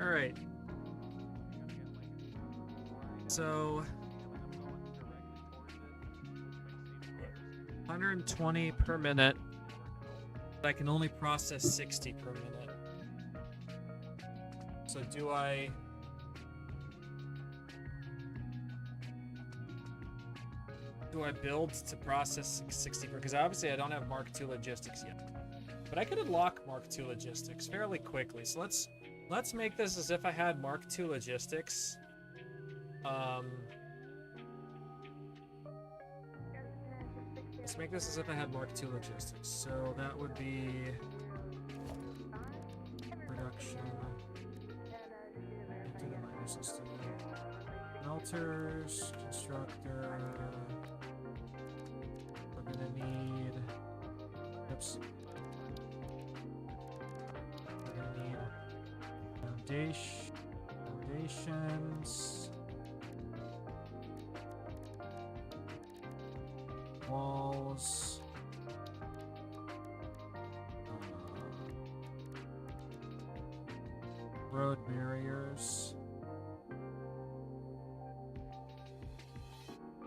Speaker 2: Alright. So 120 per minute. But I can only process 60 per minute. So do I build to process 60 per, because obviously I don't have Mark II logistics yet. But I could unlock Mark II logistics fairly quickly. So let's make this as if I had Mark II logistics. Let's make this as if I had Mark II logistics. So that would be production. Do the miner system. Smelters, constructor. We're gonna need. Oops. We're gonna need foundations. Walls. Road barriers.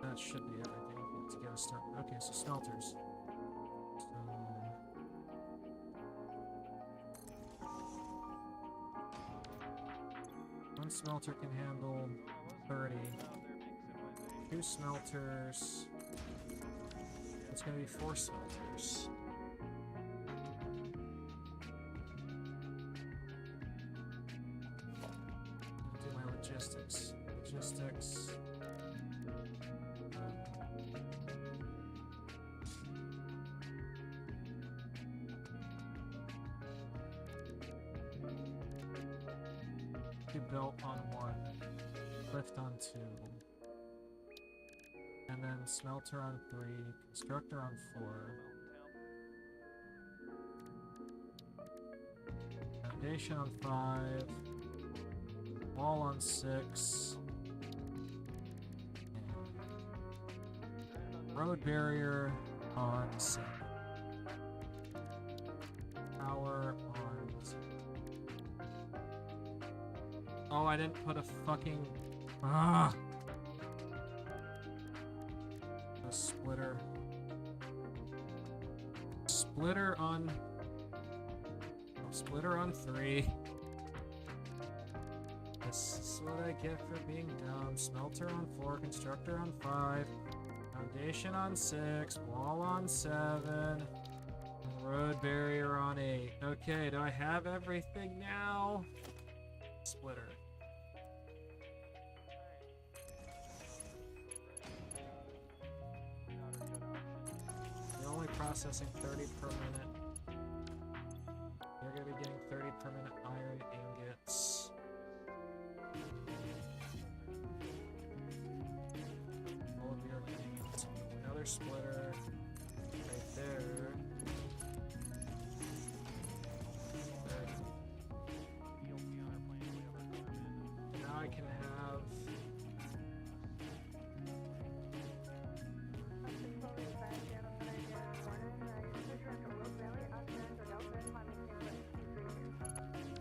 Speaker 2: That should be everything to get us started. Okay, so smelters. One smelter can handle 30. 2 smelters. It's gonna be 4 smelters. Do my logistics. Logistics. Built on 1, lift on 2, and then smelter on 3, constructor on 4, foundation on 5, wall on 6, and road barrier on 7, power on 2. Oh, I didn't put a fucking... Ah! A splitter. Splitter on... Oh, splitter on 3.
Speaker 8: This is what I get for being dumb. Smelter on 4, constructor on 5, foundation on 6, wall on 7, road barrier on 8. Okay, do I have everything now? Splitter. You're only processing 30 per minute. You're gonna be getting 30 per minute iron ingots. All of your things. Another splitter right there. Now I can have.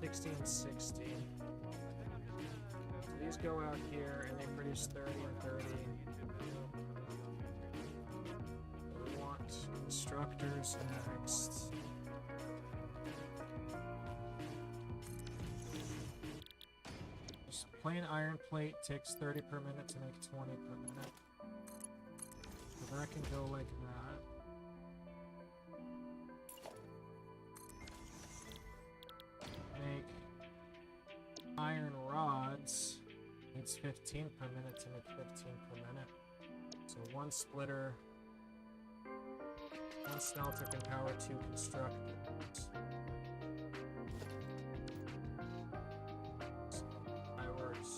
Speaker 8: $16.60. So these go out here and they produce 30 and 30. We want constructors next. Just plain iron plate takes 30 per minute to make 20 per minute. So that can go like that. Make iron rods. Needs 15 per minute to make 15 per minute. So one splitter, one smelter can power 2 constructors. So that works.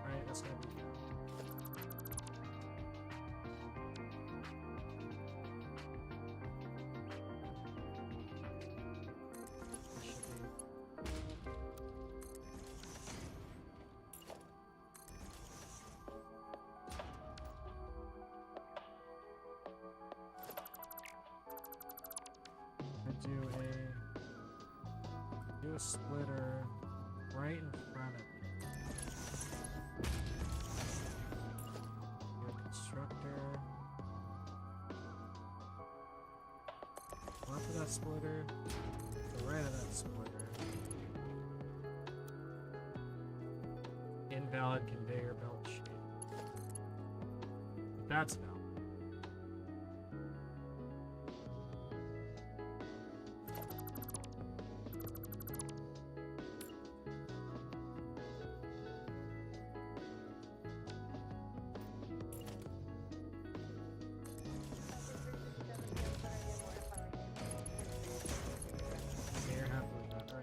Speaker 8: Right, that's gonna be do a splitter right in front of me. Do a constructor. Left of that splitter, to the right of that splitter. Invalid conveyor belt shape. That's valid.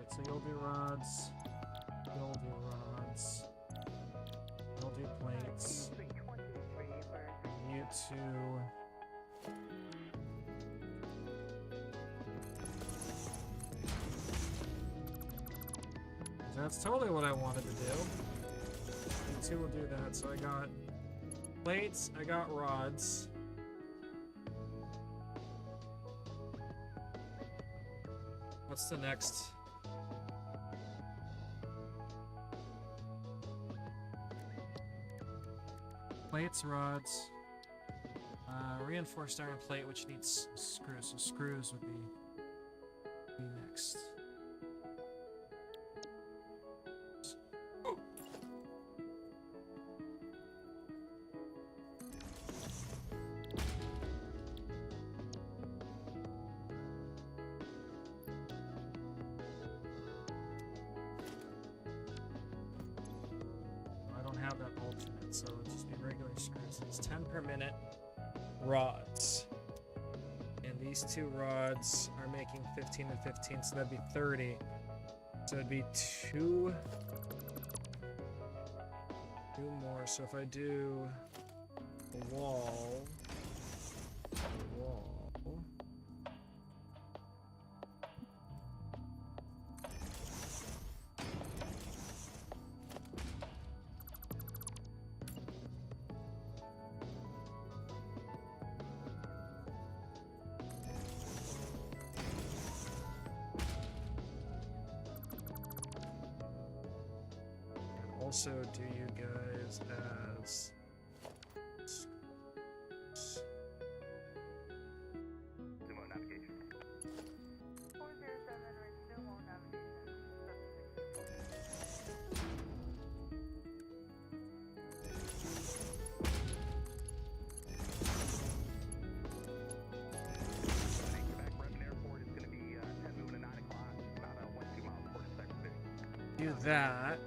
Speaker 8: So you'll do rods, you'll do rods, you'll do plates, you two, that's totally what I wanted to do. You two will do that, so I got plates, I got rods. What's the next? Plates, rods, reinforced iron plate, which needs screws, so screws would be next. I don't have that alternate, so it'll just be regular screws. It's 10 per minute rods. And these two rods are making 15 and 15, so that'd be 30. So it'd be two more. So if I do a wall,
Speaker 2: also do you guys as...
Speaker 6: Remote navigation. 407, resume navigation.
Speaker 2: Do that.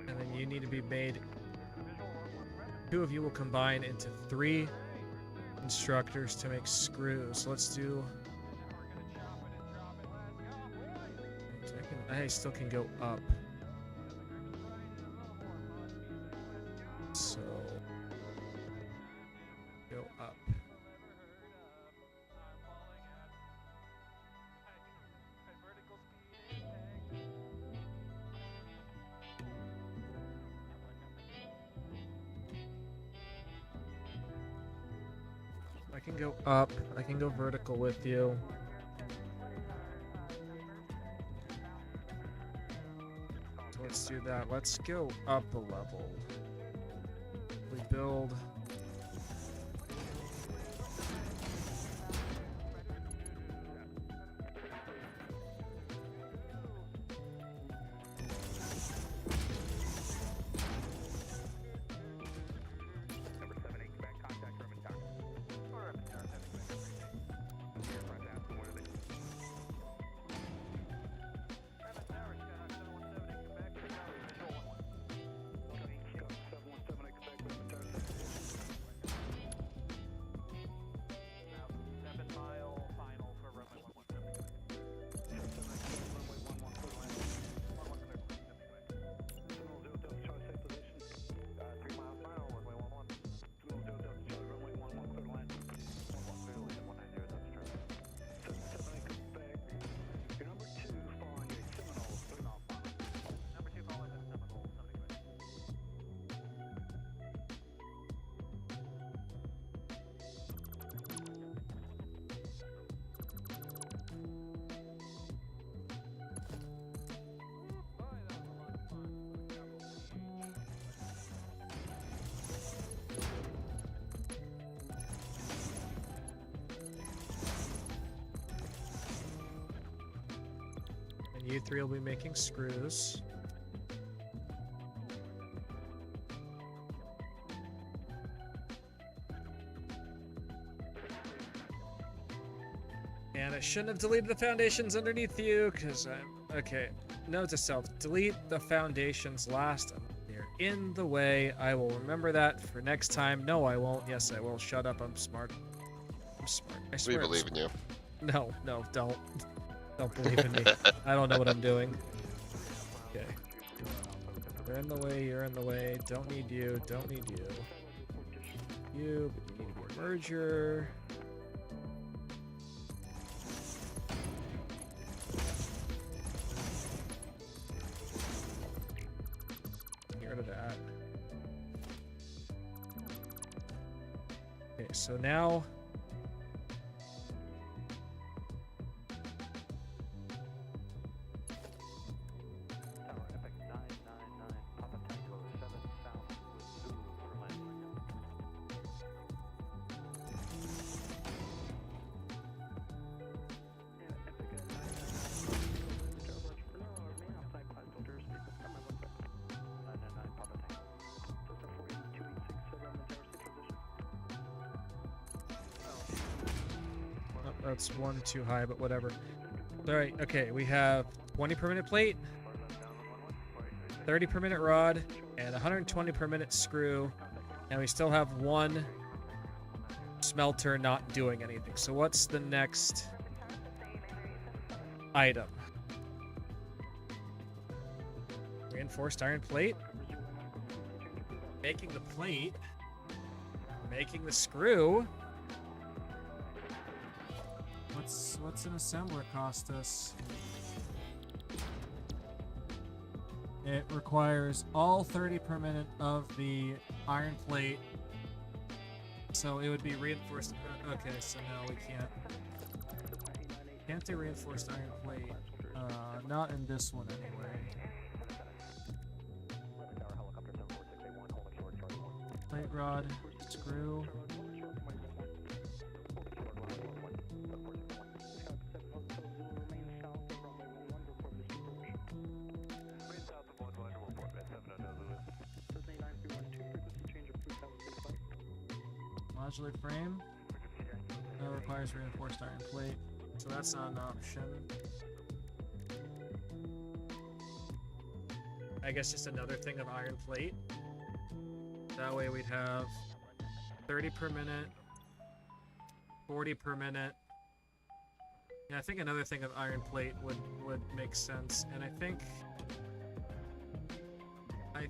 Speaker 2: And then you need to be made... 2 of you will combine into 3 instructors to make screws. Let's do... I still can go up. So... Go up. I can go up. I can go vertical with you. So let's do that. Let's go up a level. We build... You 3 will be making screws. And I shouldn't have deleted the foundations underneath you, because I'm... Okay. Note to self. Delete the foundations last. They're in the way. I will remember that for next time. No, I won't. Yes, I will. Shut up. I'm smart. I'm smart. I swear.
Speaker 9: We believe in you.
Speaker 2: No, don't. Don't believe in me. I don't know what I'm doing. Okay. You're in the way, you're in the way. Don't need you, don't need you. You need a merger. Get rid of that. Okay, so now... That's 1 too high, but whatever. Alright, okay, we have 20 per minute plate, 30 per minute rod, and 120 per minute screw, and we still have 1 smelter not doing anything. So what's the next item? Reinforced iron plate. Making the plate. Making the screw.
Speaker 8: What's an assembler cost us? It requires all 30 per minute of the iron plate. So it would be reinforced. Okay, so no, we can't. Can't do reinforced iron plate. Not in this one anyway. rod screw. Modular frame. That requires reinforced iron plate, so that's not an option. I guess just another thing of iron plate. That way we'd have 30 per minute, 40 per minute. Yeah, I think another thing of iron plate would make sense, and I think I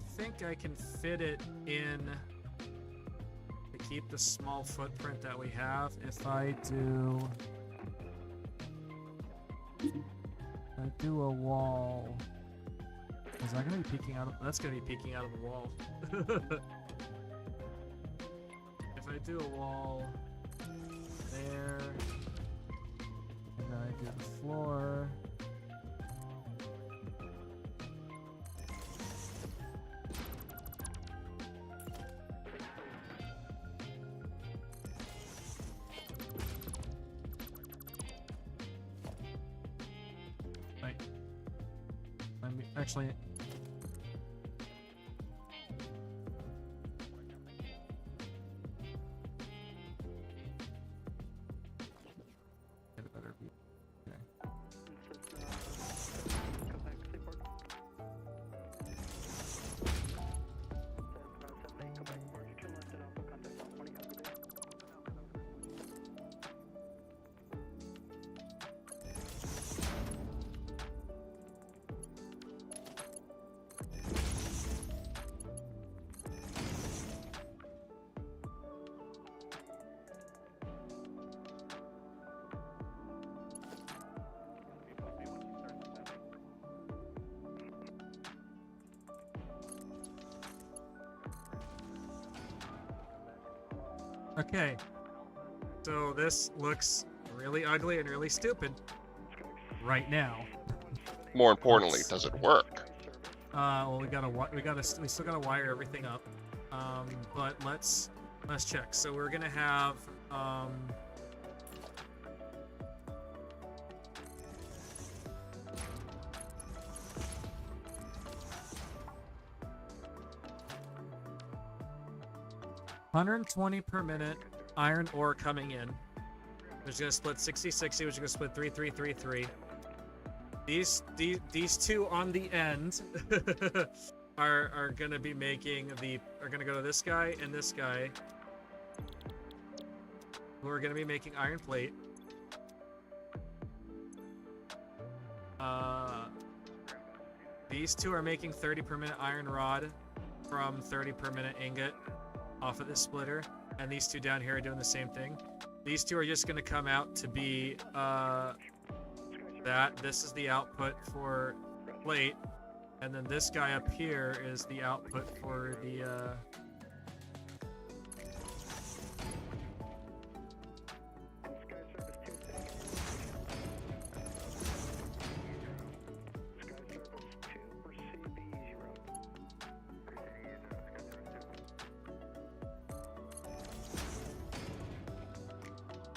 Speaker 8: can fit it in to keep the small footprint that we have if I do a wall. Is that gonna be peeking out of? That's gonna be peeking out of the wall. If I do a wall there, and then I do the floor. Right. Let me actually. Get a better view. Okay. Okay, so this looks really ugly and really stupid right now.
Speaker 9: More importantly, does it work?
Speaker 8: Well, we still gotta wire everything up. But let's check. So we're gonna have 120 per minute iron ore coming in. We're just gonna split 60-60, we're just gonna split 3-3-3-3. These two on the end are gonna be making are gonna go to this guy and this guy, who are gonna be making iron plate. These two are making 30 per minute iron rod from 30 per minute ingot off of this splitter, and these two down here are doing the same thing. These two are just going to come out to be that. This is the output for plate, and then this guy up here is the output for the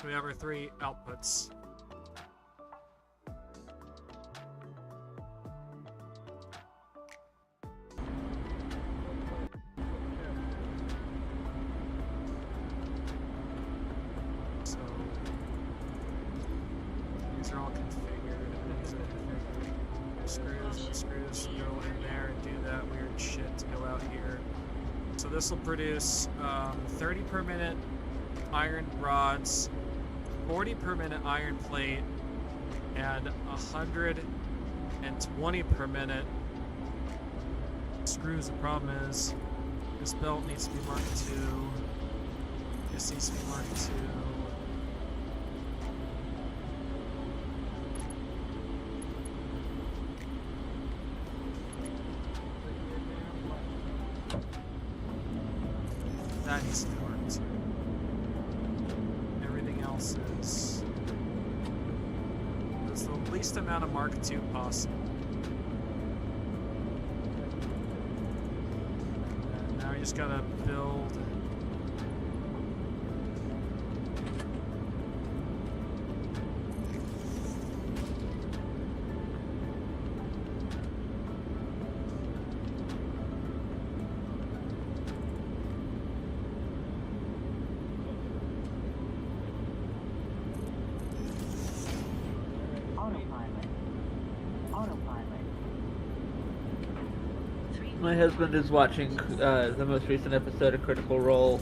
Speaker 8: we have our three outputs. So these are all configured. Screws go in there and do that weird shit to go out here. So this will produce 30 per minute iron rods, 40 per minute iron plate, and 120 per minute screws. The problem is this belt needs to be Mark II. This needs to be Mark II. That needs to be Mark II. Everything else is the least amount of Mark II possible. And now we just gotta build
Speaker 4: Autopilot. Autopilot.
Speaker 1: My husband is watching the most recent episode of Critical Role,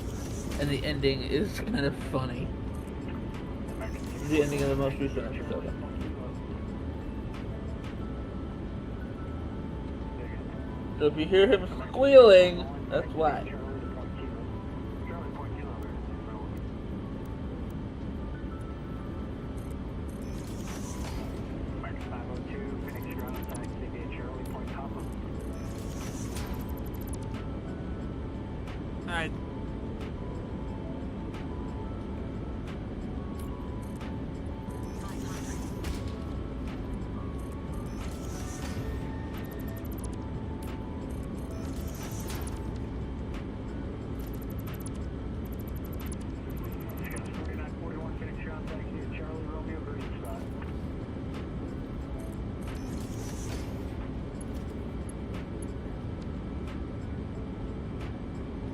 Speaker 1: and the ending is kind of funny. The ending of the most recent episode. So if you hear him squealing, that's why.
Speaker 8: Alright.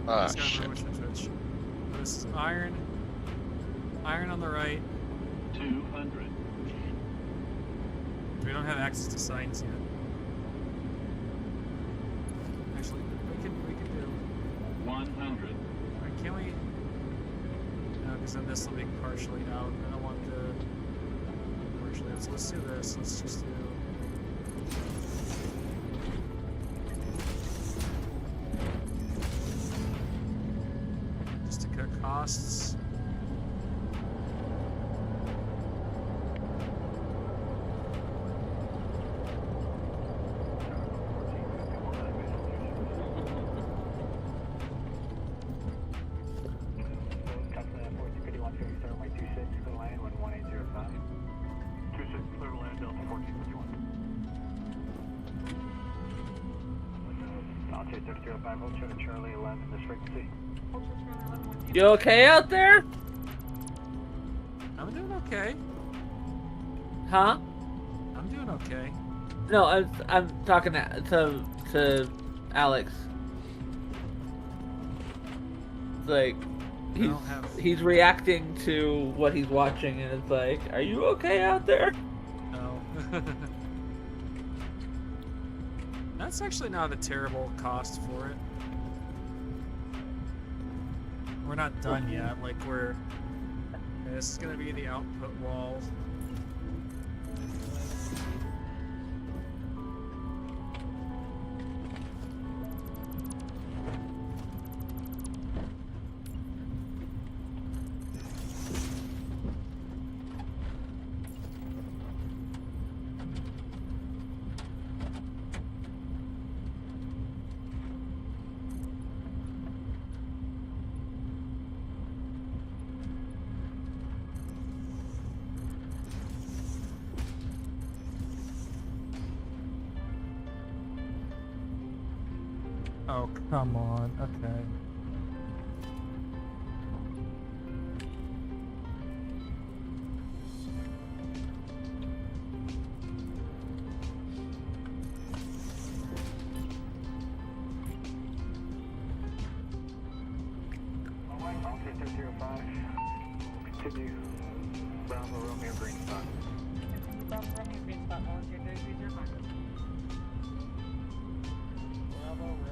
Speaker 9: Ah,
Speaker 8: Just gotta
Speaker 9: shit.
Speaker 8: remember which one's which. This is iron. Iron on the right.
Speaker 7: 200.
Speaker 8: We don't have access to signs yet. Actually, we can do.
Speaker 7: 100.
Speaker 8: Alright, can we? No, because then this will be partially out. I don't want the partially out. So let's do this. Let's just do. Just to cut costs.
Speaker 7: Charlie 11, this frequency.
Speaker 1: You okay out there?
Speaker 8: I'm doing okay.
Speaker 1: Huh?
Speaker 8: I'm doing okay.
Speaker 1: No, I'm talking to Alex. Like he's reacting to what he's watching, and it's like, are you okay out there?
Speaker 8: No. That's actually not a terrible cost for it. We're not done yet. Like we're. This is gonna be the output wall. Oh, come on. Okay.
Speaker 7: Continue. Bravo, Romeo, green spot.
Speaker 4: Bravo, Romeo, green spot. Volunteer 3305. Bravo, Romeo.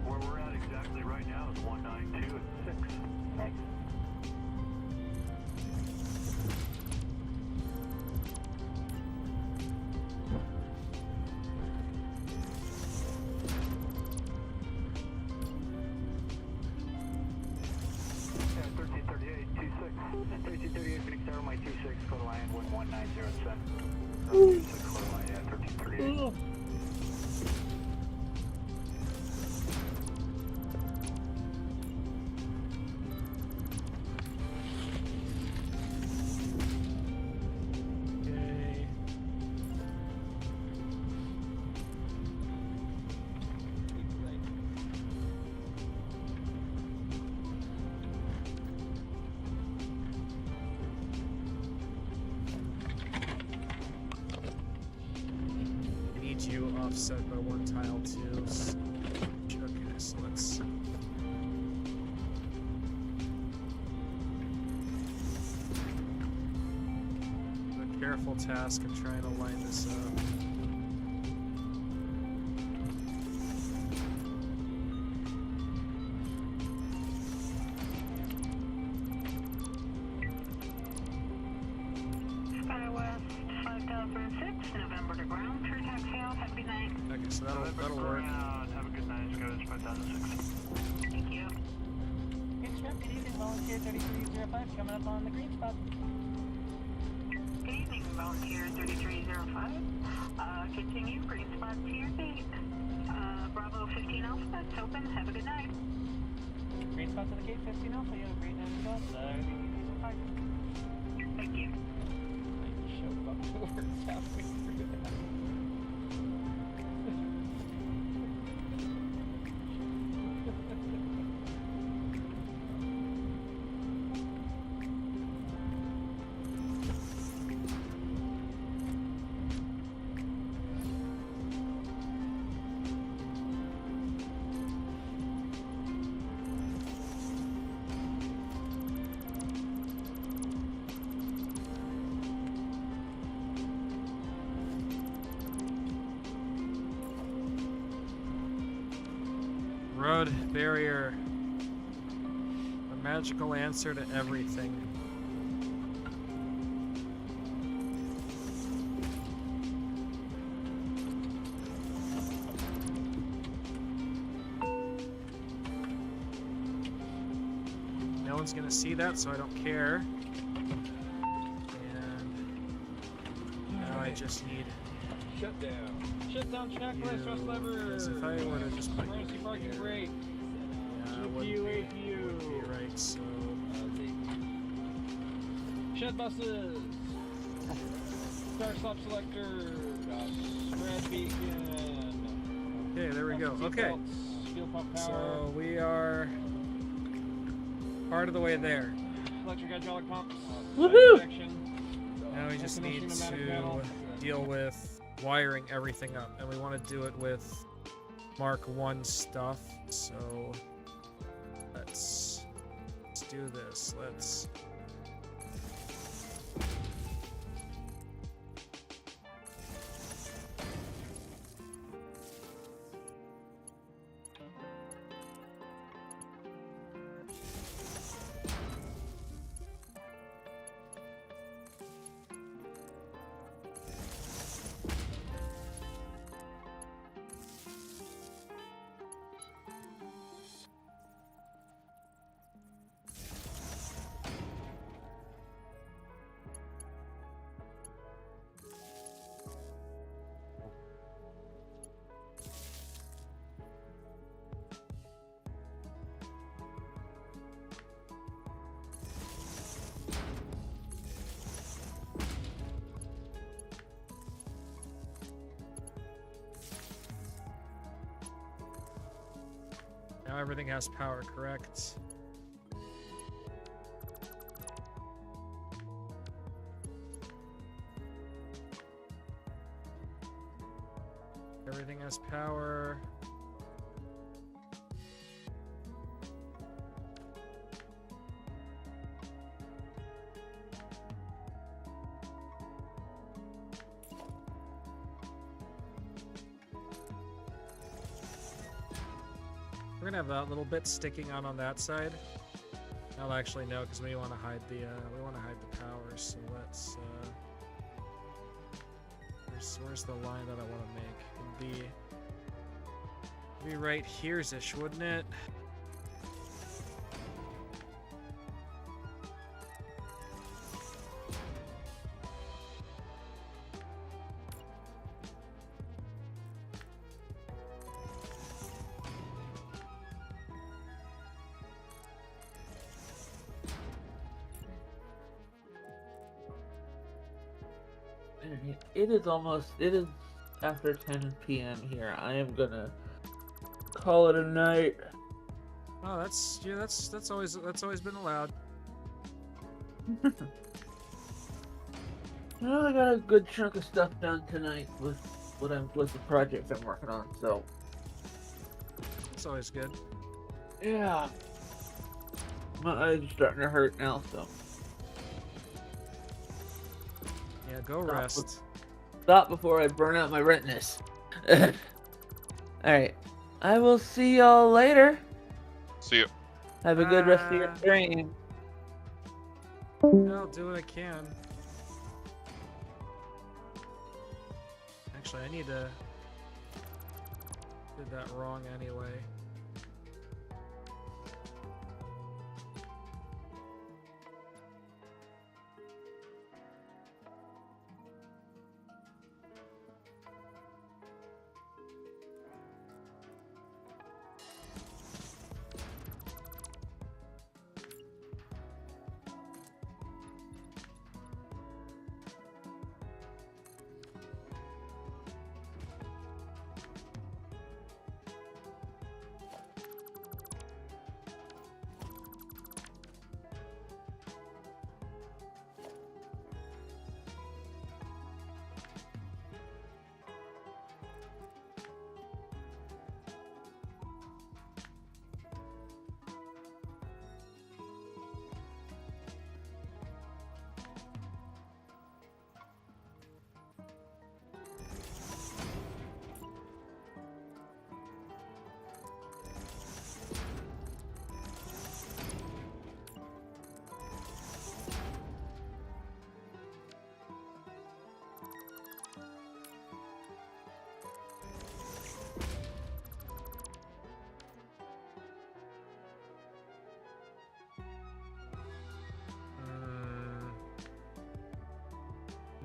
Speaker 7: Where we're at exactly right now is 192 and 6. Thanks. Yeah, 1338, 26. 1338, Phoenix Tower, my 26, code line 11907. 26, code line, yeah, 1338.
Speaker 2: need you offset by 1 tile too. Okay, so let's. A careful task of trying to line this up.
Speaker 6: SkyWest 5006, November to ground, clear taxi out, have a good night.
Speaker 2: Okay, so that'll work.
Speaker 5: Have a good night, SkyWest 5006.
Speaker 6: Thank you.
Speaker 4: Good evening, Volunteer 3305, coming up on the green spot.
Speaker 6: Good evening, Volunteer 3305. Continue, green spot to your gate. Bravo 15 Alpha, it's open, have a good night.
Speaker 4: Green spot to the gate, 15 Alpha, you have a great night as well.
Speaker 6: Thank you.
Speaker 4: I showed up to work halfway through that.
Speaker 2: Road barrier. A magical answer to everything. No one's gonna see that, so I don't care. And now I just need
Speaker 5: Shutdown. Shutdown checklist, rest lever.
Speaker 2: because if I were to just put
Speaker 5: Emergency parking brake.
Speaker 2: yeah, it wouldn't be right, so
Speaker 5: Shed buses. Start stop selector. Red beacon.
Speaker 2: okay, there we go.
Speaker 5: Seat
Speaker 2: Okay,
Speaker 5: belts, fuel pump power.
Speaker 2: so we are part of the way there.
Speaker 5: Electric hydraulic pumps.
Speaker 1: Woohoo!
Speaker 5: Section.
Speaker 2: Now we just need
Speaker 5: Pneumatic
Speaker 2: to
Speaker 5: panel.
Speaker 2: deal with wiring everything up, and we want to do it with Mark 1 stuff, so let's do this. Let's now everything has power, correct? Everything has power. We're gonna have that little bit sticking out on that side. I'll actually no, because we want to hide the power. So let's where's the line that I want to make? It'd be right here's-ish, wouldn't it?
Speaker 1: It is after 10 p.m. here. I am gonna call it a night.
Speaker 2: Oh, that's always been allowed.
Speaker 1: Well, I got a good chunk of stuff done tonight with with the projects I'm working on. So
Speaker 8: It's always good.
Speaker 1: yeah, my eyes are starting to hurt now. So
Speaker 8: Yeah, go rest.
Speaker 1: stop before I burn out my retinas. All right, I will see y'all later.
Speaker 9: See you.
Speaker 1: Have a good rest of your stream.
Speaker 8: I'll do what I can. Actually, I need to... Did that wrong anyway.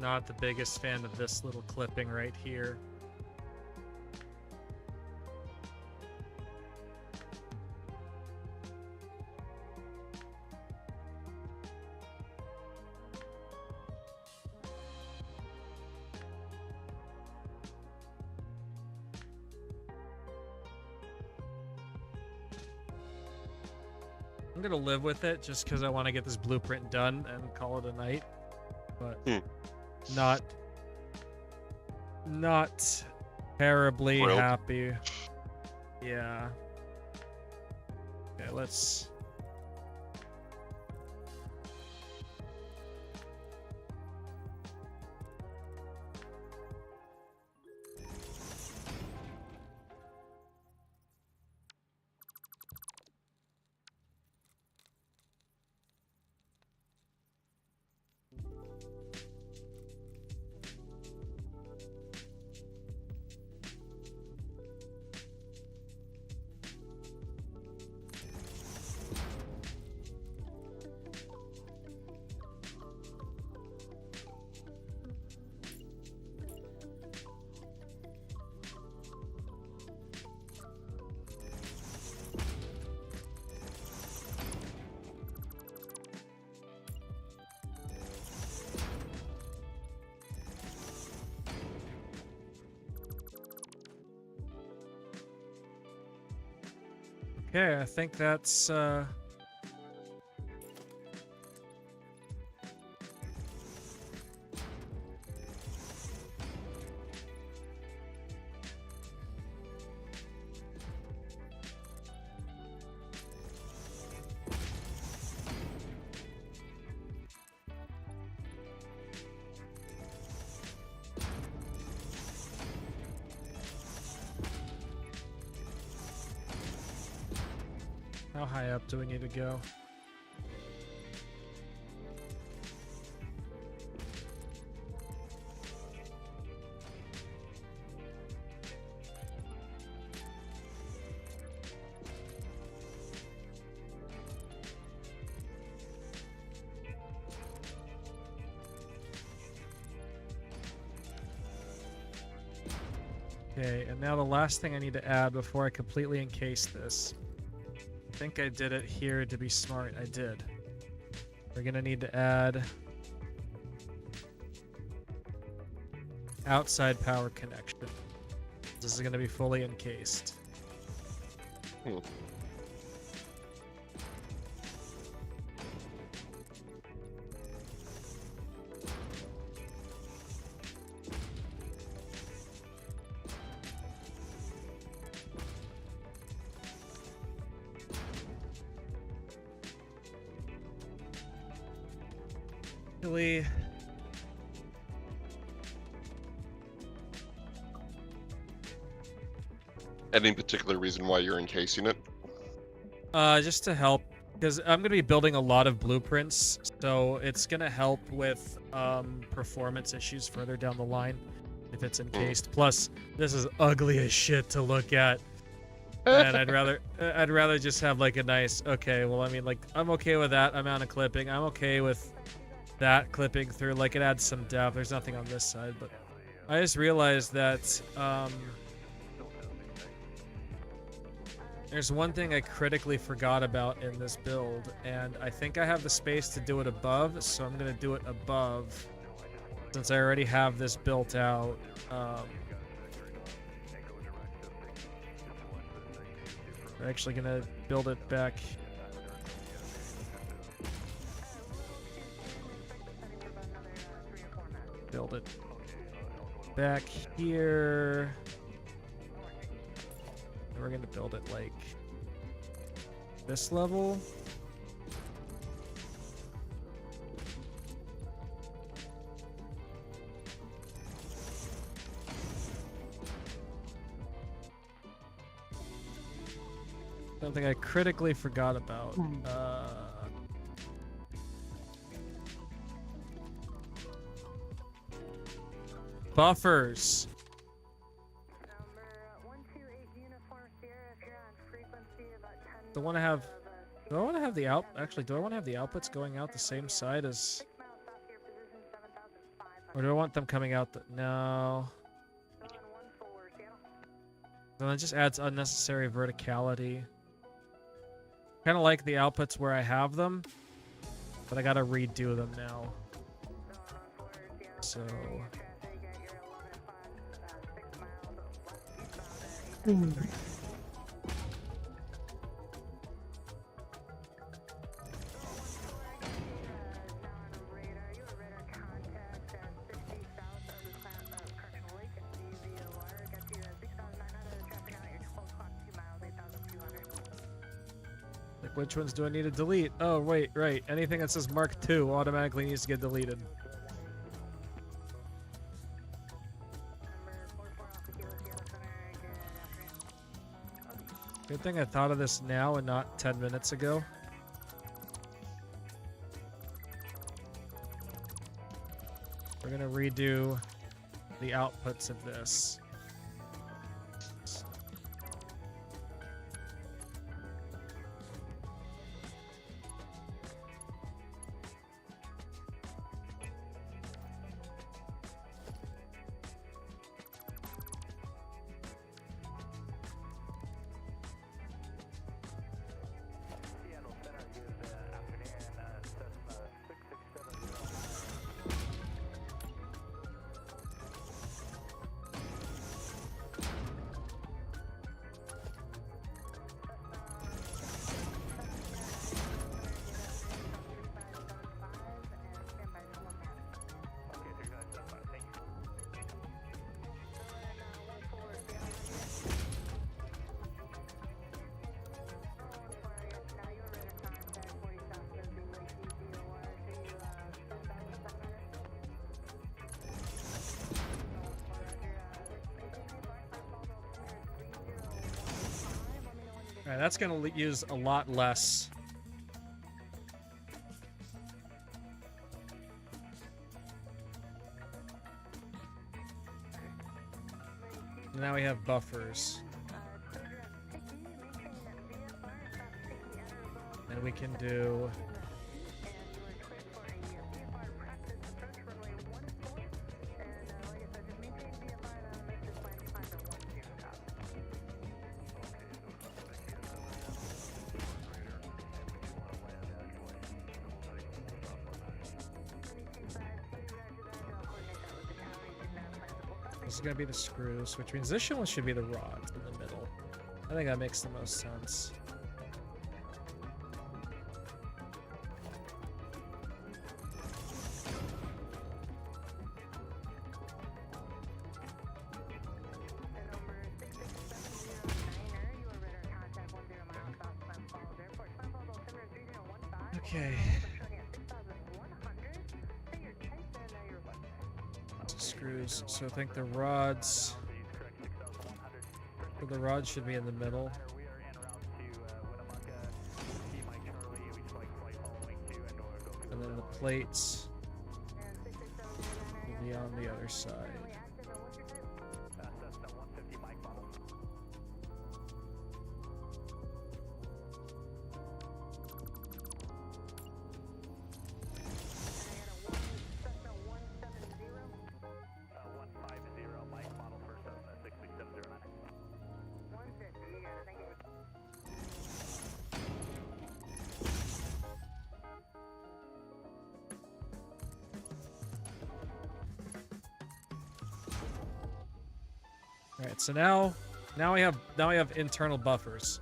Speaker 8: Not the biggest fan of this little clipping right here. I'm gonna live with it just because I want to get this blueprint done and call it a night. But not terribly
Speaker 9: Thrilled.
Speaker 8: happy. Yeah. Okay, let's... Okay, I think that's how high up do we need to go? Okay, and now the last thing I need to add before I completely encase this. I think I did it here to be smart. I did. We're gonna need to add outside power connection. This is gonna be fully encased.
Speaker 2: Really?
Speaker 9: Any particular reason why you're encasing it?
Speaker 2: Just to help, because I'm gonna be building a lot of blueprints, so it's gonna help with performance issues further down the line if it's encased. Plus, this is ugly as shit to look at, and I'd rather just have like a nice. Okay, well, I mean, like I'm okay with that amount of clipping. I'm okay with that clipping through. Like it adds some depth. There's nothing on this side, but I just realized that there's one thing I critically forgot about in this build, and I think I have the space to do it above, so I'm going to do it above, since I already have this built out. We're actually going to build it back. Build it back here. We're gonna build it like this level. Something I critically forgot about. Buffers. Do I want to have the out? Actually, do I want to have the outputs going out the same side as? Or do I want them coming out? No. Then it just adds unnecessary verticality. Kind of like the outputs where I have them, but I gotta redo them now. So. Like, which ones do I need to delete? Oh, wait, right. Anything that says Mark II automatically needs to get deleted. Good thing I thought of this now and not 10 minutes ago. We're gonna redo the outputs of this. Alright, that's gonna use a lot less. Now we have buffers. And we can do... This is gonna be the screws, which means this one should be the rods in the middle. I think that makes the most sense. Okay. screws. So I think the rods. So the rods should be in the middle. And then the plates will be on the other side. All right, so now we have internal buffers,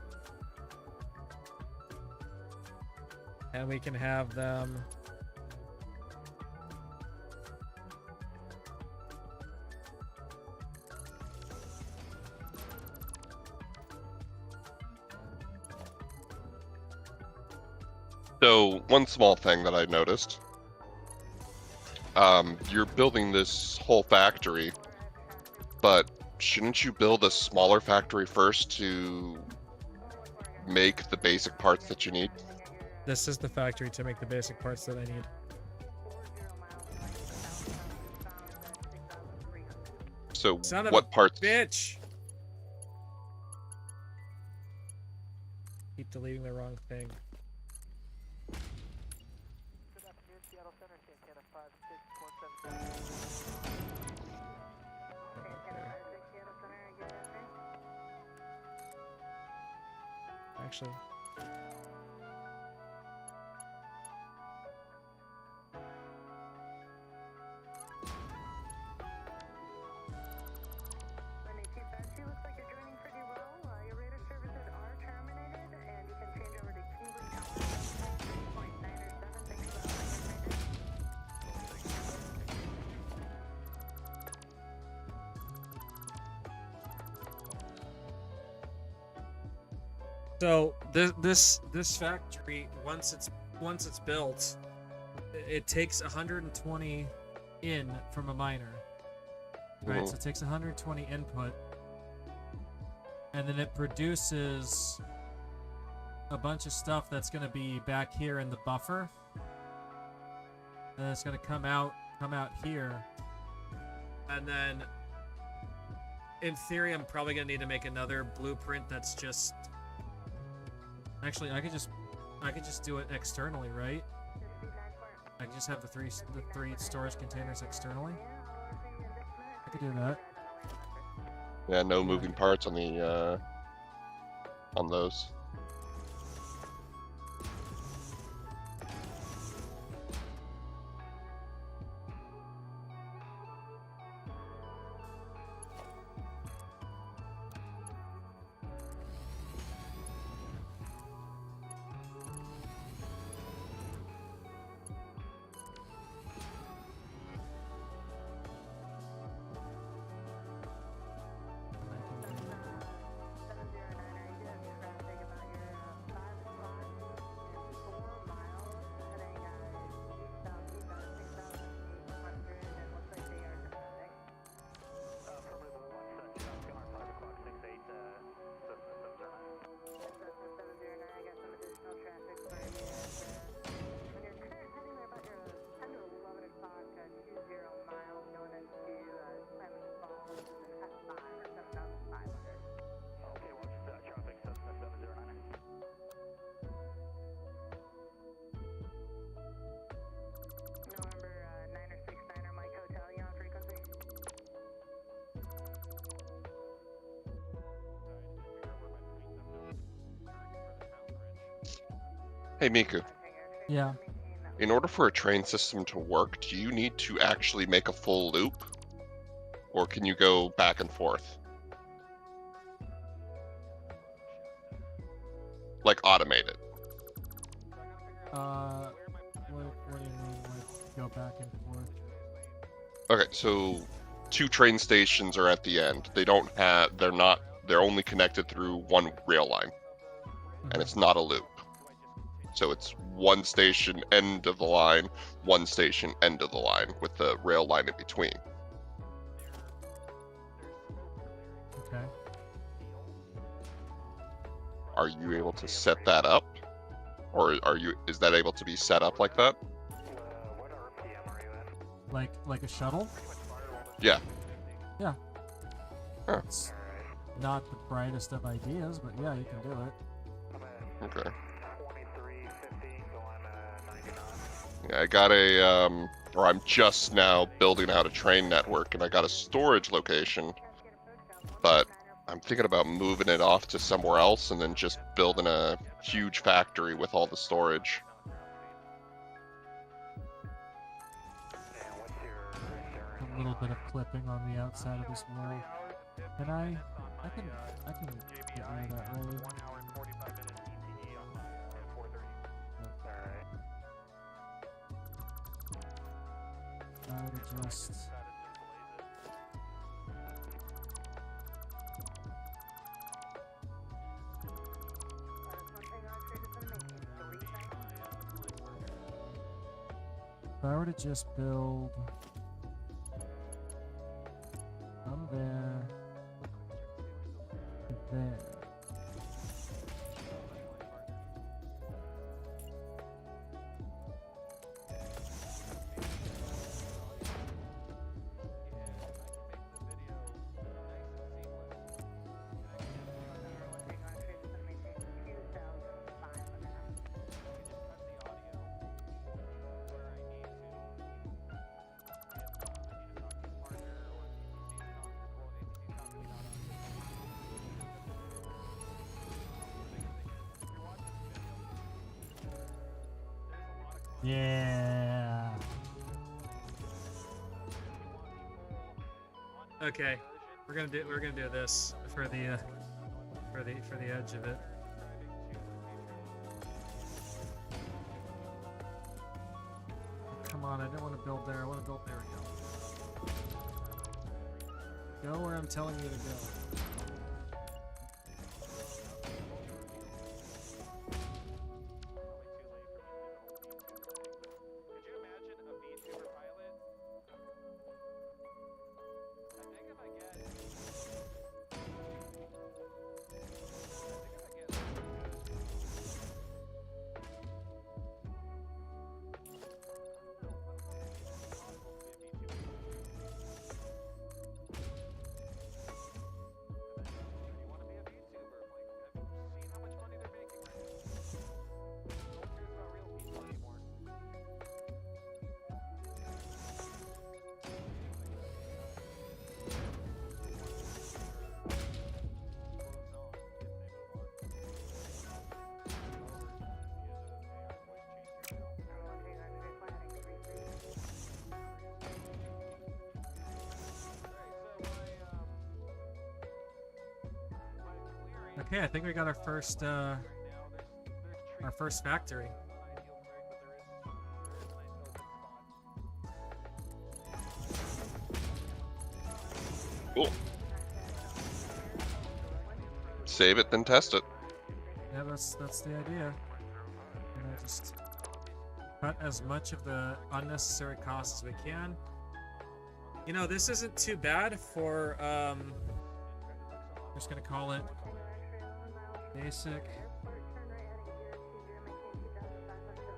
Speaker 2: and we can have them.
Speaker 9: So one small thing that I noticed, you're building this whole factory, but shouldn't you build a smaller factory first to make the basic parts that you need?
Speaker 2: This is the factory to make the basic parts that I need.
Speaker 9: So
Speaker 2: Son of
Speaker 9: what
Speaker 2: a
Speaker 9: parts?
Speaker 2: Bitch! Keep deleting the wrong thing. Actually. So this factory, once it's built, it takes 120 in from a miner. Right, so it takes 120 input, and then it produces a bunch of stuff that's going to be back here in the buffer, and it's going to come out here, and then in theory I'm probably going to need to make another blueprint that's just. Actually, I could just do it externally, right? I can just have the three storage containers externally. I could do that.
Speaker 9: Yeah, no moving parts on the on those. Hey Miku.
Speaker 8: Yeah.
Speaker 9: In order for a train system to work, do you need to actually make a full loop? Or can you go back and forth? Like automate it?
Speaker 8: What do you mean, like, go back and forth?
Speaker 9: Okay, so 2 train stations are at the end. They're only connected through one rail line. And it's not a loop. So it's one station end of the line, one station end of the line with the rail line in between.
Speaker 8: Okay.
Speaker 9: Are you able to set that up? Or is that able to be set up like that?
Speaker 8: Like a shuttle?
Speaker 9: Yeah.
Speaker 8: Yeah.
Speaker 9: Huh.
Speaker 8: It's not the brightest of ideas, but yeah, you can do it.
Speaker 9: Okay. Yeah, I got a or I'm just now building out a train network, and I got a storage location, but I'm thinking about moving it off to somewhere else and then just building a huge factory with all the storage.
Speaker 8: A little bit of clipping on the outside of this wall. Can I can get rid of that road. I would just if I were to just build from there to there. Yeah.
Speaker 2: Okay, we're gonna do this for the edge of it.
Speaker 8: Come on, I didn't want to build there. I want to build there. We go. Go where I'm telling you to go. Okay, I think we got our first factory.
Speaker 9: Cool. Save it, then test it.
Speaker 8: Yeah, that's the idea. And I just cut as much of the unnecessary costs as we can.
Speaker 2: You know, this isn't too bad for
Speaker 8: I'm just gonna call it basic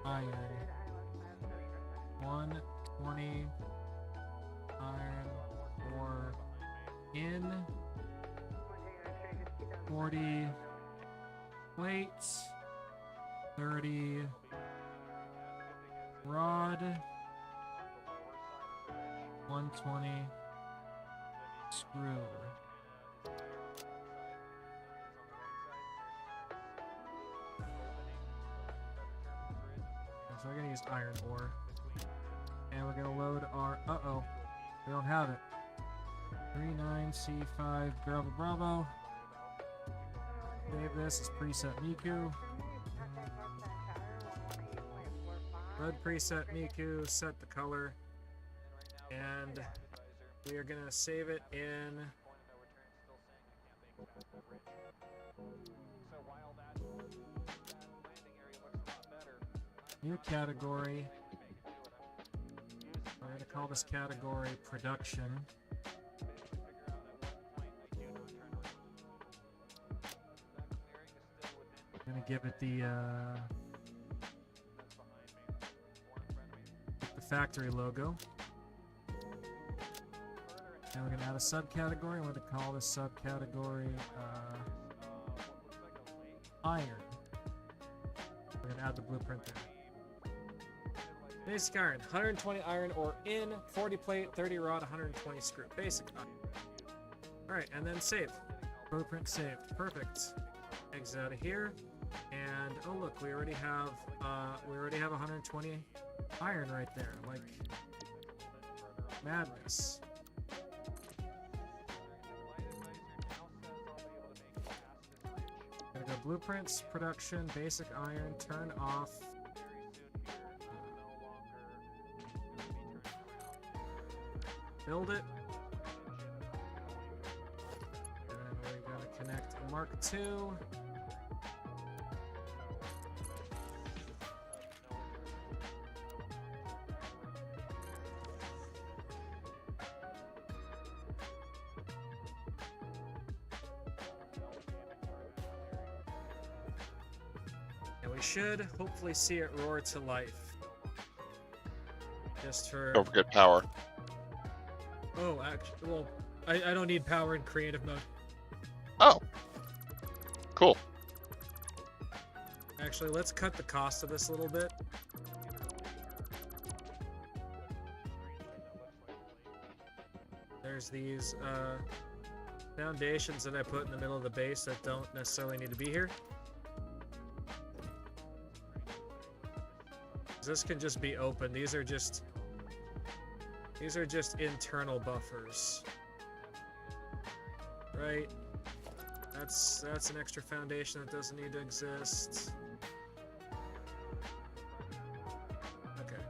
Speaker 8: iron. 120 iron ore in 40 plates, 30 rod, 120 screw. So we're gonna use iron ore. And we're gonna load our, uh-oh, we don't have it. 39C5 Bravo Bravo. Save this as preset Miku. Red preset Miku, set the color. And we are gonna save it in new category. I'm going to call this category production. give it the factory logo. And we're gonna add a subcategory. I'm gonna call this subcategory iron. We're gonna add the blueprint there. Basic iron, 120 iron ore in, 40 plate, 30 rod, 120 screw. Basic iron. Alright, and then save. Blueprint saved. Perfect. Exit out of here. And oh look, we already have 120 iron right there. Like madness. Gonna go blueprints, production, basic iron, turn off. Build it. And then we're gonna connect Mark II. And we should hopefully see it roar to life. Just for...
Speaker 9: Don't forget power.
Speaker 8: Oh, actually, well, I don't need power in creative mode.
Speaker 9: Oh. Cool.
Speaker 8: Actually, let's cut the cost of this a little bit. There's these foundations that I put in the middle of the base that don't necessarily need to be here. This can just be open. These are just internal buffers. Right? That's an extra foundation that doesn't need to exist. Okay.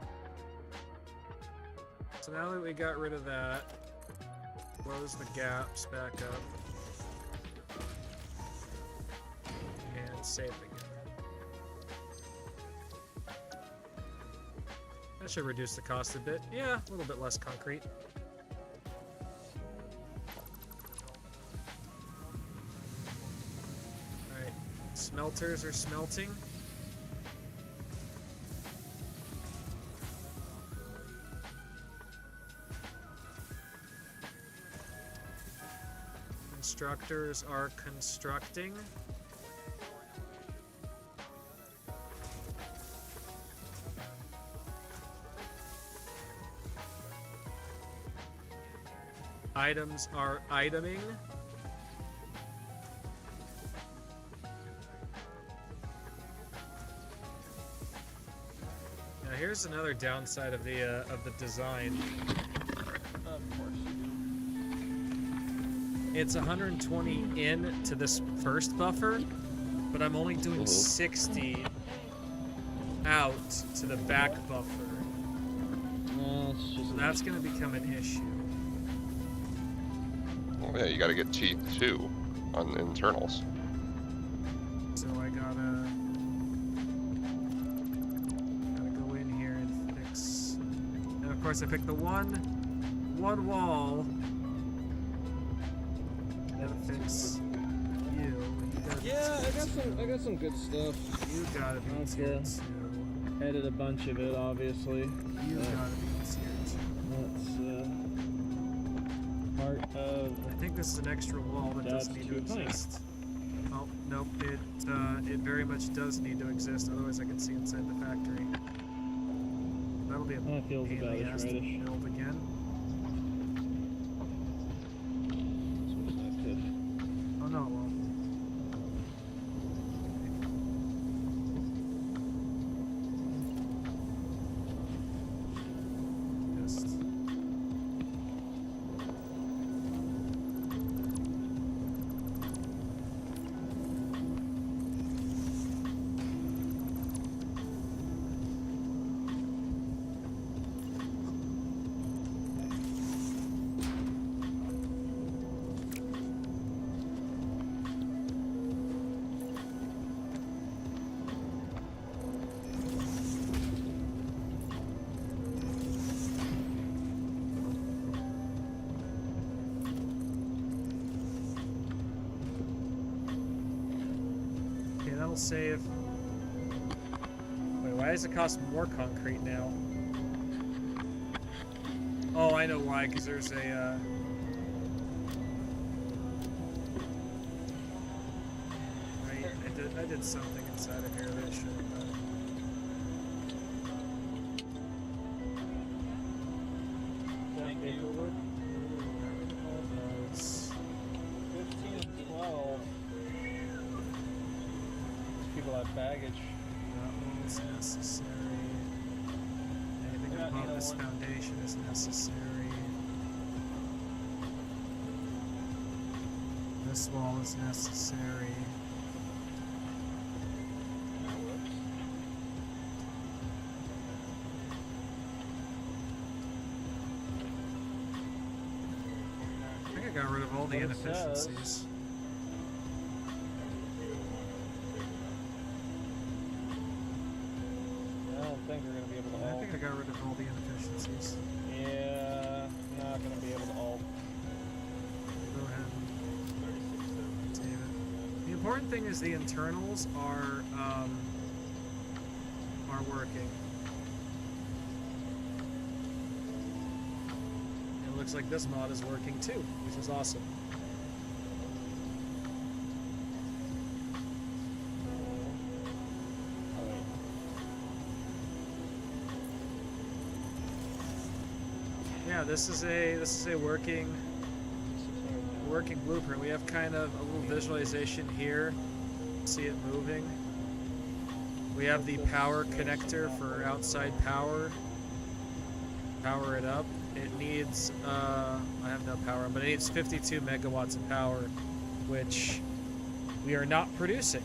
Speaker 8: So now that we got rid of that, close the gaps back up. And save again. That should reduce the cost a bit. Yeah, a little bit less concrete. Alright, smelters are smelting. Constructors are constructing. Items are iteming. Now here's another downside of the design. Of course. It's 120 in to this first buffer, but I'm only doing 60 out to the back buffer. So that's going to become an issue.
Speaker 9: Well, yeah, you gotta get teeth too on internals.
Speaker 8: So I gotta go in here and fix. And of course, I picked the one wall. Gotta fix you.
Speaker 12: Yeah, I got some good stuff.
Speaker 8: You gotta be here too.
Speaker 12: Edit a bunch of it, obviously.
Speaker 8: You gotta be here too.
Speaker 12: That's part of.
Speaker 8: I think this is an extra wall that doesn't need to exist. Oh, nope, it very much does need to exist, otherwise I can see inside the factory. That'll be a
Speaker 12: That feels
Speaker 8: pain in
Speaker 12: about
Speaker 8: the
Speaker 12: as
Speaker 8: ass to
Speaker 12: rightish.
Speaker 8: build again. Oh no, well. Just...
Speaker 2: that'll save. Wait, why does it cost more concrete now? Oh, I know why, because there's a, I did something inside of here that I shouldn't have done.
Speaker 12: Thank you. 15 and 12. People have baggage.
Speaker 2: That one's necessary. Anything above this foundation is necessary. This wall is necessary. I think I got rid of all the inefficiencies.
Speaker 12: I don't think we're gonna be able to
Speaker 2: I
Speaker 12: alt.
Speaker 2: think I got rid of all the inefficiencies.
Speaker 12: Yeah, not gonna be able to alt.
Speaker 2: Go ahead and save it. The important thing is the internals are working. It looks like this mod is working too, which is awesome. Yeah, this is a working blueprint. We have kind of a little visualization here. See it moving. We have the power connector for outside power. Power it up. It needs I have no power, but it needs 52 megawatts of power, which we are not producing.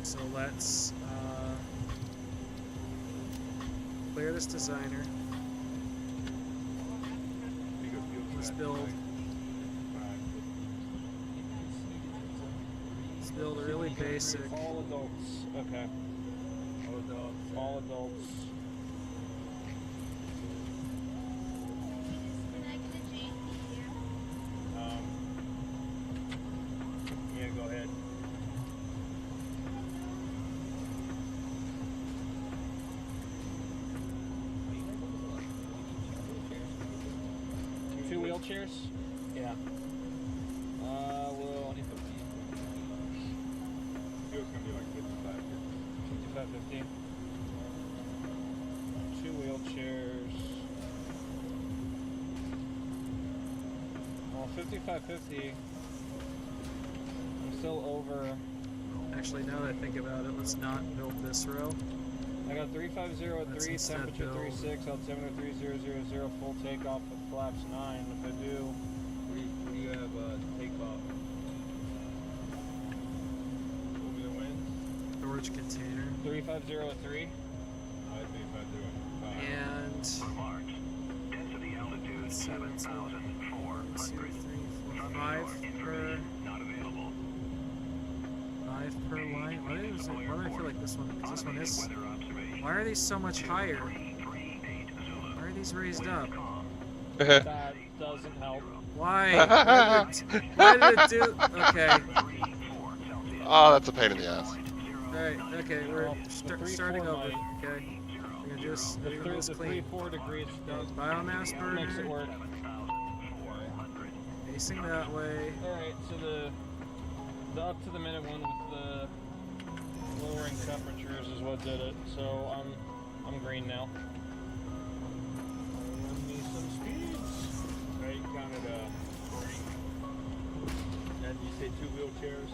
Speaker 2: So let's clear this designer. Let's build a really basic.
Speaker 12: All adults. Okay. All adults. Yeah, go ahead. Two wheelchairs? Yeah. We'll... It's gonna be like 55, 50. Two wheelchairs. Well, 55-50. I'm still over.
Speaker 2: Actually, now that I think about it, let's not build this row.
Speaker 12: I got 350 at
Speaker 2: Let's
Speaker 12: 3,
Speaker 2: instead
Speaker 12: temperature
Speaker 2: build-
Speaker 12: 36, altimeter 3000, full takeoff with flaps 9. If I do, what do you have takeoff? Over the wind?
Speaker 2: Storage container.
Speaker 12: 350 at 3.
Speaker 2: And
Speaker 7: Density altitude
Speaker 2: let's see,
Speaker 7: 7,400.
Speaker 2: 2, 3, 4, 5 per.
Speaker 7: Not available.
Speaker 2: 5 per line. Why do I feel like this one? Because this one is. Why are these so much higher? Why are these raised up?
Speaker 12: That doesn't help.
Speaker 2: Why? Why did it do? Okay.
Speaker 9: Oh, that's a pain in the ass.
Speaker 2: Alright, okay, we're starting over. Okay. We're gonna do this,
Speaker 12: The
Speaker 2: we're gonna do this clean.
Speaker 12: 3-4 degrees does
Speaker 2: Biomass
Speaker 12: makes it
Speaker 2: burner.
Speaker 12: work.
Speaker 2: Facing that way.
Speaker 12: Alright, so the up to the minute one with the lowering temperatures is what did it. So I'm green now. Run me some speeds.
Speaker 7: Right, you counted and you say 2 wheelchairs?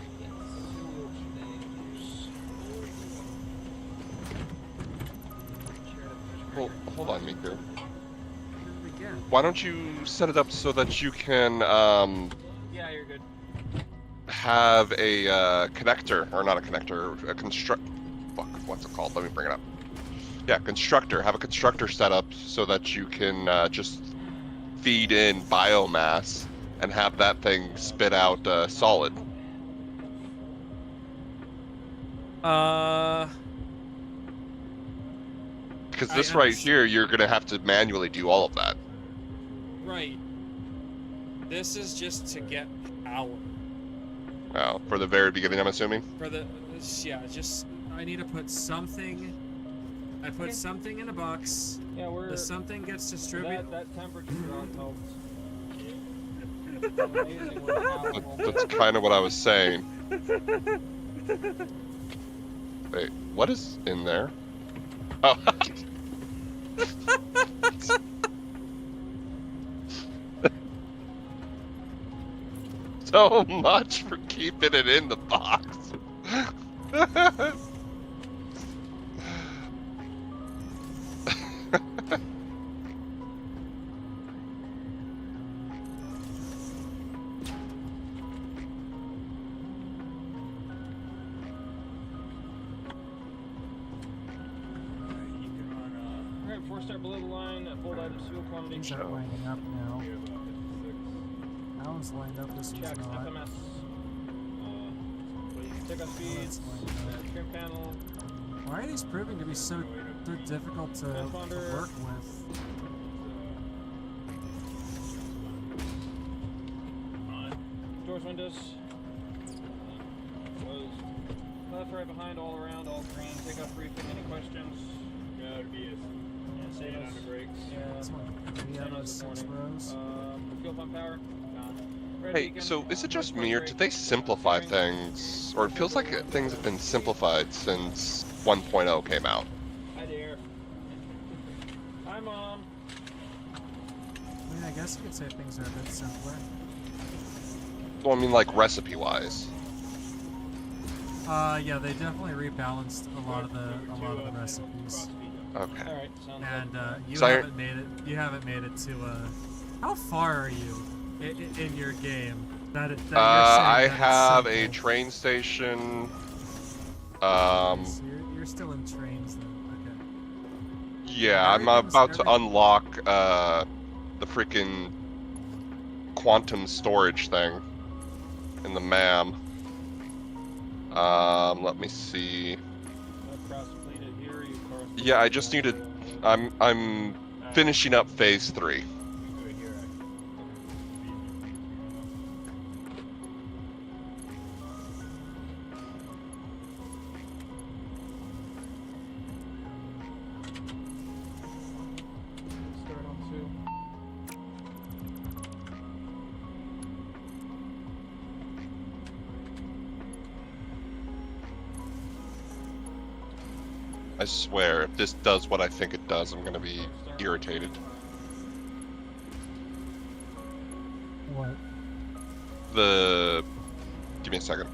Speaker 9: Well, hold on, Miku.
Speaker 2: Again.
Speaker 9: Why don't you set it up so that you can
Speaker 12: Yeah, you're good.
Speaker 9: have a connector, or not a connector, a fuck, what's it called? Let me bring it up. Yeah, constructor. Have a constructor set up so that you can just feed in biomass and have that thing spit out solid. Because this right here, you're gonna have to manually do all of that.
Speaker 2: Right. This is just to get power.
Speaker 9: Oh, for the very beginning, I'm assuming?
Speaker 8: For the, yeah, just, I need to put something, I put something in a box,
Speaker 12: Yeah,
Speaker 8: the something gets distributed.
Speaker 12: That temperature drop helps. It's amazing what powerful
Speaker 9: That's kind of what I was saying. Wait, what is in there? Oh. So much for keeping it in the box.
Speaker 12: Alright, 4-star below the line, full items fuel quantity.
Speaker 8: Things aren't lining up now. That one's lined up, this one's
Speaker 12: Check
Speaker 8: not.
Speaker 12: FMS. Takeoff speeds, trim panel.
Speaker 8: Why are these proving to be so difficult to work with?
Speaker 12: Doors, windows. Closed. Left, right, behind, all around, all green. Takeoff briefing. Any questions? Yeah, save us. Brakes. Yeah. Fuel pump power.
Speaker 9: Hey, so is it just me, or did they simplify things? Or it feels like things have been simplified since 1.0 came out.
Speaker 12: Hi there. Hi, Mom.
Speaker 8: I mean, I guess you could say things are a bit simpler.
Speaker 9: Well, I mean, like, recipe-wise.
Speaker 8: Yeah, they definitely rebalanced a lot of the recipes.
Speaker 9: Okay.
Speaker 12: All right,
Speaker 8: and you
Speaker 9: So
Speaker 8: haven't made it to how far are you in your game? That you're saying
Speaker 9: I
Speaker 8: that
Speaker 9: have
Speaker 8: it's
Speaker 9: a
Speaker 8: simple.
Speaker 9: train station.
Speaker 8: So you're still in trains then. Okay.
Speaker 9: Yeah, I'm about to unlock the freaking quantum storage thing in the MAM. Let me see. Yeah, I just needed. I'm finishing up phase 3.
Speaker 12: Start on 2.
Speaker 9: I swear, if this does what I think it does, I'm gonna be irritated.
Speaker 8: What?
Speaker 9: Give me a second.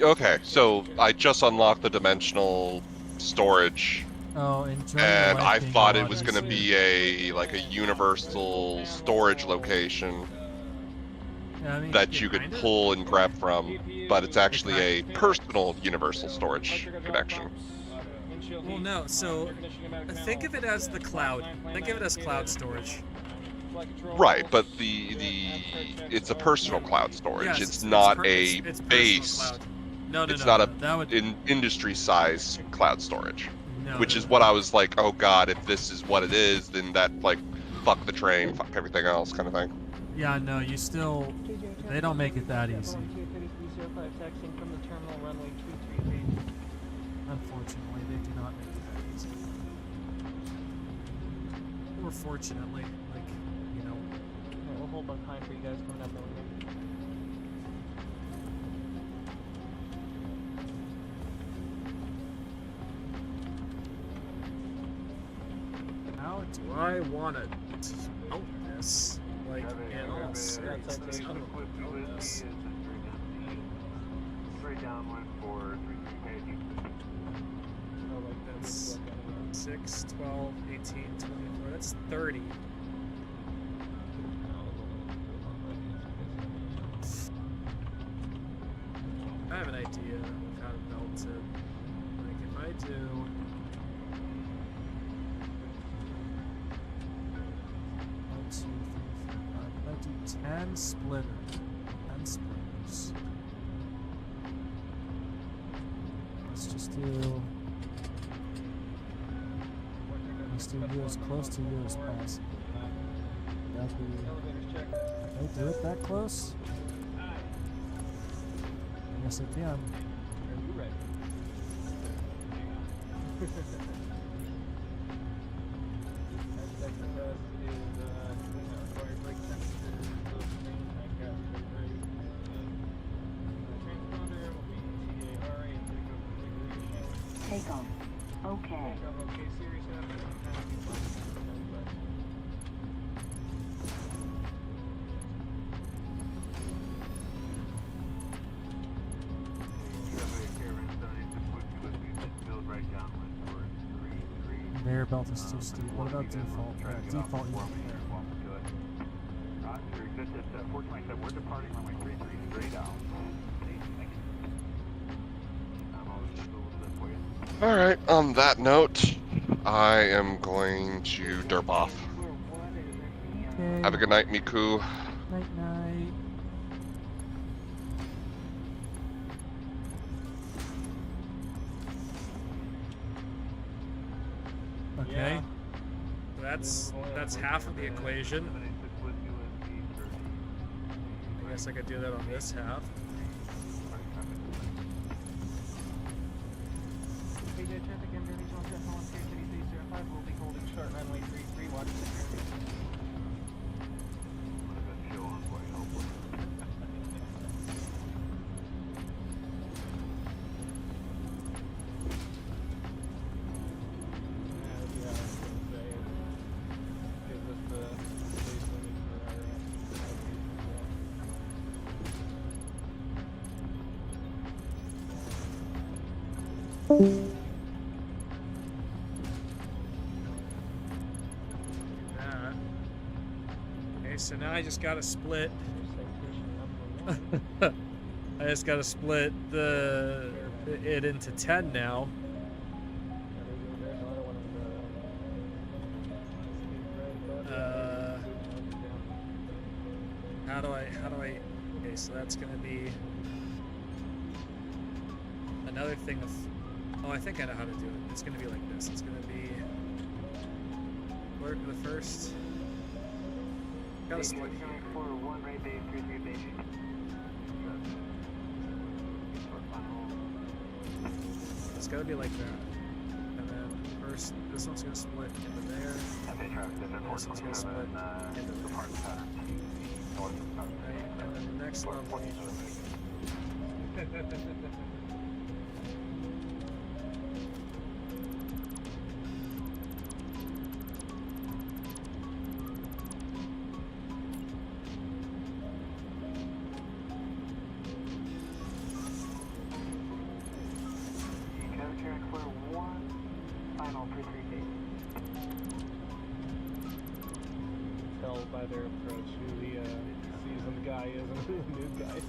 Speaker 9: Okay, so I just unlocked the dimensional storage,
Speaker 8: Oh, enjoy
Speaker 9: and
Speaker 8: your
Speaker 9: I
Speaker 8: life being
Speaker 9: thought
Speaker 8: a
Speaker 9: it
Speaker 8: lot
Speaker 9: was gonna
Speaker 8: easier.
Speaker 9: be like a universal storage location
Speaker 8: Yeah, I mean,
Speaker 9: that you could pull and grab from, but it's actually a personal universal storage connection.
Speaker 8: Well, no. So think of it as the cloud. Think of it as cloud storage.
Speaker 9: Right, but it's a personal cloud storage.
Speaker 8: Yes,
Speaker 9: it's not a
Speaker 8: it's personal
Speaker 9: base.
Speaker 8: cloud. No,
Speaker 9: it's
Speaker 8: no,
Speaker 9: not
Speaker 8: that would...
Speaker 9: industry size cloud storage.
Speaker 8: No,
Speaker 9: Which is what I was like, oh god, if this is what it is, then that, like, fuck the train, fuck everything else kind of thing.
Speaker 8: Yeah, no, you still... They don't make it that easy.
Speaker 12: From the terminal runway 238.
Speaker 8: Unfortunately, they do not make it that easy. Or fortunately, like, you know...
Speaker 12: We'll hold on high for you guys coming up the window.
Speaker 8: How do I want to out this? Like, in all seriousness, how do I out this?
Speaker 7: Straight downwind for 3
Speaker 8: Oh, like that's 6, 12, 18, 20,
Speaker 2: That's 30. I have an idea of how to melt it. Like if I do 1, 2, 3, 4, 5. If I do 10 splitters. 10 splitters. Let's just do. Let's do you as close to you as possible. That'd be. Can I do it that close? Yes, I can.
Speaker 12: Are you ready? Second test is required brake temperature, low screen, high cap, rate. Transponder will be TARA and takeoff configuration.
Speaker 6: Takeoff. Okay.
Speaker 12: Takeoff okay, series happening.
Speaker 2: Conveyor belt is too steep. What about default? Default, you don't care.
Speaker 7: We're departing runway 33 straight out.
Speaker 9: Alright, on that note, I am going to derp off.
Speaker 2: Okay.
Speaker 9: Have a good night, Miku.
Speaker 2: Night night. Okay. That's half of the equation. I guess I could do that on this half.
Speaker 12: Hey, traffic and Dirty John Jeff on 33305 will be holding short runway 33, watch security.
Speaker 2: That. Okay, so now I just gotta split. I just gotta split it into 10 now. How do I? Okay, so that's gonna be another thing of. Oh, I think I know how to do it. It's gonna be like this. It's gonna be work the first. Gotta split. It's gotta be like that. And then first, this one's gonna split into there. This one's gonna split into there. And then the next level.
Speaker 12: Tell by their approach who the seasoned guy is and who the new guy is.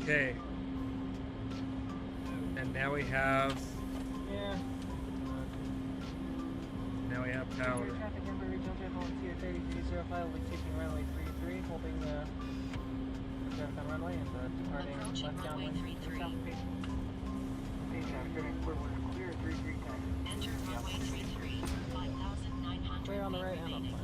Speaker 2: Okay. And Now we have.
Speaker 12: Yeah.
Speaker 2: Now we have power.
Speaker 12: Traffic number regional jet volunteer 3305 will be taking runway 33, holding the traffic on runway and departing left downwind for south facing. Page after airport was clear 33 taxi.
Speaker 6: Enter runway 33, 5,900
Speaker 12: Clear on the right and on the final.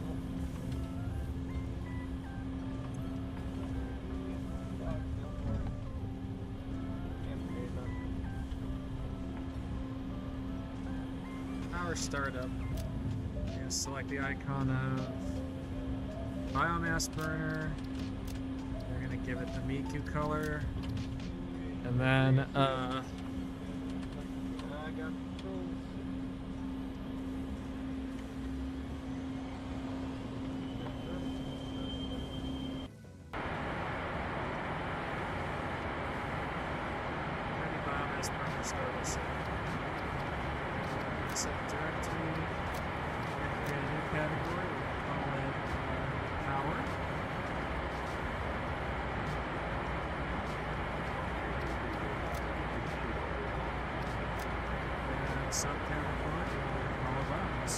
Speaker 2: Power startup. You're gonna select the icon of biomass burner. You're gonna give it the Miku color. And then
Speaker 12: I got controls.
Speaker 2: ready biomass burner startup. Set directory. We're gonna create a new category. We're gonna call it power. And subcategory, we're gonna call it biomass.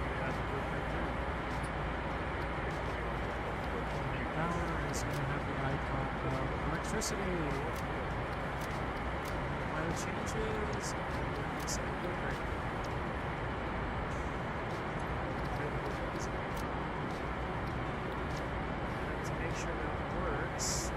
Speaker 2: We have the blueprint there. Power is going to have the icon of electricity. Apply the changes. Set blueprint. And to make sure that it works,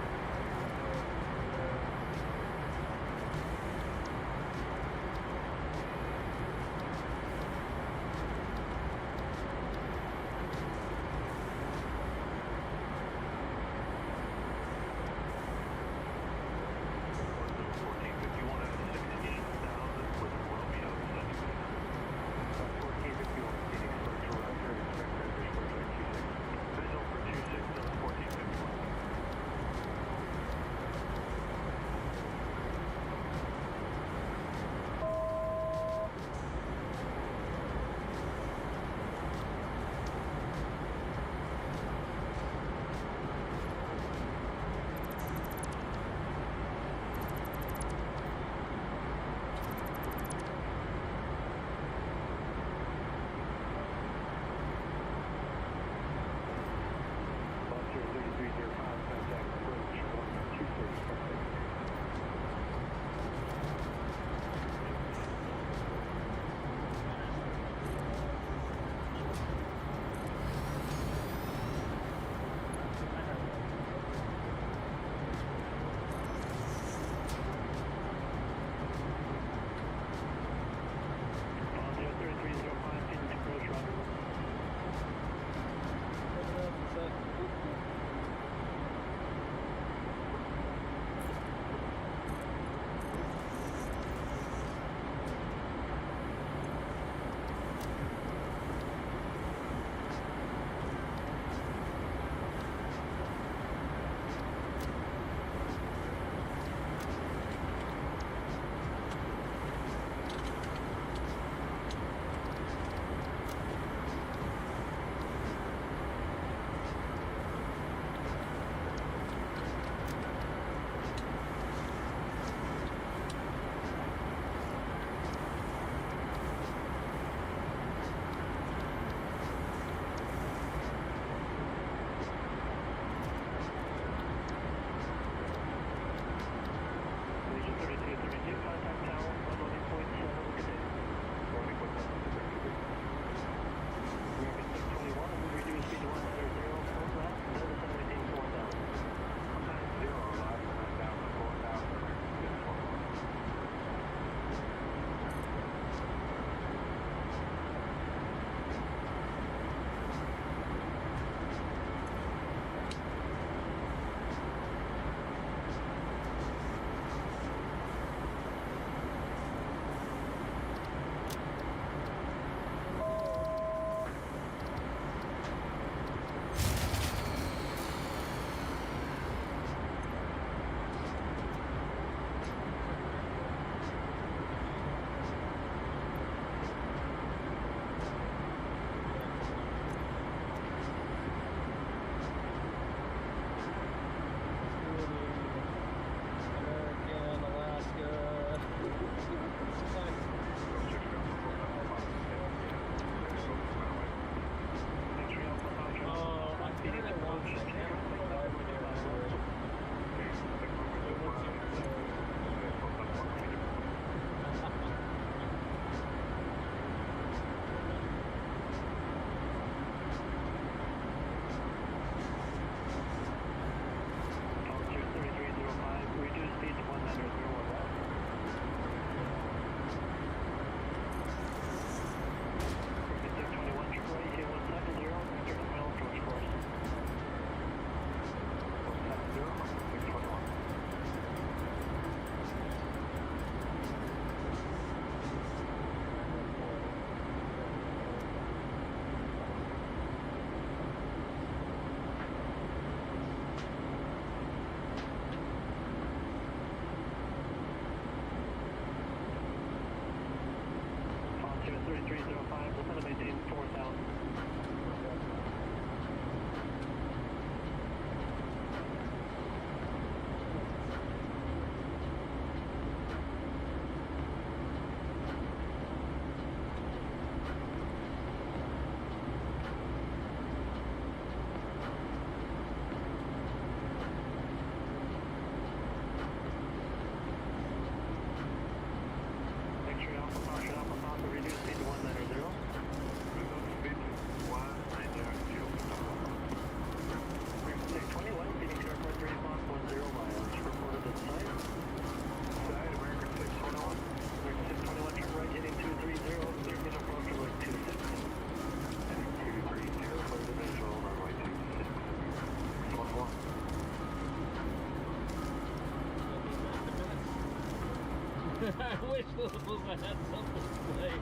Speaker 12: I wish I had something to say.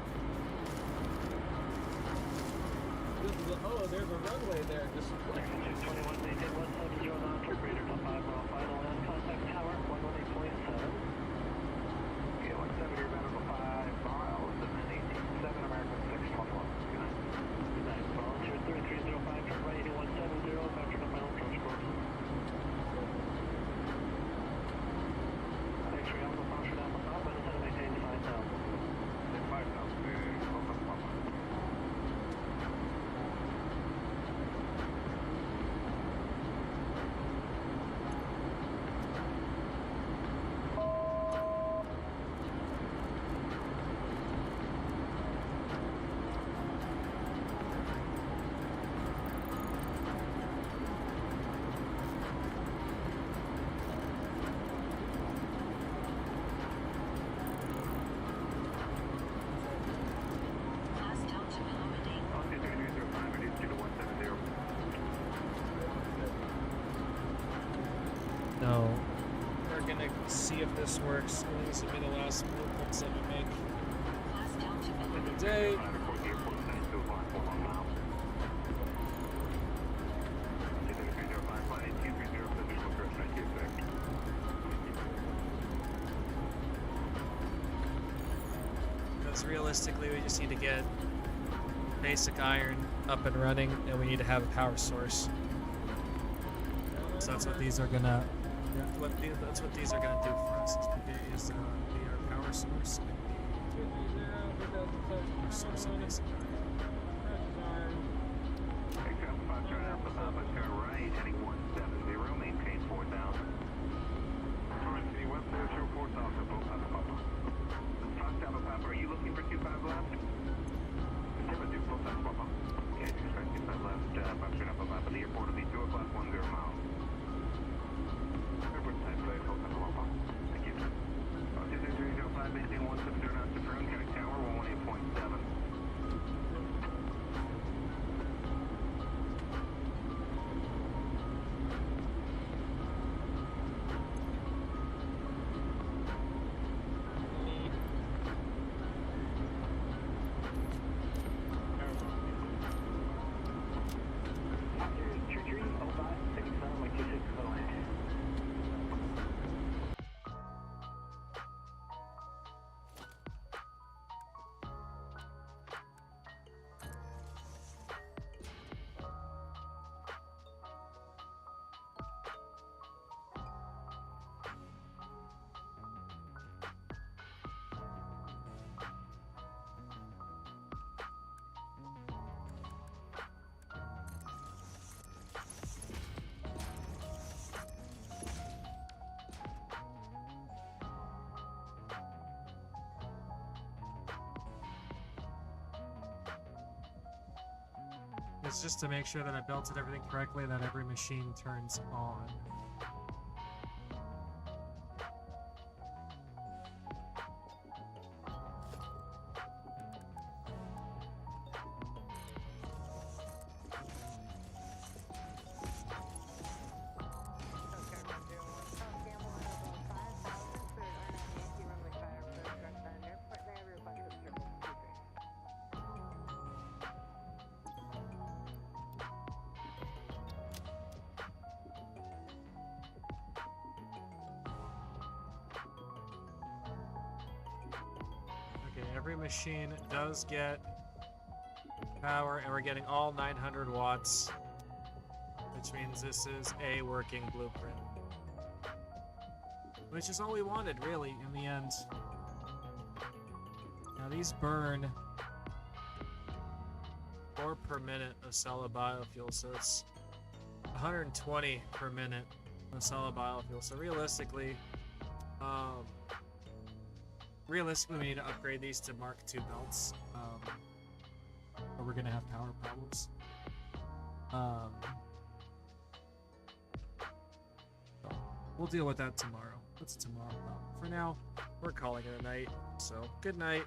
Speaker 12: Oh, there's a runway there display.
Speaker 7: 21, maintain 170 knots for greater than 5 mile final land contact tower 118.7. Okay, 170, you're about 5 miles, and then 18.7, American 611. Good night. Good night. Volunteer 3305, turn right 8170, vector to final approach course. X-ray Alpha, function Alpha Papa, and then maintain 5,000. 5,000, Alpha Papa.
Speaker 8: No. We're gonna see if this works. This will be the last movements that we make in the day. Because realistically, we just need to get basic iron up and running, and we need to have a power source. So that's what these are gonna. That's what these are gonna do for us. Is be our power source. Source of basic iron.
Speaker 7: Right, heading 170, maintain 4,000. Torrance City West, 4,000, both Papa Papa. Fox Alpha Papa, are you looking for 25 left? September 2, both Papa Papa. Okay, expect 25 left, Fox Alpha Papa, the airport will be 2 o'clock, 10 miles. Airport time, flight, both Papa Papa. Thank you. 2305, maintain 170 knots to firm, County Tower, 118.7.
Speaker 8: It's just to make sure that I belted everything correctly, that every machine turns on. Every machine does get power, and we're getting all 900 watts, which means this is a working blueprint. Which is all we wanted, really, in the end. Now these burn 4 per minute of solid biofuel, so it's 120 per minute of solid biofuel. So realistically, we need to upgrade these to Mark II belts, or we're gonna have power problems. So we'll deal with that tomorrow. That's a tomorrow problem. For now, we're calling it a night. So good night.